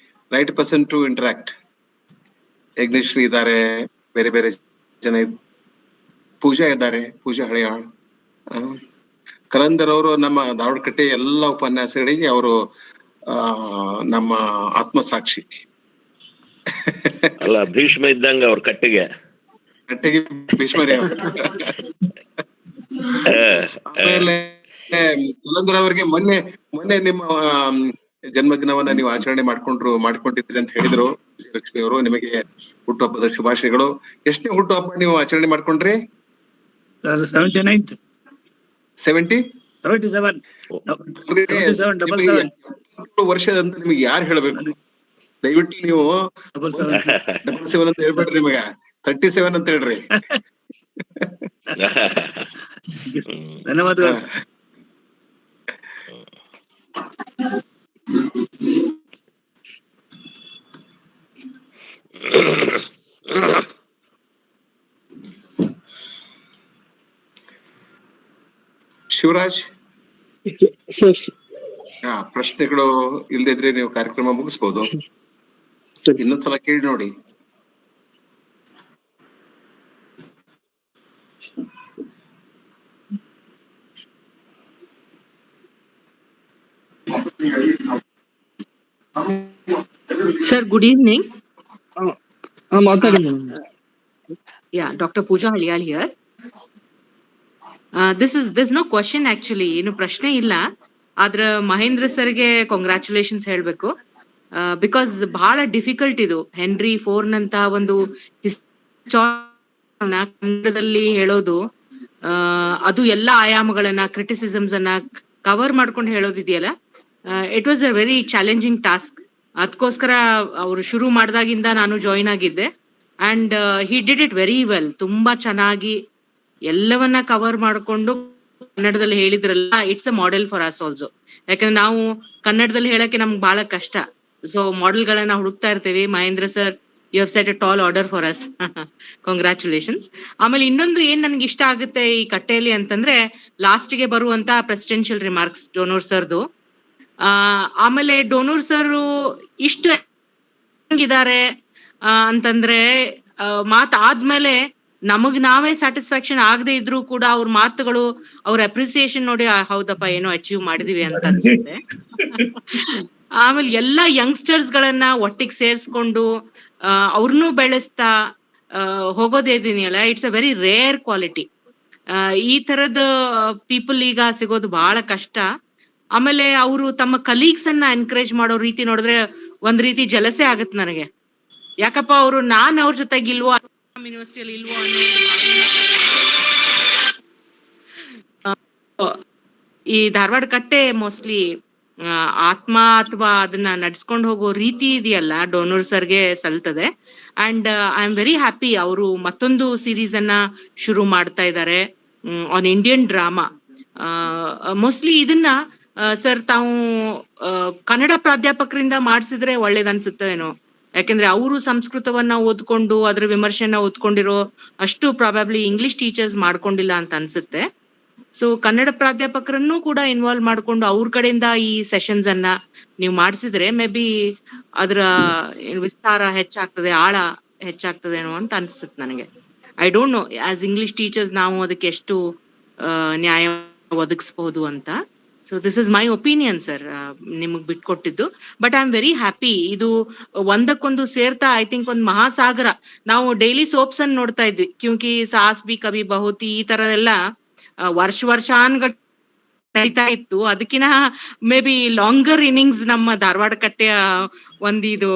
right person to interact. Yajnashree ಇದ್ದಾರೆ, ಬೇರೆ ಬೇರೆ ಜನ, ಪೂಜಾ ಇದ್ದಾರೆ, ಪೂಜಾ ಹಳೆಯಾಳ್, ಕಲಂದರ್ ಅವರು ನಮ್ಮ ಧಾರವಾಡಕಟ್ಟೆ ಎಲ್ಲ ಉಪನ್ಯಾಸಗಳಿಗೆ ಅವರು ನಮ್ಮ ಆತ್ಮಸಾಕ್ಷಿ. ಅಲ್ಲ, ಭೀಷ್ಮ ಇದ್ದಂಗ ಅವ್ರ ಕಟ್ಟಿಗೆ ಭೀಷ್ಮರೇ. ಆಮೇಲೆ ಕಲಂದರ್ ಅವರಿಗೆ ಮೊನ್ನೆ ನಿಮ್ಮ ಜನ್ಮದಿನವನ್ನ ನೀವು ಆಚರಣೆ ಮಾಡ್ಕೊಂಡಿದ್ರಿ ಅಂತ ಹೇಳಿದ್ರು ವಿಜಯಲಕ್ಷ್ಮಿ ಅವರು. ನಿಮಗೆ ಹುಟ್ಟುಹಬ್ಬದ ಶುಭಾಶಯಗಳು. ಎಷ್ಟನೇ ಹುಟ್ಟುಹಬ್ಬ ನೀವು ಆಚರಣೆ ಮಾಡ್ಕೊಂಡ್ರಿ? 77. ವರ್ಷದಂತ ನಿಮಗೆ ಯಾರು ಹೇಳ್ಬೇಕು? ದಯವಿಟ್ಟು ನೀವು 77 ಅಂತ ಹೇಳ್ಬೇಡ್ರಿ, ನಿಮಗ 37 ಅಂತ ಹೇಳ್ರಿ. ಧನ್ಯವಾದಗಳು. ಶಿವರಾಜ್, ಪ್ರಶ್ನೆಗಳು ಇಲ್ದಿದ್ರೆ ನೀವು ಕಾರ್ಯಕ್ರಮ ಮುಗಿಸ್ಬೋದು. ಇನ್ನೊಂದ್ಸಲ ಕೇಳಿ ನೋಡಿ. Sir, good evening. Yeah, Dr. Pooja Haliyal here. There's no question actually. ಏನು ಪ್ರಶ್ನೆ ಇಲ್ಲ. ಆದ್ರ ಮಹೇಂದ್ರ ಸರ್ಗೆ ಕಾಂಗ್ರಾಚುಲೇಷನ್ಸ್ ಹೇಳ್ಬೇಕು. ಬಿಕಾಸ್ ಬಹಳ ಡಿಫಿಕಲ್ಟ್ ಇದು. ಹೆನ್ರಿ IV ನಂತ ಒಂದು ಕನ್ನಡದಲ್ಲಿ ಹೇಳೋದು, ಅದು ಎಲ್ಲ ಆಯಾಮಗಳನ್ನ, ಕ್ರಿಟಿಸಿಸಮ್ಸ್ ಅನ್ನ ಕವರ್ ಮಾಡ್ಕೊಂಡು ಹೇಳೋದಿದೆಯಲ್ಲ, it was a very challenging task. ಅದಕ್ಕೋಸ್ಕರ ಅವರು ಶುರು ಮಾಡಿದಾಗಿಂದ ನಾನು ಜಾಯಿನ್ ಆಗಿದ್ದೆ. And he did it very well. ತುಂಬಾ ಚೆನ್ನಾಗಿ ಎಲ್ಲವನ್ನ ಕವರ್ ಮಾಡಿಕೊಂಡು ಕನ್ನಡದಲ್ಲಿ ಹೇಳಿದ್ರಲ್ಲ, it's a model for us also. ಯಾಕಂದ್ರೆ ನಾವು ಕನ್ನಡದಲ್ಲಿ ಹೇಳಕ್ಕೆ ನಮ್ಗೆ ಬಹಳ ಕಷ್ಟ. ಸೊ ಮಾಡೆಲ್ ಗಳನ್ನ ಹುಡುಕ್ತಾ ಇರ್ತೀವಿ. Mahendra sir, you have set a tall order for us. Congratulations. ಆಮೇಲೆ ಇನ್ನೊಂದು ಏನ್ ನನ್ಗೆ ಇಷ್ಟ ಆಗುತ್ತೆ ಈ ಕಟ್ಟೆಯಲ್ಲಿ ಅಂತಂದ್ರೆ, ಲಾಸ್ಟ್ಗೆ ಬರುವಂತ ಪ್ರೆಸಿಡೆನ್ಷಿಯಲ್ ರಿಮಾರ್ಕ್ಸ್ ಡೋನೂರ್ ಸರ್ದು. ಆಮೇಲೆ ಡೋನೂರ್ ಸರ್ ಇಷ್ಟು ಇದ್ದಾರೆ ಅಂತಂದ್ರೆ, ಮಾತಾದ್ಮೇಲೆ ನಮಗ್ ನಾವೇ ಸ್ಯಾಟಿಸ್ಫ್ಯಾಕ್ಷನ್ ಆಗದೆ ಇದ್ರು ಕೂಡ ಅವ್ರ ಮಾತುಗಳು, ಅವ್ರ ಅಪ್ರಿಸಿಯೇಷನ್ ನೋಡಿ ಹೌದಪ್ಪ ಏನೋ ಅಚೀವ್ ಮಾಡಿದೀವಿ ಅಂತ ಅನ್ಸುತ್ತೆ. ಆಮೇಲೆ ಎಲ್ಲಾ ಯಂಗ್ಸ್ಟರ್ಸ್ ಗಳನ್ನ ಒಟ್ಟಿಗೆ ಸೇರ್ಸ್ಕೊಂಡು ಅವ್ರನ್ನೂ ಬೆಳೆಸ್ತಾ ಹೋಗೋದೇನಿಯಲ್ಲ, it's a very rare quality. ಈ ತರದ ಪೀಪಲ್ ಈಗ ಸಿಗೋದು ಬಹಳ ಕಷ್ಟ. ಆಮೇಲೆ ಅವರು ತಮ್ಮ ಕಲೀಗ್ಸ್ ಅನ್ನ ಎನ್ಕರೇಜ್ ಮಾಡೋ ರೀತಿ ನೋಡಿದ್ರೆ ಒಂದ್ ರೀತಿ ಜಲಸೆ ಆಗತ್ತೆ ನನಗೆ. ಯಾಕಪ್ಪ ಅವರು ನಾನ್ ಅವ್ರ ಜೊತೆಗೆ ಇಲ್ವೋ, ಯೂನಿವರ್ಸಿಟಿಯಲ್ಲಿ ಇಲ್ವೋ ಅನ್ನೋ ಈ ಧಾರವಾಡ ಕಟ್ಟೆ ಮೋಸ್ಟ್ಲಿ ಆತ್ಮ ಅಥವಾ ಅದನ್ನ ನಡ್ಸ್ಕೊಂಡು ಹೋಗೋ ರೀತಿ ಇದೆಯಲ್ಲ, ಡೋನೂರ್ ಸರ್ಗೆ ಸಲ್ತದೆ. And I am very happy. ಅವರು ಮತ್ತೊಂದು ಸೀರೀಸ್ ಅನ್ನ ಶುರು ಮಾಡ್ತಾ ಇದ್ದಾರೆ ಆನ್ ಇಂಡಿಯನ್ ಡ್ರಾಮಾ. ಮೋಸ್ಟ್ಲಿ ಇದನ್ನ ಸರ್ ತಾವು ಕನ್ನಡ ಪ್ರಾಧ್ಯಾಪಕರಿಂದ ಮಾಡಿಸಿದ್ರೆ ಒಳ್ಳೇದನ್ಸುತ್ತೆ ಏನೋ. ಯಾಕಂದ್ರೆ ಅವರು ಸಂಸ್ಕೃತವನ್ನ ಓದ್ಕೊಂಡು ಅದ್ರ ವಿಮರ್ಶೆನ ಓದ್ಕೊಂಡಿರೋ ಅಷ್ಟು ಪ್ರಾಬಬ್ಲಿ ಇಂಗ್ಲಿಷ್ ಟೀಚರ್ಸ್ ಮಾಡ್ಕೊಂಡಿಲ್ಲ ಅಂತ ಅನ್ಸುತ್ತೆ. ಸೊ ಕನ್ನಡ ಪ್ರಾಧ್ಯಾಪಕರನ್ನು ಕೂಡ ಇನ್ವಾಲ್ವ್ ಮಾಡ್ಕೊಂಡು ಅವ್ರ ಕಡೆಯಿಂದ ಈ ಸೆಷನ್ಸ್ ಅನ್ನ ನೀವು ಮಾಡಿಸಿದ್ರೆ ಮೇ ಬಿ ಅದರ ವಿಸ್ತಾರ ಹೆಚ್ಚಾಗ್ತದೆ, ಆಳ ಹೆಚ್ಚಾಗ್ತದೇನೋ ಅಂತ ಅನ್ಸುತ್ತೆ ನನಗೆ. I don't know as English teachers ನಾವು ಅದಕ್ಕೆ ಎಷ್ಟು ನ್ಯಾಯ ಒದಗಿಸಬಹುದು ಅಂತ. So this is my opinion sir, ನಿಮಗ್ ಬಿಟ್ಕೊಟ್ಟಿದ್ದು. But I am very happy. ಇದು ಒಂದಕ್ಕೊಂದು ಸೇರ್ತಾ ಐ ಥಿಂಕ್ ಒಂದು ಮಹಾಸಾಗರ. ನಾವು ಡೈಲಿ ಸೋಪ್ಸ್ ಅನ್ನು ನೋಡ್ತಾ ಇದ್ವಿ, ಕ್ಯೂಂಕಿ ಸಾಸ್ ಬಿ ಕಭಿ ಬಹುತಿ ಈ ತರ ಎಲ್ಲ ವರ್ಷಾನ್ಗಟ್ ನಡೀತಾ ಇತ್ತು. ಅದಕ್ಕಿಂತ ಮೇ ಬಿ ಲಾಂಗರ್ ಇನ್ನಿಂಗ್ಸ್ ನಮ್ಮ ಧಾರವಾಡ ಕಟ್ಟೆಯ ಒಂದಿದು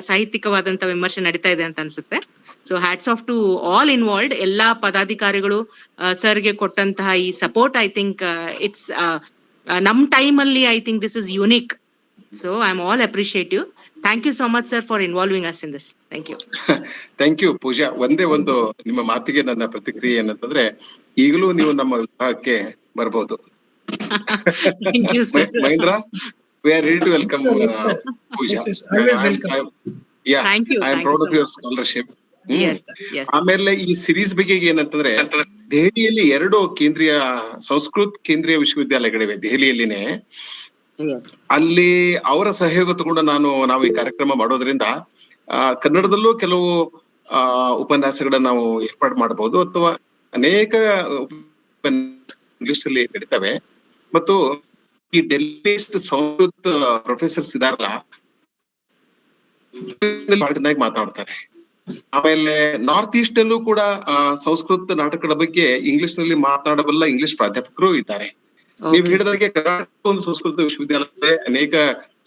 ಸಾಹಿತ್ಯಿಕವಾದಂತ ವಿಮರ್ಶೆ ನಡೀತಾ ಇದೆ ಅಂತ ಅನ್ಸುತ್ತೆ. So hats off to all involved, ಎಲ್ಲಾ ಪದಾಧಿಕಾರಿಗಳು ಸರ್ಗೆ ಕೊಟ್ಟಂತಹ ಈ ಸಪೋರ್ಟ್. ಐ ಥಿಂಕ್ ಇಟ್ಸ್ ನಮ್ ಟೈಮ್ ಅಲ್ಲಿ I think this is unique. So I am all appreciative. Thank you so much sir for involving us in this. Thank you. Thank you Pooja. ಒಂದೇ ಒಂದು ನಿಮ್ಮ ಮಾತಿಗೆ ನನ್ನ ಪ್ರತಿಕ್ರಿಯೆ ಏನಂತಂದ್ರೆ, ಈಗಲೂ ನೀವು ನಮ್ಮ ವಿಭಾಗಕ್ಕೆ ಬರ್ಬೋದು. Mahendra, we are ready to welcome Pooja. Yes, yes, always welcome. Yeah, Thank you. I am proud of your scholarship. Yes, yes. ಆಮೇಲೆ ಈ ಸಿರೀಸ್ ಬಗ್ಗೆ ಏನಂತಂದ್ರೆ, ದೆಹಲಿಯಲ್ಲಿ 2 ಕೇಂದ್ರೀಯ ಸಂಸ್ಕೃತ್ ಕೇಂದ್ರೀಯ ವಿಶ್ವವಿದ್ಯಾಲಯಗಳಿವೆ ದೆಹಲಿಯಲ್ಲಿನೇ. ಅಲ್ಲಿ ಅವರ ಸಹಯೋಗ ತಗೊಂಡು ನಾವು ಈ ಕಾರ್ಯಕ್ರಮ ಮಾಡೋದ್ರಿಂದ ಕನ್ನಡದಲ್ಲೂ ಕೆಲವು ಉಪನ್ಯಾಸಗಳನ್ನ ನಾವು ಏರ್ಪಾಡು ಮಾಡಬಹುದು, ಅಥವಾ ಅನೇಕ ಇಂಗ್ಲಿಷ್ ಅಲ್ಲಿ ನಡೀತವೆ. ಮತ್ತು ಈ ಡೆಲ್ಲಿ ಸಂಸ್ಕೃತ್ ಪ್ರೊಫೆಸರ್ಸ್ ಇದಾರಲ್ಲ, ಬಹಳ ಚೆನ್ನಾಗಿ ಮಾತಾಡ್ತಾರೆ. ಆಮೇಲೆ ನಾರ್ತ್ ಈಸ್ಟ್ ಅಲ್ಲೂ ಕೂಡ ಸಂಸ್ಕೃತ ನಾಟಕದ ಬಗ್ಗೆ ಇಂಗ್ಲಿಷ್ ನಲ್ಲಿ ಮಾತನಾಡಬಲ್ಲ ಇಂಗ್ಲಿಷ್ ಪ್ರಾಧ್ಯಾಪಕರು ಇದ್ದಾರೆ. ನೀವು ಹೇಳಿದಾಗೆ ಕರ್ನಾಟಕ ಒಂದು ಸಂಸ್ಕೃತ ವಿಶ್ವವಿದ್ಯಾಲಯದಲ್ಲಿ ಅನೇಕ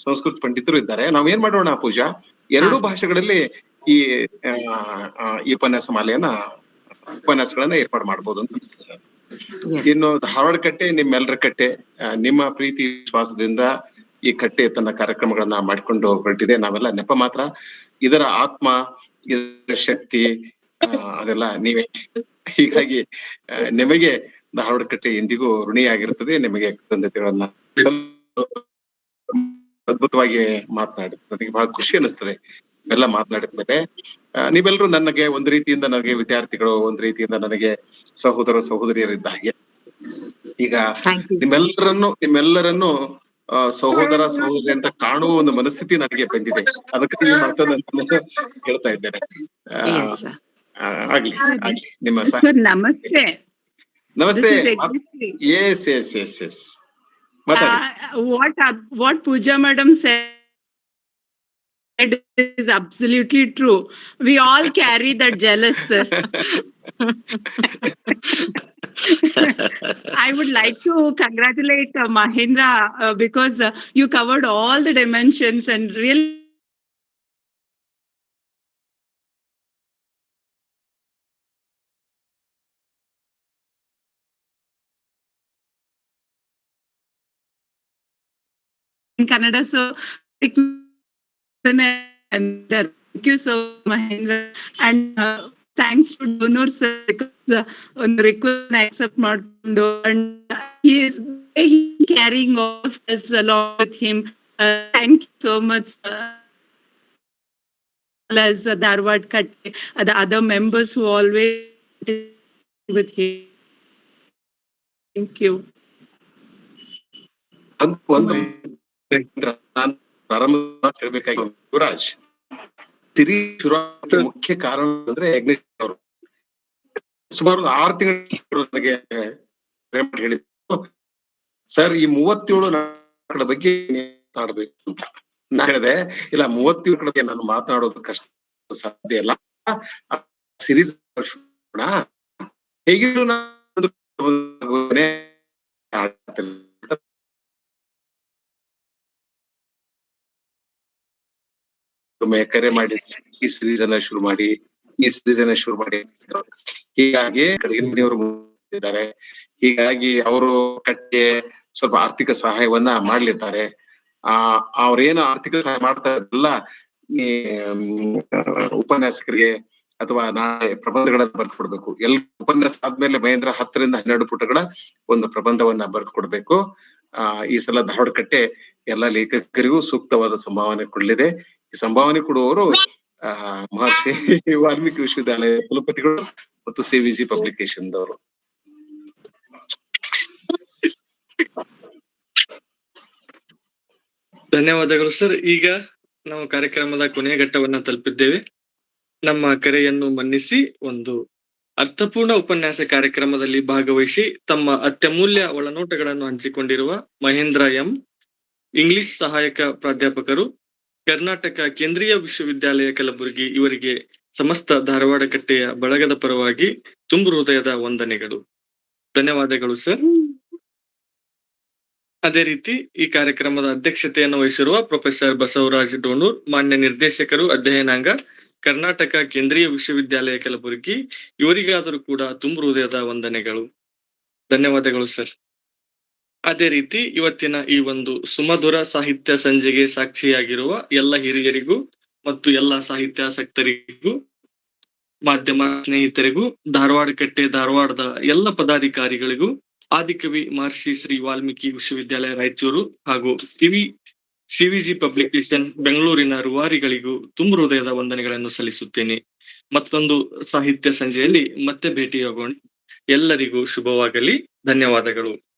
ಸಂಸ್ಕೃತ ಪಂಡಿತರು ಇದ್ದಾರೆ. ನಾವೇನ್ ಮಾಡೋಣ ಪೂಜಾ, 2 ಭಾಷೆಗಳಲ್ಲಿ ಈ ಉಪನ್ಯಾಸಗಳನ್ನ ಏರ್ಪಾಡು ಮಾಡ್ಬೋದು ಅಂತ ಅನಿಸ್ತದೆ. ಇನ್ನು ಧಾರವಾಡ ಕಟ್ಟೆ ನಿಮ್ಮೆಲ್ಲರ ಕಟ್ಟೆ, ನಿಮ್ಮ ಪ್ರೀತಿ ವಿಶ್ವಾಸದಿಂದ ಈ ಕಟ್ಟೆ ತನ್ನ ಕಾರ್ಯಕ್ರಮಗಳನ್ನ ಮಾಡಿಕೊಂಡು ಹೊರಟಿದೆ. ನಾವೆಲ್ಲ ನೆಪ ಮಾತ್ರ. ಇದರ ಆತ್ಮ, ಇದರ ಶಕ್ತಿ ಅದೆಲ್ಲ ನೀವೇ. ಹೀಗಾಗಿ ನಿಮಗೆ ಧಾರವಾಡ ಕಟ್ಟೆ ಎಂದಿಗೂ ಋಣಿಯಾಗಿರ್ತದೆ. ನಿಮಗೆ ಕೃತಜ್ಞತೆಗಳನ್ನ ಅದ್ಭುತವಾಗಿ ಮಾತನಾಡಿದ ನನಗೆ ಬಹಳ ಖುಷಿ ಅನಿಸ್ತದೆ. ಎಲ್ಲ ಮಾತನಾಡಿದ್ಮೇಲೆ ನೀವೆಲ್ಲರೂ ನನಗೆ ಒಂದು ರೀತಿಯಿಂದ ನನಗೆ ವಿದ್ಯಾರ್ಥಿಗಳು, ಒಂದು ರೀತಿಯಿಂದ ನನಗೆ ಸಹೋದರ ಸಹೋದರಿಯರಿದ್ದ ಹಾಗೆ. ಈಗ ನಿಮ್ಮೆಲ್ಲರನ್ನು ಸಹೋದರ ಸಹೋದರಿ ಅಂತ ಕಾಣುವ ಒಂದು ಮನಸ್ಥಿತಿ ನನಗೆ ಬಂದಿದೆ. ಅದಕ್ಕೆ ಈ ಮಾತನ್ನ ಹೇಳ್ತಾ ಇದ್ದೇನೆ. ಆಗ್ಲಿ ನಿಮ್ಮ ನಮಸ್ತೆ. ನಮಸ್ತೆ. Yes yes yes yes what Pooja madam said is absolutely true. We all carry that jealous, sir. I would like to congratulate Mahendra because you covered all the dimensions and really in Kannada. So thank you so Mahendra, and thanks to Donor sir because on request accept ಮಾಡ್ಕೊಂಡು, and he is carrying all of us along with him. Thank you so much as Dharwad Katte, the other members who always with him. Thank you. ನಾನು ಪ್ರಾರಂಭ ಹೇಳ್ಬೇಕಾಗಿ ಯುವರಾಜ್ ತಿರಿ ಶುರು ಮುಖ್ಯ ಕಾರಣ ಅಂದ್ರೆ ಯಜ್ಞೇಶ್ ಅವರು ಸುಮಾರು 6 ತಿಂಗಳು ನನಗೆ ಹೇಳಿದ್ರು, ಸರ್ ಈ 37 ನಾಟಕಗಳ ಬಗ್ಗೆ ಮಾತಾಡ್ಬೇಕು ಅಂತ. ನಾ ಹೇಳಿದೆ, ಇಲ್ಲ 37 ಬಗ್ಗೆ ನಾನು ಮಾತನಾಡೋದು ಕಷ್ಟ, ಸಾಧ್ಯ ಇಲ್ಲ. ಸಿರೀಸ್ ಹೇಗಿದ್ರು ಕರೆ ಮಾಡಿ ಈ ಸಿರೀಸ್ ಅನ್ನ ಶುರು ಮಾಡಿ ಹೀಗಾಗಿ ಕಡೆಗಿನವರು ಇದ್ದಾರೆ. ಹೀಗಾಗಿ ಅವರು ಕಟ್ಟೆ ಸ್ವಲ್ಪ ಆರ್ಥಿಕ ಸಹಾಯವನ್ನ ಮಾಡ್ಲಿದ್ದಾರೆ. ಅವ್ರೇನು ಆರ್ಥಿಕ ಸಹಾಯ ಮಾಡ್ತಾ ಇರಲ್ಲ, ಉಪನ್ಯಾಸಕರಿಗೆ ಅಥವಾ ನಾಳೆ ಪ್ರಬಂಧಗಳನ್ನ ಬರೆದು ಕೊಡ್ಬೇಕು. ಎಲ್ಲ ಉಪನ್ಯಾಸ ಆದ್ಮೇಲೆ ಮಹೇಂದ್ರ 10 ರಿಂದ 12 ಪುಟಗಳ ಒಂದು ಪ್ರಬಂಧವನ್ನ ಬರೆದು ಕೊಡ್ಬೇಕು. ಈ ಸಲ ಧಾರವಾಡ ಕಟ್ಟೆ ಎಲ್ಲ ಲೇಖಕರಿಗೂ ಸೂಕ್ತವಾದ ಸಂಭಾವನೆ ಕೊಡಲಿದೆ. ಈ ಸಂಭಾವನೆ ಕೊಡುವವರು ಮಹರ್ಷಿ ವಾಲ್ಮೀಕಿ ವಿಶ್ವವಿದ್ಯಾಲಯ ಕುಲಪತಿಗಳು ಮತ್ತು CVC ಪಬ್ಲಿಕೇಶನ್ ದವರು. ಧನ್ಯವಾದಗಳು ಸರ್. ಈಗ ನಾವು ಕಾರ್ಯಕ್ರಮದ ಕೊನೆಯ ಘಟ್ಟವನ್ನ ತಲುಪಿದ್ದೇವೆ. ನಮ್ಮ ಕರೆಯನ್ನು ಮನ್ನಿಸಿ ಒಂದು ಅರ್ಥಪೂರ್ಣ ಉಪನ್ಯಾಸ ಕಾರ್ಯಕ್ರಮದಲ್ಲಿ ಭಾಗವಹಿಸಿ ತಮ್ಮ ಅತ್ಯಮೂಲ್ಯ ಒಳನೋಟಗಳನ್ನು ಹಂಚಿಕೊಂಡಿರುವ ಮಹೇಂದ್ರ ಎಂ, ಇಂಗ್ಲಿಷ್ ಸಹಾಯಕ ಪ್ರಾಧ್ಯಾಪಕರು, ಕರ್ನಾಟಕ ಕೇಂದ್ರೀಯ ವಿಶ್ವವಿದ್ಯಾಲಯ ಕಲಬುರಗಿ ಇವರಿಗೆ ಸಮಸ್ತ ಧಾರವಾಡ ಕಟ್ಟೆಯ ಬಳಗದ ಪರವಾಗಿ ತುಂಬು ಹೃದಯದ ವಂದನೆಗಳು. ಧನ್ಯವಾದಗಳು ಸರ್. ಅದೇ ರೀತಿ ಈ ಕಾರ್ಯಕ್ರಮದ ಅಧ್ಯಕ್ಷತೆಯನ್ನು ವಹಿಸಿರುವ ಪ್ರೊಫೆಸರ್ ಬಸವರಾಜ್ ಡೋಣೂರ್, ಮಾನ್ಯ ನಿರ್ದೇಶಕರು ಅಧ್ಯಯನಾಂಗ, ಕರ್ನಾಟಕ ಕೇಂದ್ರೀಯ ವಿಶ್ವವಿದ್ಯಾಲಯ ಕಲಬುರಗಿ ಇವರಿಗಾದರೂ ಕೂಡ ತುಂಬು ಹೃದಯದ ವಂದನೆಗಳು. ಧನ್ಯವಾದಗಳು ಸರ್. ಅದೇ ರೀತಿ ಇವತ್ತಿನ ಈ ಒಂದು ಸುಮಧುರ ಸಾಹಿತ್ಯ ಸಂಜೆಗೆ ಸಾಕ್ಷಿಯಾಗಿರುವ ಎಲ್ಲ ಹಿರಿಯರಿಗೂ ಮತ್ತು ಎಲ್ಲ ಸಾಹಿತ್ಯಾಸಕ್ತರಿಗೂ, ಮಾಧ್ಯಮ ಸ್ನೇಹಿತರಿಗೂ, ಧಾರವಾಡ ಕಟ್ಟೆ ಧಾರವಾಡದ ಎಲ್ಲ ಪದಾಧಿಕಾರಿಗಳಿಗೂ, ಆದಿಕವಿ ಮಹರ್ಷಿ ಶ್ರೀ ವಾಲ್ಮೀಕಿ ವಿಶ್ವವಿದ್ಯಾಲಯ ರಾಯಚೂರು ಹಾಗೂ ಸಿವಿಜಿ ಪಬ್ಲಿಕೇಶನ್ ಬೆಂಗಳೂರಿನ ರೂವಾರಿಗಳಿಗೂ ತುಂಬು ಹೃದಯದ ವಂದನೆಗಳನ್ನು ಸಲ್ಲಿಸುತ್ತೇನೆ. ಮತ್ತೊಂದು ಸಾಹಿತ್ಯ ಸಂಜೆಯಲ್ಲಿ ಮತ್ತೆ ಭೇಟಿಯಾಗೋಣ. ಎಲ್ಲರಿಗೂ ಶುಭವಾಗಲಿ. ಧನ್ಯವಾದಗಳು.